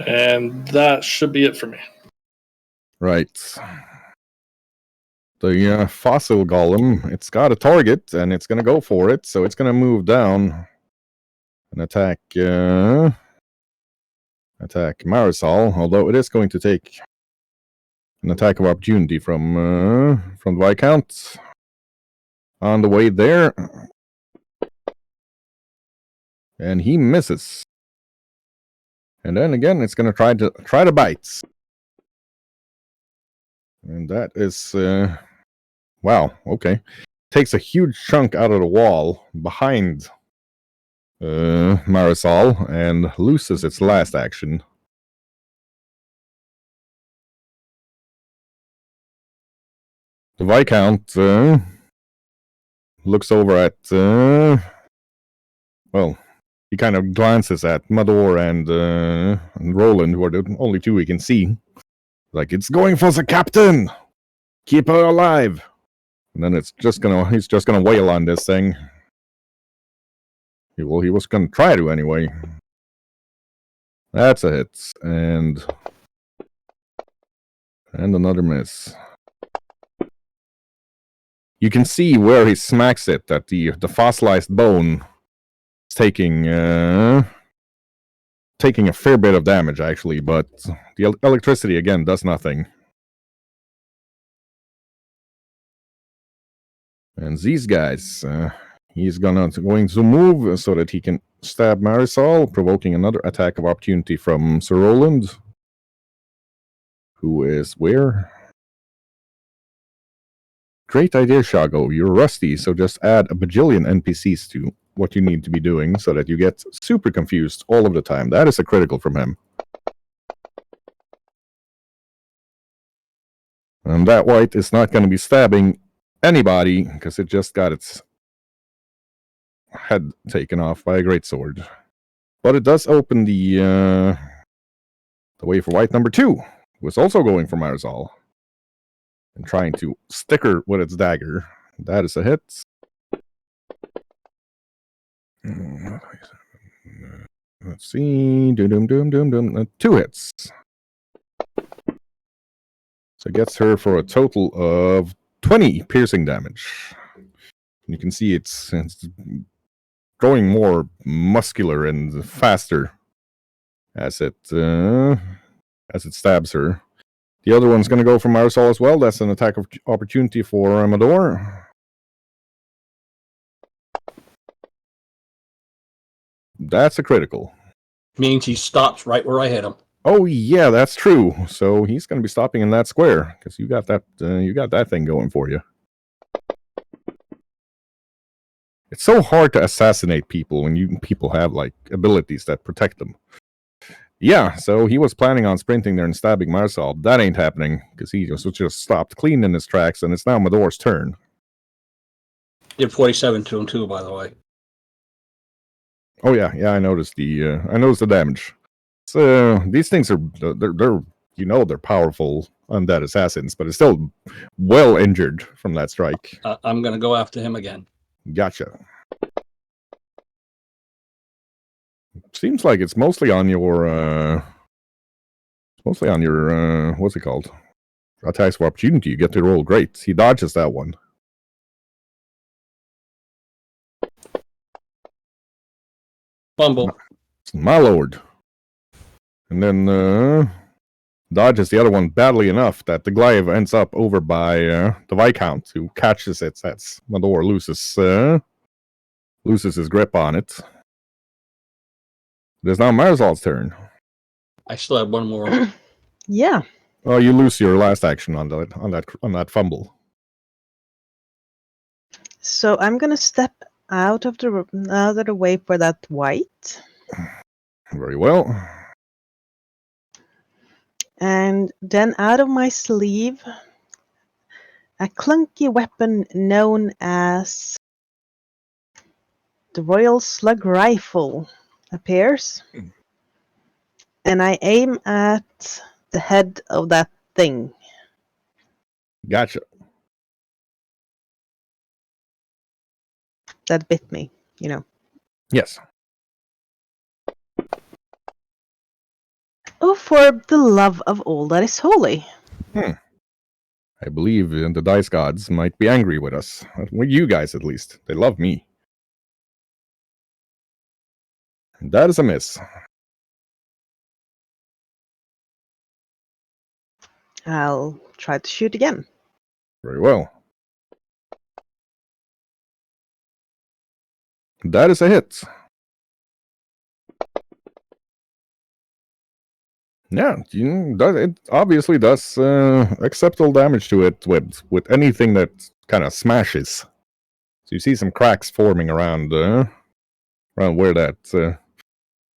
And that should be it for me. Right. The fossil golem, it's got a target, and it's going to go for it, so it's going to move down and attack Marisol, although it is going to take an attack of opportunity from Viscount on the way there. And he misses. And then again, it's going to try to bite. And that is wow, okay. Takes a huge chunk out of the wall behind Marisol and loses its last action. The Viscount looks over at well, he kind of glances at Mador and Roland, who are the only two he can see. Like, it's going for the captain! Keep her alive! And then he's just gonna wail on this thing. He was gonna try to anyway. That's a hit. And another miss. You can see where he smacks it, that the fossilized bone is taking a fair bit of damage, actually, but the electricity, again, does nothing. And these guys, he's going to move so that he can stab Marisol, provoking another attack of opportunity from Sir Roland, who is where? Great idea, Shoggoth. You're rusty, so just add a bajillion NPCs to what you need to be doing so that you get super confused all of the time. That is a critical from him. And that white is not going to be stabbing anybody because it just got its head taken off by a greatsword. But it does open the way for white number 2, who is also going for Marisol and trying to stick her with its dagger. That is a hit. Let's see. 2 hits. So it gets her for a total of 20 piercing damage. You can see it's growing more muscular and faster as it stabs her. The other one's going to go for Marisol as well. That's an attack of opportunity for Mador. That's a critical. Means he stops right where I hit him. Oh yeah, that's true. So he's going to be stopping in that square because you got that thing going for you. It's so hard to assassinate people when people have like abilities that protect them. Yeah, so he was planning on sprinting there and stabbing Marisol. That ain't happening because he just stopped clean in his tracks, and it's now Mador's turn. Did 47 to him too, by the way. Oh yeah, I noticed the damage. So these things are they're powerful undead assassins, but it's still well injured from that strike. I'm gonna go after him again. Gotcha. Seems like it's mostly on your what's it called? Attacks of opportunity. You get to roll great. He dodges that one. Fumble. My lord. And then dodges the other one badly enough that the glaive ends up over by the Viscount, who catches it. That's Mador loses his grip on it. It is now Marisol's turn. I still have one more. Yeah. Oh, you lose your last action on that fumble. So I'm gonna step out of the way for that white. Very well. And then out of my sleeve, a clunky weapon known as the Royal Slug Rifle appears. And I aim at the head of that thing. Gotcha. That bit me, you know. Yes. Oh, for the love of all that is holy. I believe the dice gods might be angry with us. With you guys, at least. They love me. That is a miss. I'll try to shoot again. Very well. That is a hit. Yeah, it obviously does acceptable damage to it with anything that kind of smashes. So you see some cracks forming around where that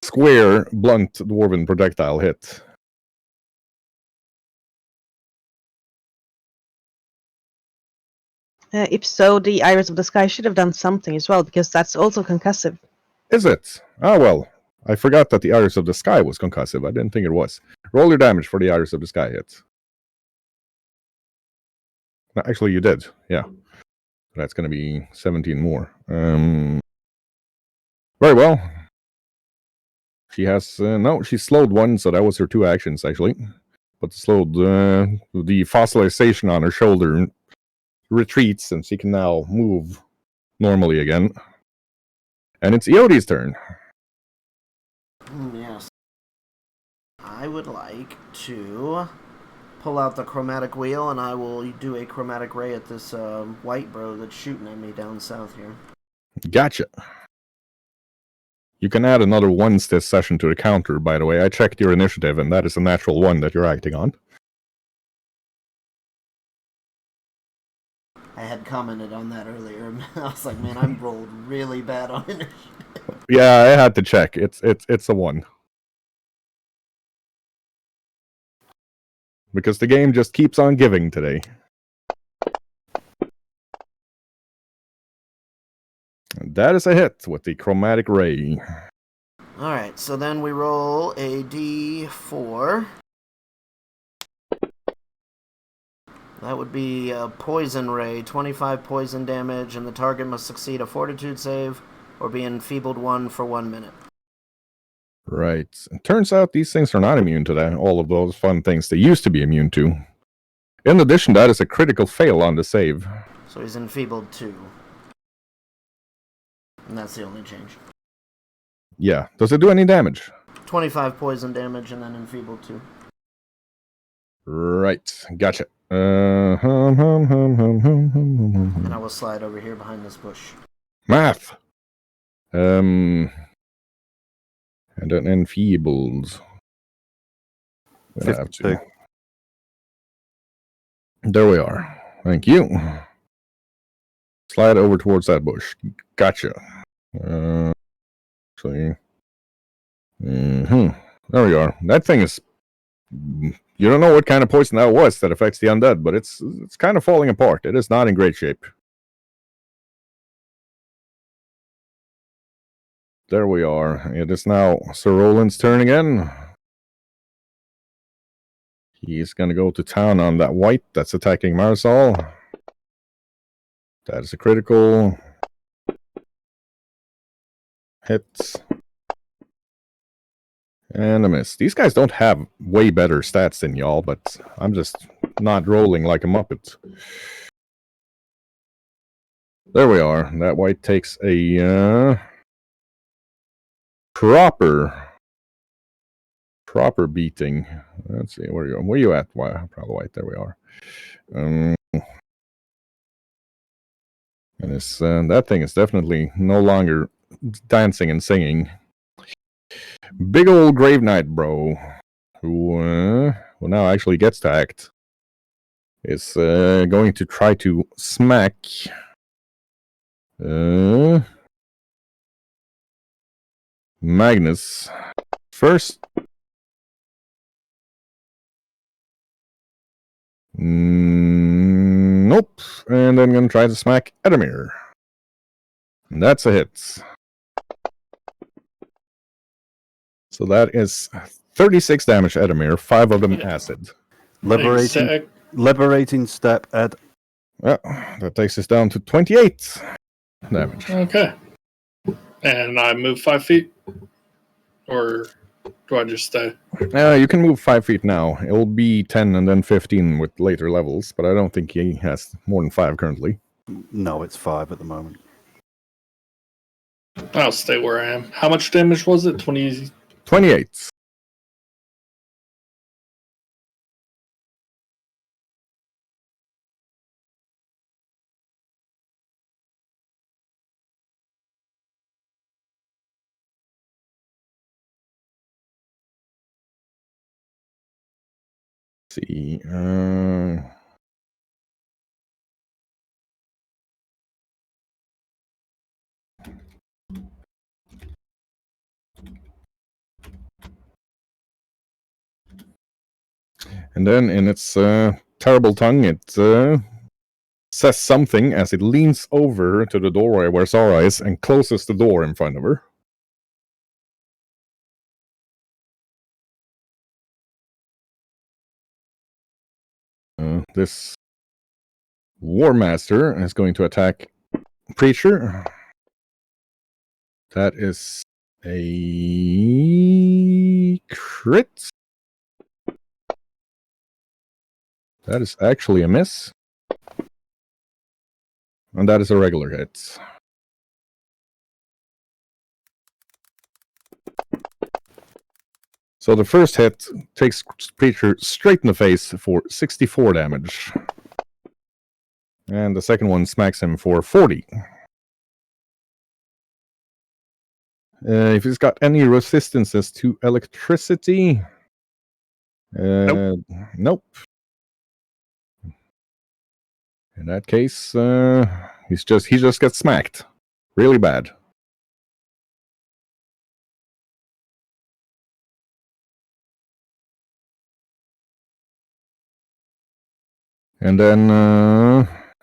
square, blunt dwarven projectile hit. If so, the Iris of the Sky should have done something as well, because that's also concussive. Is it? Ah, well. I forgot that the Iris of the Sky was concussive. I didn't think it was. Roll your damage for the Iris of the Sky hit. No, actually, you did. Yeah. That's going to be 17 more. Very well. She has... no, she slowed one, so that was her 2 actions, actually. But slowed the fossilization on her shoulder retreats, and she can now move normally again. And it's Eodi's turn. Yes. I would like to pull out the chromatic wheel, and I will do a chromatic ray at this white bro that's shooting at me down south here. Gotcha. You can add another once this session to the counter, by the way. I checked your initiative, and that is a natural 1 that you're acting on. I had commented on that earlier. I was like, man, I'm rolled really bad on initiative. Yeah, I had to check. It's a 1. Because the game just keeps on giving today. And that is a hit with the chromatic ray. Alright, so then we roll a d4. That would be a poison ray, 25 poison damage, and the target must succeed a fortitude save or be enfeebled 1 for 1 minute. Right. It turns out these things are not immune to that. All of those fun things they used to be immune to. In addition, that is a critical fail on the save. So he's enfeebled 2. And that's the only change. Yeah. Does it do any damage? 25 poison damage and then enfeebled 2. Right. Gotcha. And I will slide over here behind this bush. Math. And then enfeebled. Have to. There we are. Thank you. Slide over towards that bush. Gotcha. Actually. There we are. That thing is... You don't know what kind of poison that was that affects the undead, but it's kind of falling apart. It is not in great shape. There we are. It is now Sir Roland's turn again. He's going to go to town on that white that's attacking Marisol. That is a critical hit. And a miss. These guys don't have way better stats than y'all, but I'm just not rolling like a muppet. There we are. That white takes a proper beating. Let's see, where are you at? Probably white. There we are. And this that thing is definitely no longer dancing and singing. Big old Grave Knight bro, who now actually gets to act, is going to try to smack Magnus first. Nope. And then gonna try to smack Edamir. And that's a hit. So that is 36 damage to Edamir, 5 of them acid. Liberating step, Ed. Yeah, that takes us down to 28 damage. Okay. And I move 5 feet? Or... Do I just stay? You can move 5 feet now. It'll be 10 and then 15 with later levels, but I don't think he has more than 5 currently. No, it's 5 at the moment. I'll stay where I am. How much damage was it? 20. 28. See. And then in its terrible tongue, it says something as it leans over to the doorway where Zara is and closes the door in front of her. This War Master is going to attack Preacher. That is a crit. That is actually a miss. And that is a regular hit. So the first hit takes Preacher straight in the face for 64 damage. And the second one smacks him for 40. If he's got any resistances to electricity... Nope. In that case, he just gets smacked. Really bad. And then,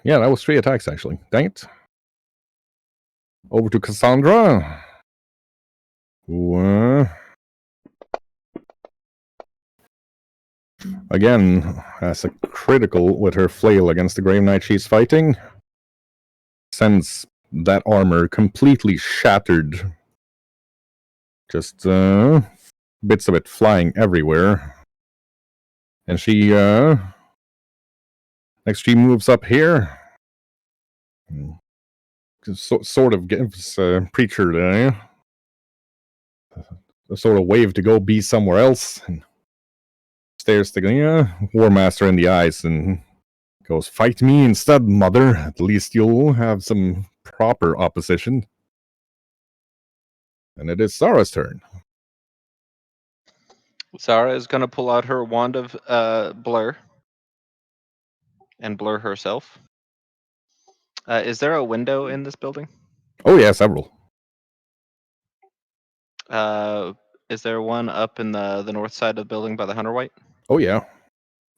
yeah, that was 3 attacks, actually. Dang it. Over to Cassandra. Who, again, has a critical with her flail against the Grave Knight she's fighting. Sends that armor completely shattered. Just, bits of it flying everywhere. And she, next she moves up here. Sort of gives Preacher the sort of wave to go be somewhere else. And stares the War Master in the eyes and goes, "Fight me instead, mother. At least you'll have some proper opposition." And it is Zara's turn. Zara is going to pull out her wand of blur and blur herself. Is there a window in this building? Oh yeah, several. Is there one up in the north side of the building by the Hunter White? Oh yeah.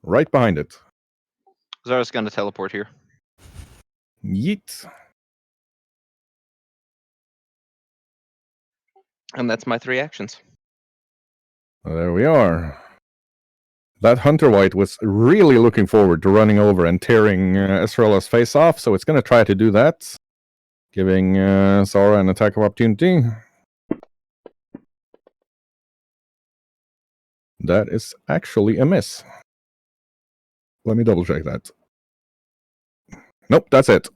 Right behind it. Zara's going to teleport here. Yeet. And that's my 3 actions. Well, there we are. That Hunter White was really looking forward to running over and tearing Esrela's face off, so it's going to try to do that, giving Zara an attack of opportunity. That is actually a miss. Let me double check that. Nope, that's it.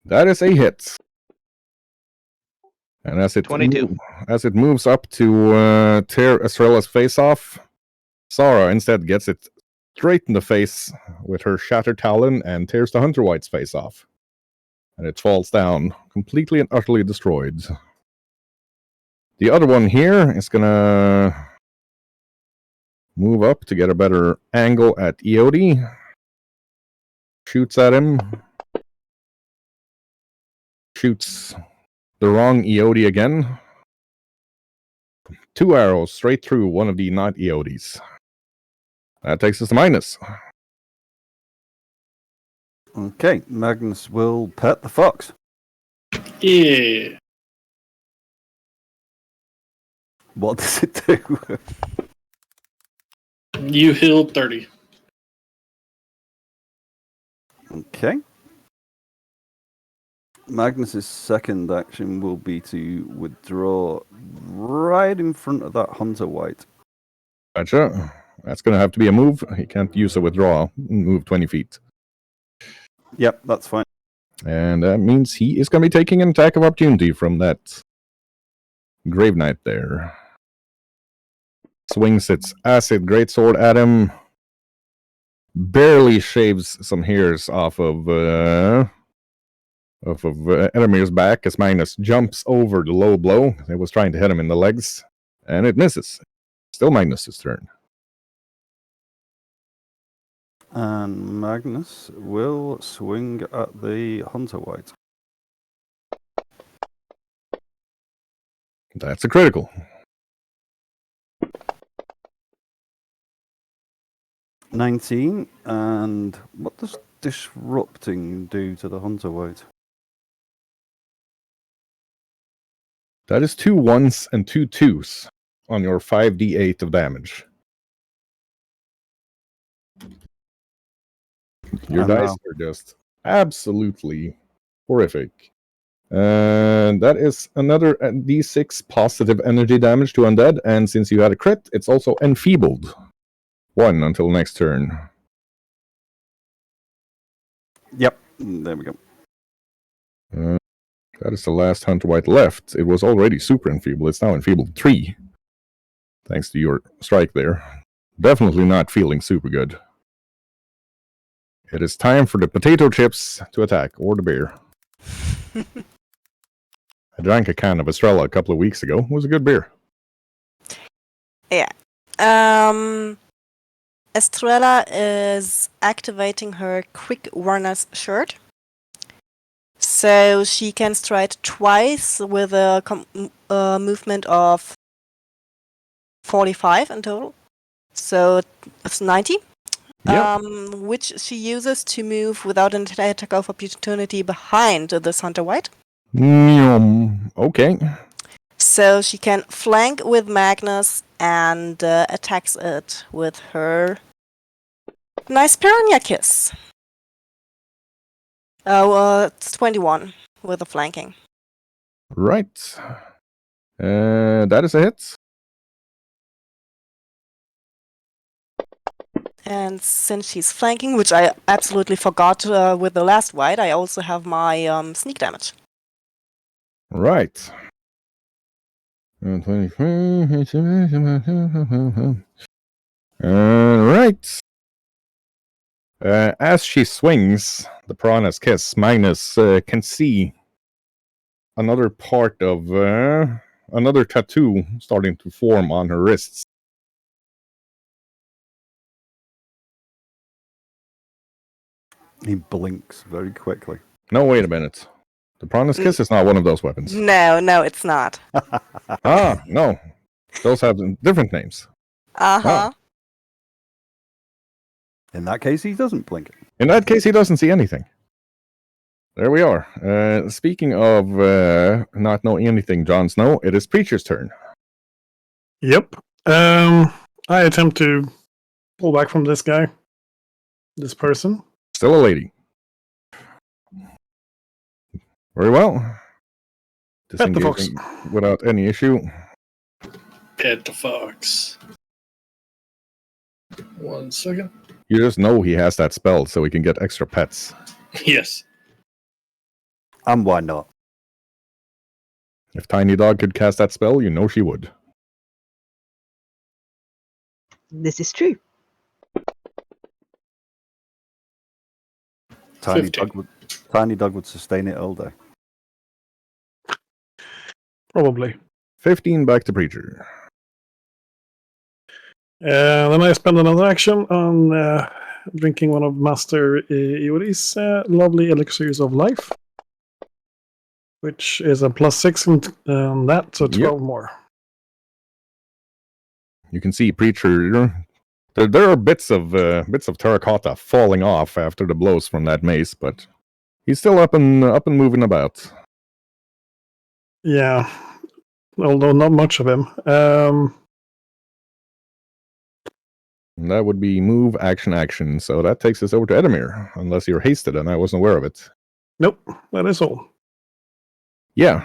That is a hit. And as it 22. As it moves up to tear Esrela's face off, Zara instead gets it straight in the face with her shattered talon and tears the Hunter White's face off. And it falls down, completely and utterly destroyed. The other one here is gonna move up to get a better angle at Eodi. Shoots at him. Shoots the wrong Eodi again. 2 arrows straight through one of the not Eodis. That takes us to minus. Okay, Magnus will pet the fox. Yeah. What does it do? You healed 30. Okay. Magnus's second action will be to withdraw right in front of that Hunter White. Gotcha. That's going to have to be a move. He can't use a withdrawal. Move 20 feet. Yep, that's fine. And that means he is going to be taking an attack of opportunity from that Grave Knight there. Swings its acid greatsword at him. Barely shaves some hairs off of Edemir's back as Magnus jumps over the low blow. It was trying to hit him in the legs, and it misses. Still Magnus's turn. And Magnus will swing at the Hunter White. That's a critical. $19. And what does disrupting do to the Hunter White? That is 2 1s and 2 2s on your 5d8 of damage. Your dice are just absolutely horrific. And that is another d6 positive energy damage to undead, and since you had a crit, it's also enfeebled. 1 until next turn. Yep, there we go. That is the last Hunter White left. It was already super enfeebled. It's now enfeebled 3. Thanks to your strike there. Definitely not feeling super good. It is time for the potato chips to attack, or the beer. I drank a can of Estrella a couple of weeks ago. It was a good beer. Yeah. Estrella is activating her quick Warner's shirt. So she can strike twice with a movement of 45 in total. So it's 90. Yep. Which she uses to move without an attack of opportunity behind this Hunter White. Okay. So she can flank with Magnus and attacks it with her nice piranha kiss. It's 21 with a flanking. Right. That is a hit. And since she's flanking, which I absolutely forgot with the last white, I also have my sneak damage. Right. Right. As she swings the piranha's kiss, Magnus can see another part of another tattoo starting to form on her wrists. He blinks very quickly. No, wait a minute. The piranha's kiss is not one of those weapons. No, it's not. No. Those have different names. Uh-huh. Oh. In that case, he doesn't blink. In that case, he doesn't see anything. There we are. Speaking of not knowing anything, Jon Snow, it is Preacher's turn. Yep. I attempt to pull back from this guy. This person. Still a lady. Very well. Pet the fox. Disengaging without any issue. Pet the fox. 1 second. You just know he has that spell so he can get extra pets. Yes. And why not? If Tiny Dog could cast that spell, you know she would. This is true. Tiny 15. Dog would sustain it all day. Probably. 15 back to Preacher. Then I spend another action on drinking one of Master Iori's lovely elixirs of life, which is a +6 on that, so 12 more. You can see Preacher. There are bits of terracotta falling off after the blows from that mace, but he's still up and moving about. Yeah, although not much of him. That would be move, action. So that takes us over to Edemir, unless you're hasted and I wasn't aware of it. Nope, that is all. Yeah.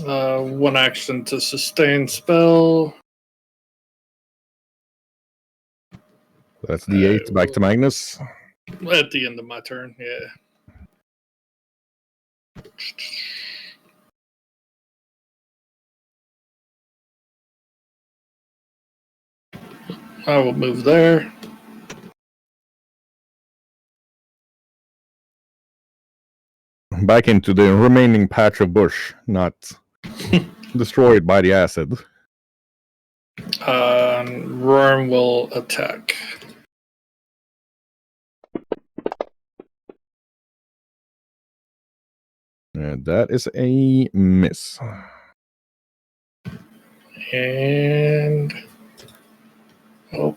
1 action to sustain spell. That's D8 back to Magnus. At the end of my turn, yeah. I will move there. Back into the remaining patch of bush, not destroyed by the acid. Rorm will attack. That is a miss. And oh,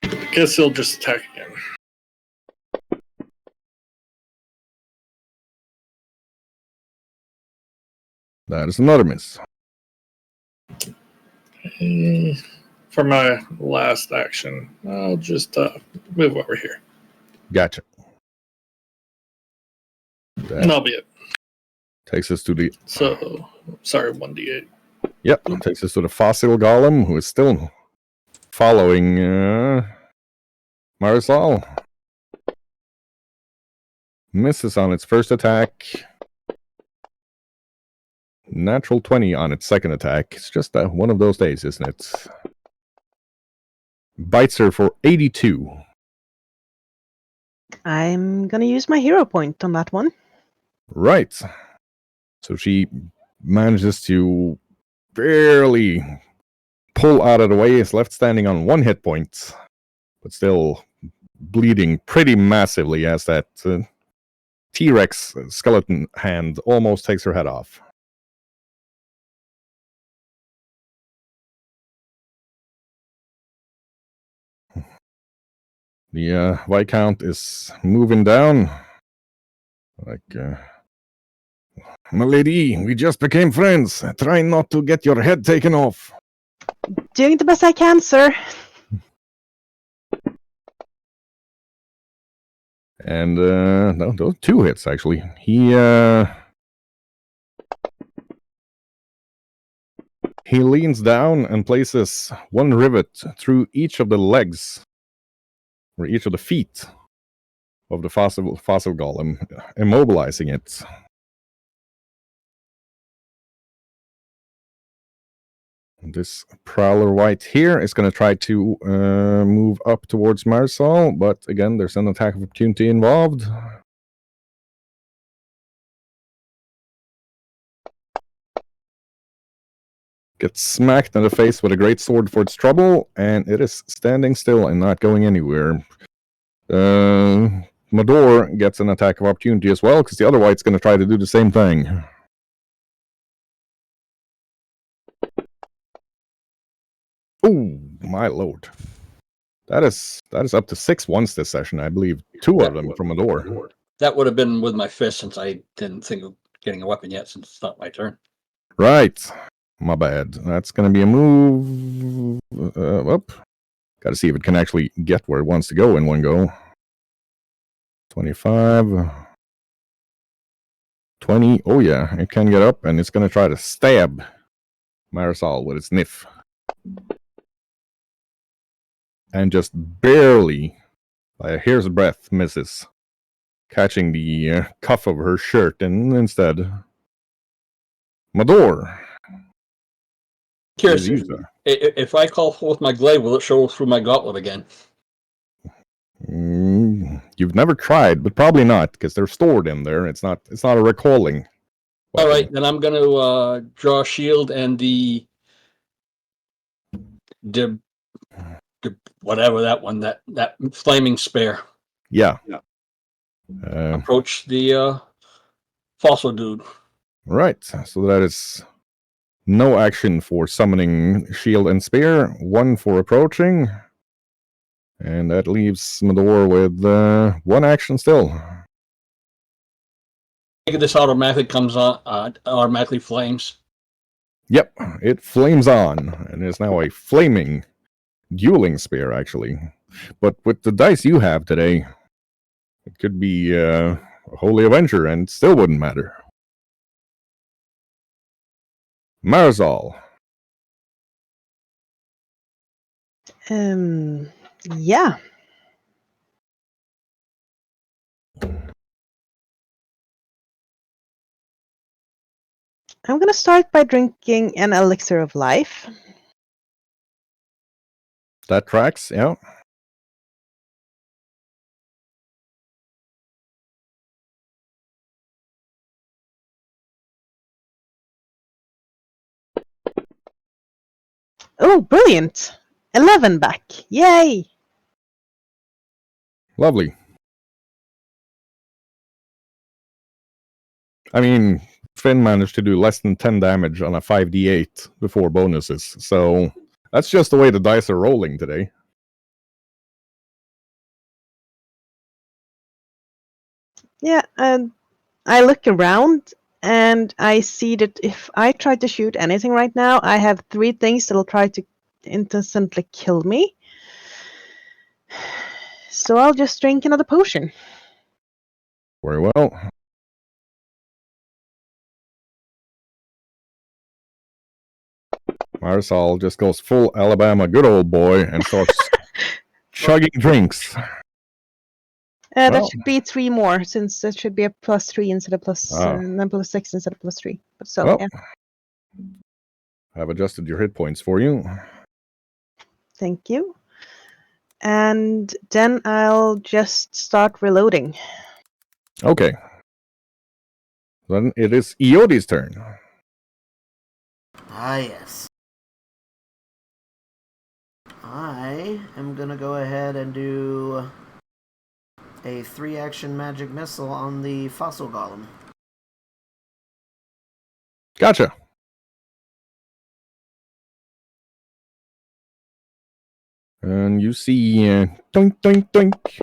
I guess he'll just attack again. That is another miss. For my last action, I'll just move over here. Gotcha. And that'll be it. Takes us to the... So, sorry, 1d8. Yep, takes us to the fossil golem, who is still following Marisol. Misses on its first attack. Natural 20 on its second attack. It's just one of those days, isn't it? Bites her for 82. I'm gonna use my hero point on that one. Right. So she manages to barely pull out of the way, is left standing on 1 hit point, but still bleeding pretty massively as that T-Rex skeleton hand almost takes her head off. The Viscount is moving down. Like, my lady, we just became friends. Try not to get your head taken off. Doing the best I can, sir. And, no, those 2 hits, actually. He leans down and places 1 rivet through each of the legs, or each of the feet of the fossil golem, immobilizing it. This Prowler White here is going to try to move up towards Marisol, but again, there's an attack of opportunity involved. Gets smacked in the face with a great sword for its trouble, and it is standing still and not going anywhere. Mador gets an attack of opportunity as well, because the other White's going to try to do the same thing. Oh, my lord. That is up to 6 once this session, I believe. 2 of them from Mador. That would have been with my fist, since I didn't think of getting a weapon yet, since it's not my turn. Right. My bad. That's going to be a move. Up. Got to see if it can actually get where it wants to go in one go. 25. 20. Oh, yeah. It can get up, and it's going to try to stab Marisol with its Nif. And just barely, by a hair's breadth, misses, catching the cuff of her shirt, and instead, Mador. Curious, if I call forth my glaive, will it show through my gauntlet again? You've never tried, but probably not, because they're stored in there. It's not a recalling weapon. All right, then I'm going to draw a shield and the whatever that one, that flaming spear. Yeah. Approach the fossil dude. Right. So that is no action for summoning shield and spear, 1 for approaching, and that leaves Mador with 1 action still. This automatically comes on, automatically flames. Yep, it flames on, and is now a flaming dueling spear, actually. But with the dice you have today, It could be a Holy Avenger and still wouldn't matter. Marzal. Yeah. I'm gonna start by drinking an elixir of life. That tracks, yeah. Oh, brilliant! 11 back. Yay! Lovely. I mean, Finn managed to do less than 10 damage on a 5d8 before bonuses, so that's just the way the dice are rolling today. Yeah, and I look around and I see that if I try to shoot anything right now, I have 3 things that'll try to instantly kill me. So I'll just drink another potion. Very well. Marisol just goes full Alabama good old boy and starts chugging drinks. That Well. should be 3 more, since that should be a +3 instead of then +6 instead of +3. But so, Well, yeah. I've adjusted your hit points for you. Thank you. And then I'll just start reloading. Okay. Then it is Iodi's turn. Ah, yes. I am gonna go ahead and do a 3-action magic missile on the fossil golem. Gotcha. And you see, doink, doink, doink.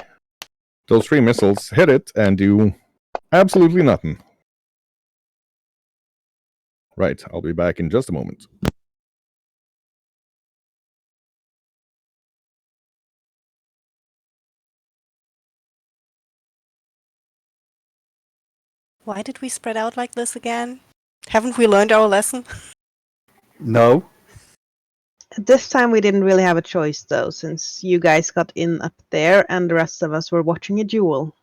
Those 3 missiles hit it and do absolutely nothing. Right, I'll be back in just a moment. Why did we spread out like this again? Haven't we learned our lesson? No. This time we didn't really have a choice, though, since you guys got in up there and the rest of us were watching a duel.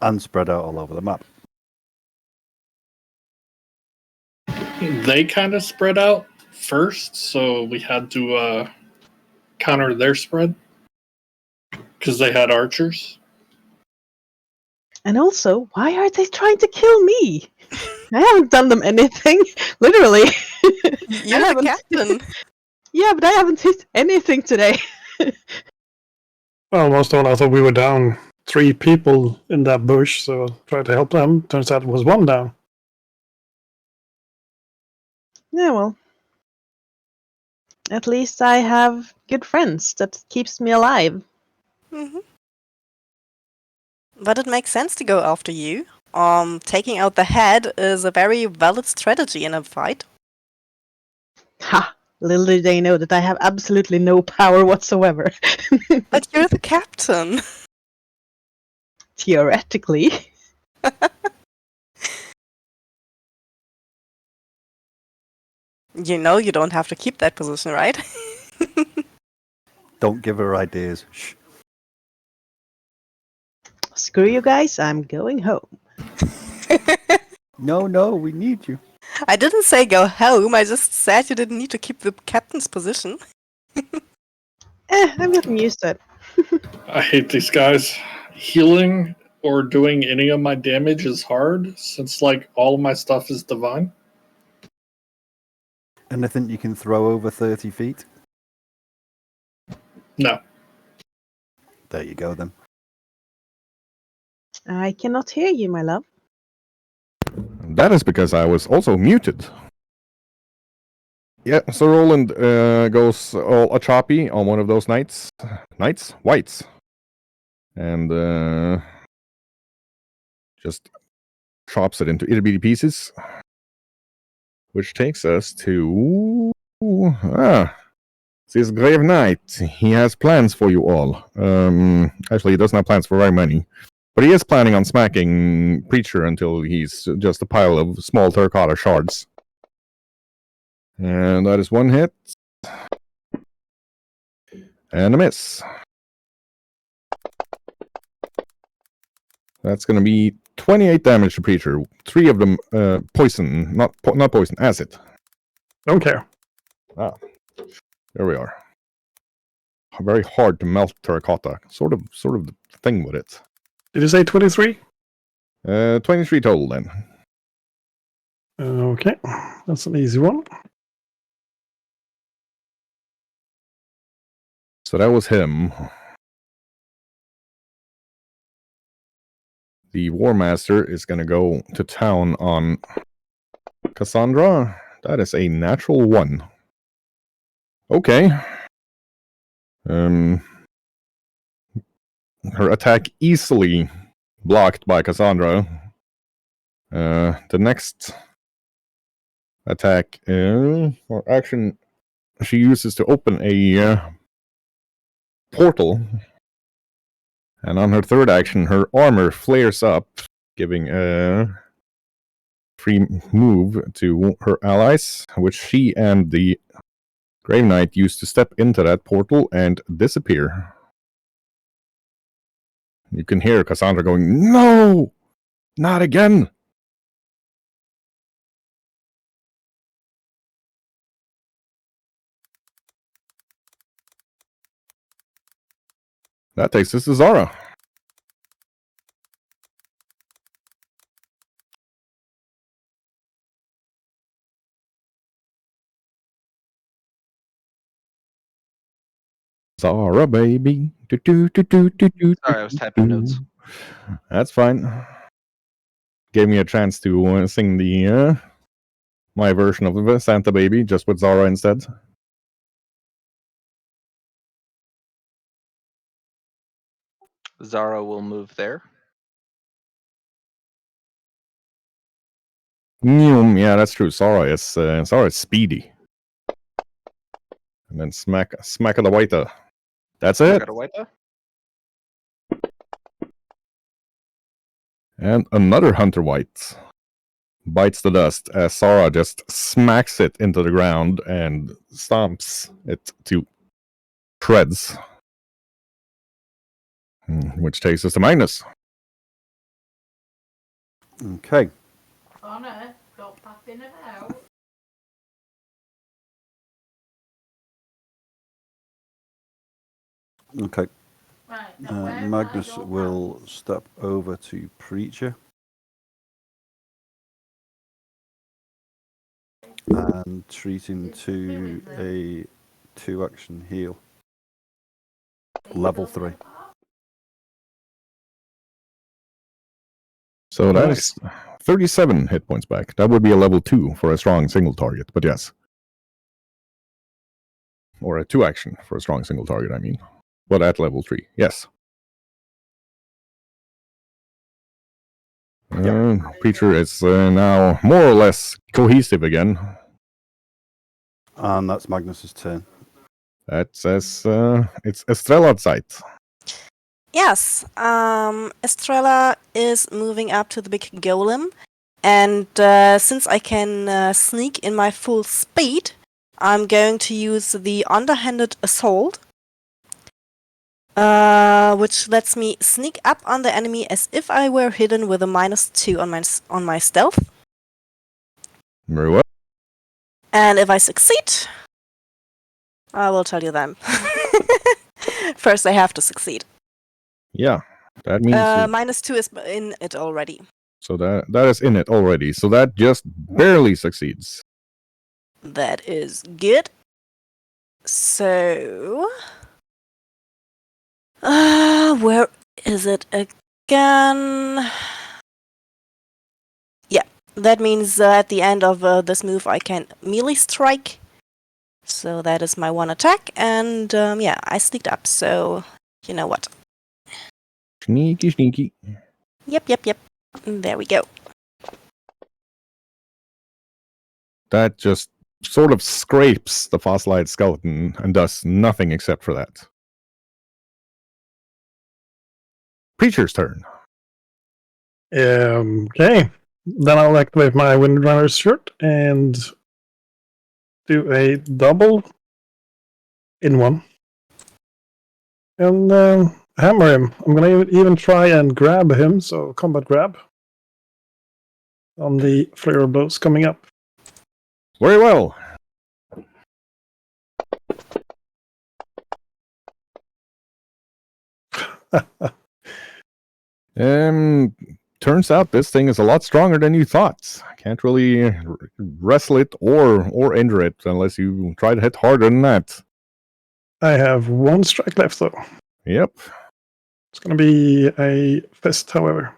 And spread out all over the map. They kind of spread out first, so we had to counter their spread because they had archers. And also, why are they trying to kill me? I haven't done them anything, literally. You're the captain. Yeah, but I haven't hit anything today. Well, most of all, I thought we were down 3 people in that bush, so I tried to help them. Turns out it was 1 down. Yeah, well. At least I have good friends that keeps me alive. Mm-hmm. But it makes sense to go after you. Taking out the head is a very valid strategy in a fight. Ha! Little do they know that I have absolutely no power whatsoever. But you're the captain. Theoretically. You know you don't have to keep that position, right? Don't give her ideas. Shh. Screw you guys, I'm going home. No, we need you. I didn't say go home, I just said you didn't need to keep the captain's position. I'm getting used to it. I hate these guys. Healing or doing any of my damage is hard since like all of my stuff is divine. Anything you can throw over 30 feet? No. There you go then. I cannot hear you, my love. That is because I was also muted. Yeah, so Roland goes all a choppy on one of those whites, and just chops it into itty bitty pieces, which takes us to this Grave Knight. He has plans for you all. Actually, he doesn't have plans for very many. But he is planning on smacking Preacher until he's just a pile of small terracotta shards. And that is 1 hit. And a miss. That's going to be 28 damage to Preacher. 3 of them poison, not poison, acid. Don't care. Ah, there we are. Very hard to melt terracotta. Sort of the thing with it. Did you say 23? 23 total then. Okay, that's an easy one. So that was him. The War Master is going to go to town on Cassandra. That is a natural 1. Okay. Her attack easily blocked by Cassandra. The next attack or action she uses to open a portal. And on her third action, her armor flares up, giving a free move to her allies, which she and the Grave Knight used to step into that portal and disappear. You can hear Cassandra going, "No! Not again!" That takes us to Zara. Zara, baby. Sorry, I was typing notes. That's fine. Gave me a chance to sing the my version of the Santa Baby, just with Zara instead. Zara will move there. Yeah, that's true. Zara is speedy. And then smack of the waiter. That's it. And another Hunter White bites the dust as Zara just smacks it into the ground and stomps it to shreds. Which takes us to Magnus. Okay. Honor, stop passing it out. Okay. Right, now where Magnus are your will pants? step over to Preacher and treat him to a 2-action heal. Level 3. So that is 37 hit points back. That would be a level 2 for a strong single target, but yes. Or a 2-action for a strong single target, I mean. But at level 3, yes. Preacher is now more or less cohesive again. And that's Magnus's turn. That's it's Estrella's sight. Yes, Estrella is moving up to the big golem, and since I can sneak in my full speed, I'm going to use the underhanded assault, which lets me sneak up on the enemy as if I were hidden with a -2 on my stealth. Very well. And if I succeed, I will tell you then. First, I have to succeed. Yeah, that means -2 is in it already. so that is in it already. So that just barely succeeds. That is good. So, where is it again? Yeah, that means at the end of this move I can melee strike. So that is my 1 attack, and yeah, I sneaked up. So you know what? Sneaky. Yep. There we go. That just sort of scrapes the fossilized skeleton and does nothing except for that. Preacher's turn. Okay. Then I'll activate my Windrunner's shirt and do a double in one. And hammer him. I'm going to even try and grab him, so combat grab. On the flare of blows coming up. Very well. Turns out this thing is a lot stronger than you thought. Can't really wrestle it or injure it unless you try to hit harder than that. I have one strike left, though. Yep. It's going to be a fist, however.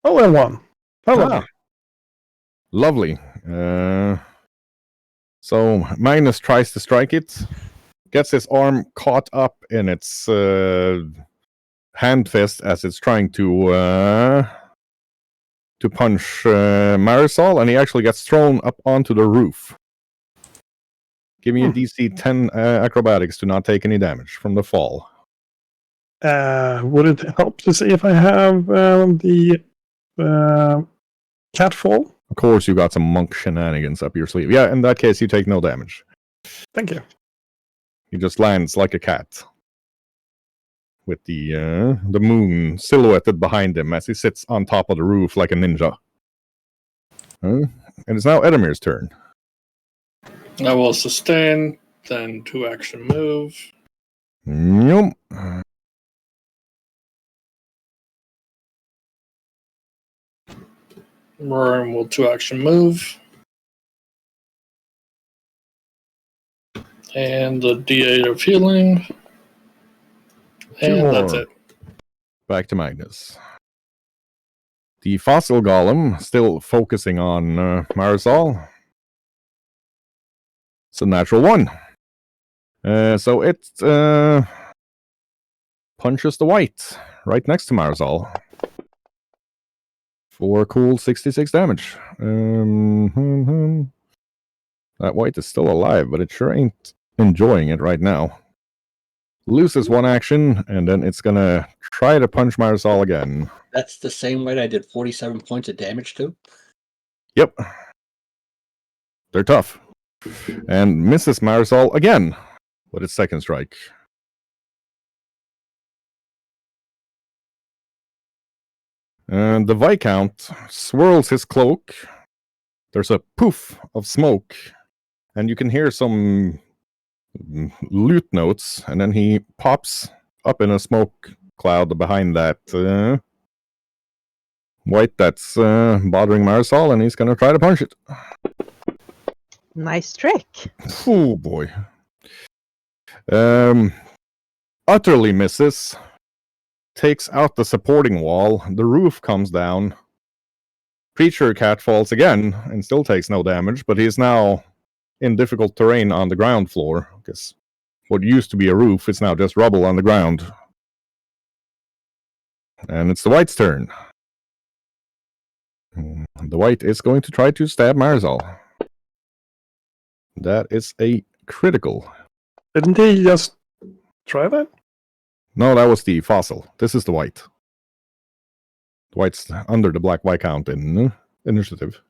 Oh, and one. How lovely. Lovely. So Magnus tries to strike it, gets his arm caught up in its hand fist as it's trying to punch Marisol, and he actually gets thrown up onto the roof. Give me a DC 10 acrobatics to not take any damage from the fall. Would it help to see if I have the cat fall? Of course, you got some monk shenanigans up your sleeve. Yeah, in that case, you take no damage. Thank you. He just lands like a cat, with the moon silhouetted behind him as he sits on top of the roof like a ninja. And it's now Edamir's turn. I will sustain, then 2 action move. Yep. Roaring will 2 action move. And the D8 of healing. And that's it. Back to Magnus. The fossil golem still focusing on Marisol. It's a natural 1. So it punches the white right next to Marisol for a cool 66 damage. That white is still alive, but it sure ain't enjoying it right now. Loses 1 action, and then it's gonna try to punch Marisol again. That's the same white I did 47 points of damage to? Yep. They're tough. And misses Marisol again with its second strike. And the Viscount swirls his cloak. There's a poof of smoke, and you can hear some lute notes, and then he pops up in a smoke cloud behind that white that's bothering Marisol, and he's going to try to punch it. Nice trick. Oh boy. Utterly misses. Takes out the supporting wall. The roof comes down. Preacher Cat falls again and still takes no damage, but he's now in difficult terrain on the ground floor, because what used to be a roof is now just rubble on the ground. And it's the white's turn. The white is going to try to stab Marisol. That is a critical. Didn't he just try that? No, that was the fossil. This is the white. The white's under the black Viscount in initiative.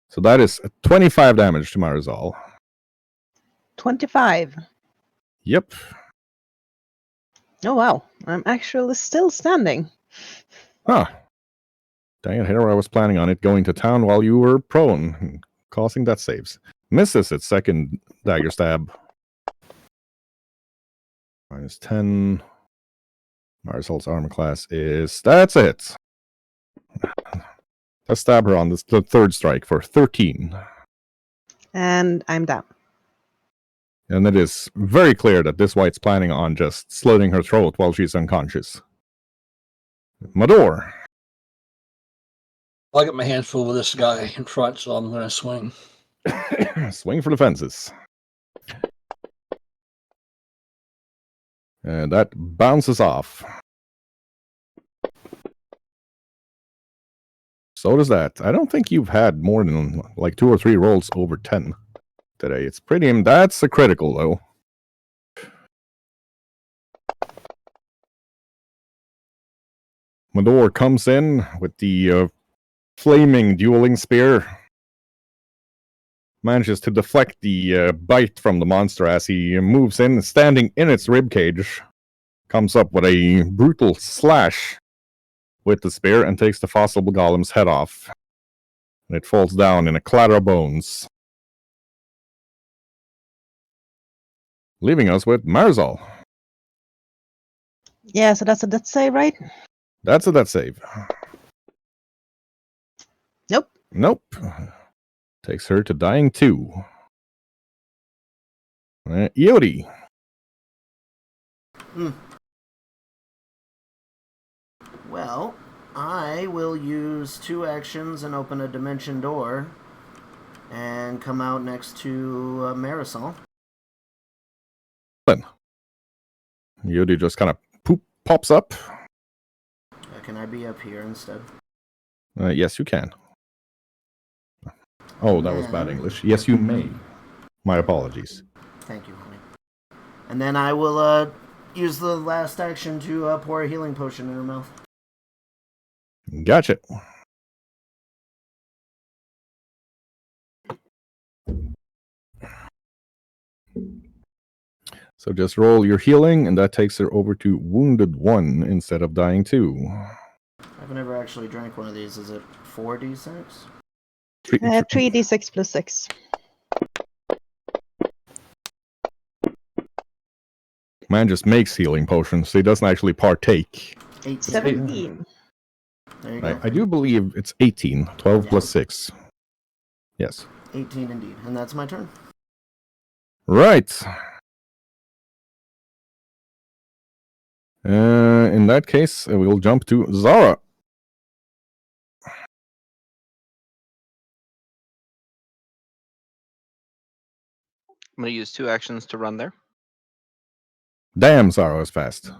So that is 25 damage to Marisol. 25. Yep. Oh wow, I'm actually still standing. Huh. Dang it, here I was planning on it going to town while you were prone, and causing death saves. Misses its second dagger stab. Minus 10. Marisol's armor class is... That's a hit. Let's stab her on the third strike for 13. And I'm down. And it is very clear that this white's planning on just slitting her throat while she's unconscious. Mador. I got my hands full with this guy in front, so I'm going to swing. Swing for the fences. And that bounces off. So does that. I don't think you've had more than like 2 or 3 rolls over 10 today. It's pretty... That's a critical, though. Mador comes in with the flaming dueling spear. Manages to deflect the bite from the monster as he moves in, standing in its ribcage. Comes up with a brutal slash with the spear and takes the fossil golem's head off. And it falls down in a clatter of bones. Leaving us with Marzal. Yeah, so that's a death save, right? That's a death save. Nope. Takes her to dying 2. Iori. Well, I will use 2 actions and open a dimension door and come out next to Marisol. Iori just kind of pops up. Can I be up here instead? Yes, you can. Oh, that was bad English. Yes, you may. My apologies. Thank you, honey. And then I will use the last action to pour a healing potion in her mouth. Gotcha. So just roll your healing, and that takes her over to wounded 1 instead of dying 2. I've never actually drank one of these. Is it 4d6? 3d6 plus 6. Man just makes healing potions, so he doesn't actually partake. 18. 17. There you go. I do believe it's 18. 12 plus 6. Yes. 18 indeed. And that's my turn. Right. In that case, we'll jump to Zara. I'm going to use 2 actions to run there. Damn, Zara is fast.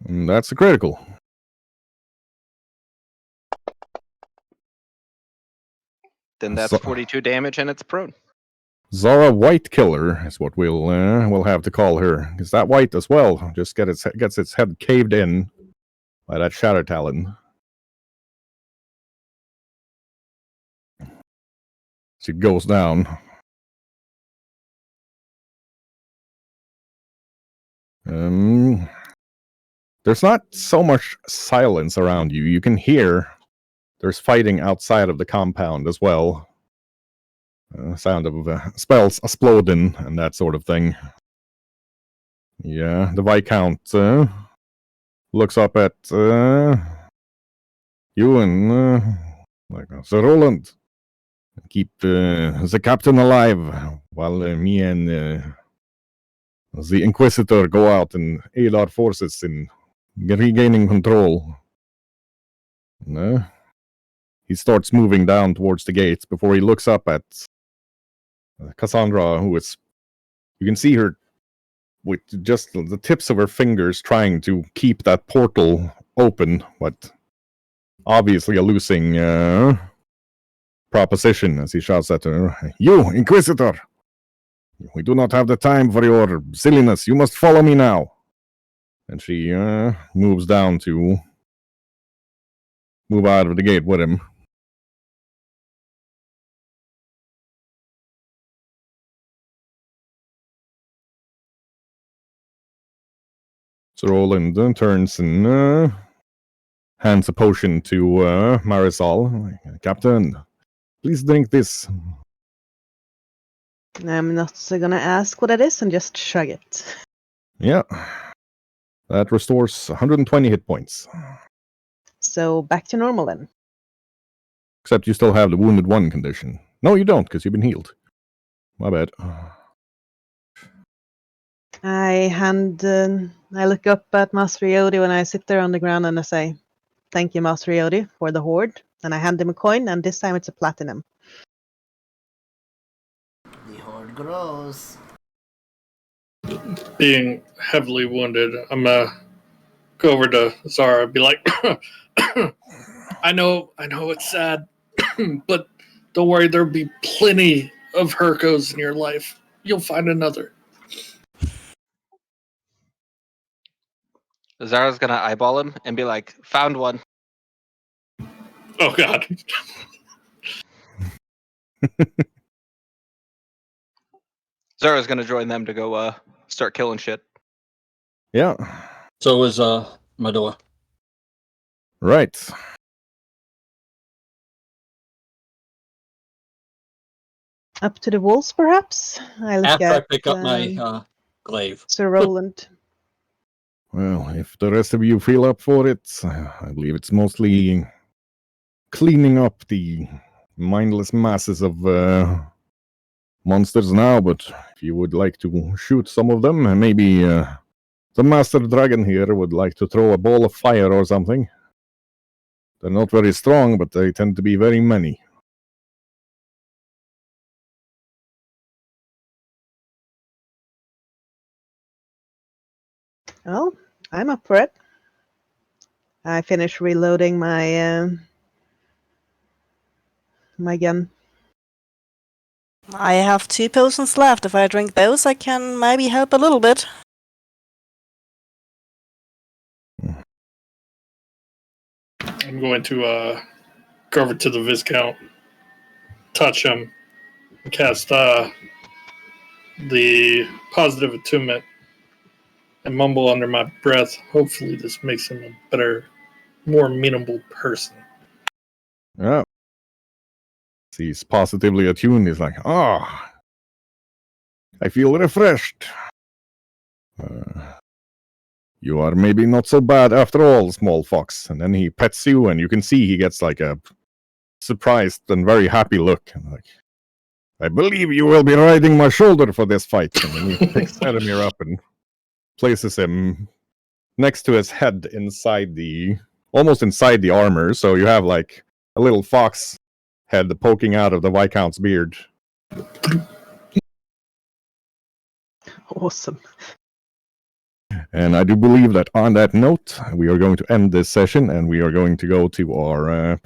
And that's a critical. Then that's So- 42 damage and it's prone. Zara White Killer is what we'll have to call her. Is that white as well? Just gets its head caved in by that Shatter Talon. She goes down. There's not so much silence around you. You can hear there's fighting outside of the compound as well. Sound of spells exploding and that sort of thing. Yeah, the Viscount looks up at you and like, Sir Roland, keep the captain alive while me and the Inquisitor go out and aid our forces in regaining control. No. He starts moving down towards the gates before he looks up at Cassandra, who is... You can see her with just the tips of her fingers trying to keep that portal open, but obviously a losing proposition as he shouts at her. You, Inquisitor! We do not have the time for your silliness. You must follow me now. And she moves down to move out of the gate with him. So Roland turns and hands a potion to Marisol. Captain, please drink this. I'm not gonna ask what it is and just shrug it. Yeah. That restores 120 hit points. So back to normal then. Except you still have the wounded 1 condition. No, you don't, because you've been healed. My bad. I look up at Master Yodi when I sit there on the ground and I say, "Thank you, Master Yodi, for the hoard." And I hand him a coin, and this time it's a platinum. The horde grows. Being heavily wounded, I'm gonna go over to Zara and be like, I know it's sad, but don't worry, there'll be plenty of Herkos in your life. You'll find another. Zara's gonna eyeball him and be like, "Found one." Oh God. Zara's gonna join them to go start killing shit. Yeah. So is Medora. Right. Up to the walls, perhaps? I look After I at pick up my glaive. Sir Roland. Well, if the rest of you feel up for it, I believe it's mostly cleaning up the mindless masses of monsters now, but if you would like to shoot some of them, maybe the Master Dragon here would like to throw a ball of fire or something. They're not very strong, but they tend to be very many. Well, I'm up for it. I finished reloading my my gun. I have 2 potions left. If I drink those, I can maybe help a little bit. I'm going to go over to the Viscount, touch him, and cast the positive attunement, and mumble under my breath. Hopefully, this makes him a better, more amenable person. Yeah. He's positively attuned. He's like, I feel refreshed. You are maybe not so bad after all, small fox. And then he pets you, and you can see he gets like a surprised and very happy look. And like, I believe you will be riding my shoulder for this fight. And then he picks Adamir up and places him next to his head almost inside the armor. So you have like a little fox head poking out of the Viscount's beard. Awesome. And I do believe that on that note, we are going to end this session, and we are going to go to our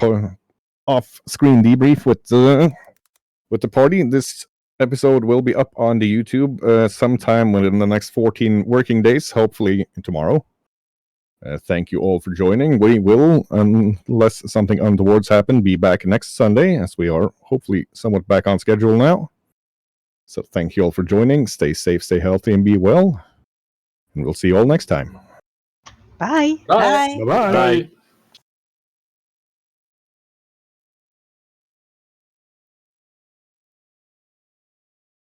off-screen debrief with the party. This episode will be up on the YouTube sometime within the next 14 working days, hopefully tomorrow. Thank you all for joining. We will, unless something untowards happen, be back next Sunday, as we are hopefully somewhat back on schedule now. So thank you all for joining. Stay safe, stay healthy, and be well. And we'll see you all next time. Bye. Bye. Bye. Bye-bye. Bye.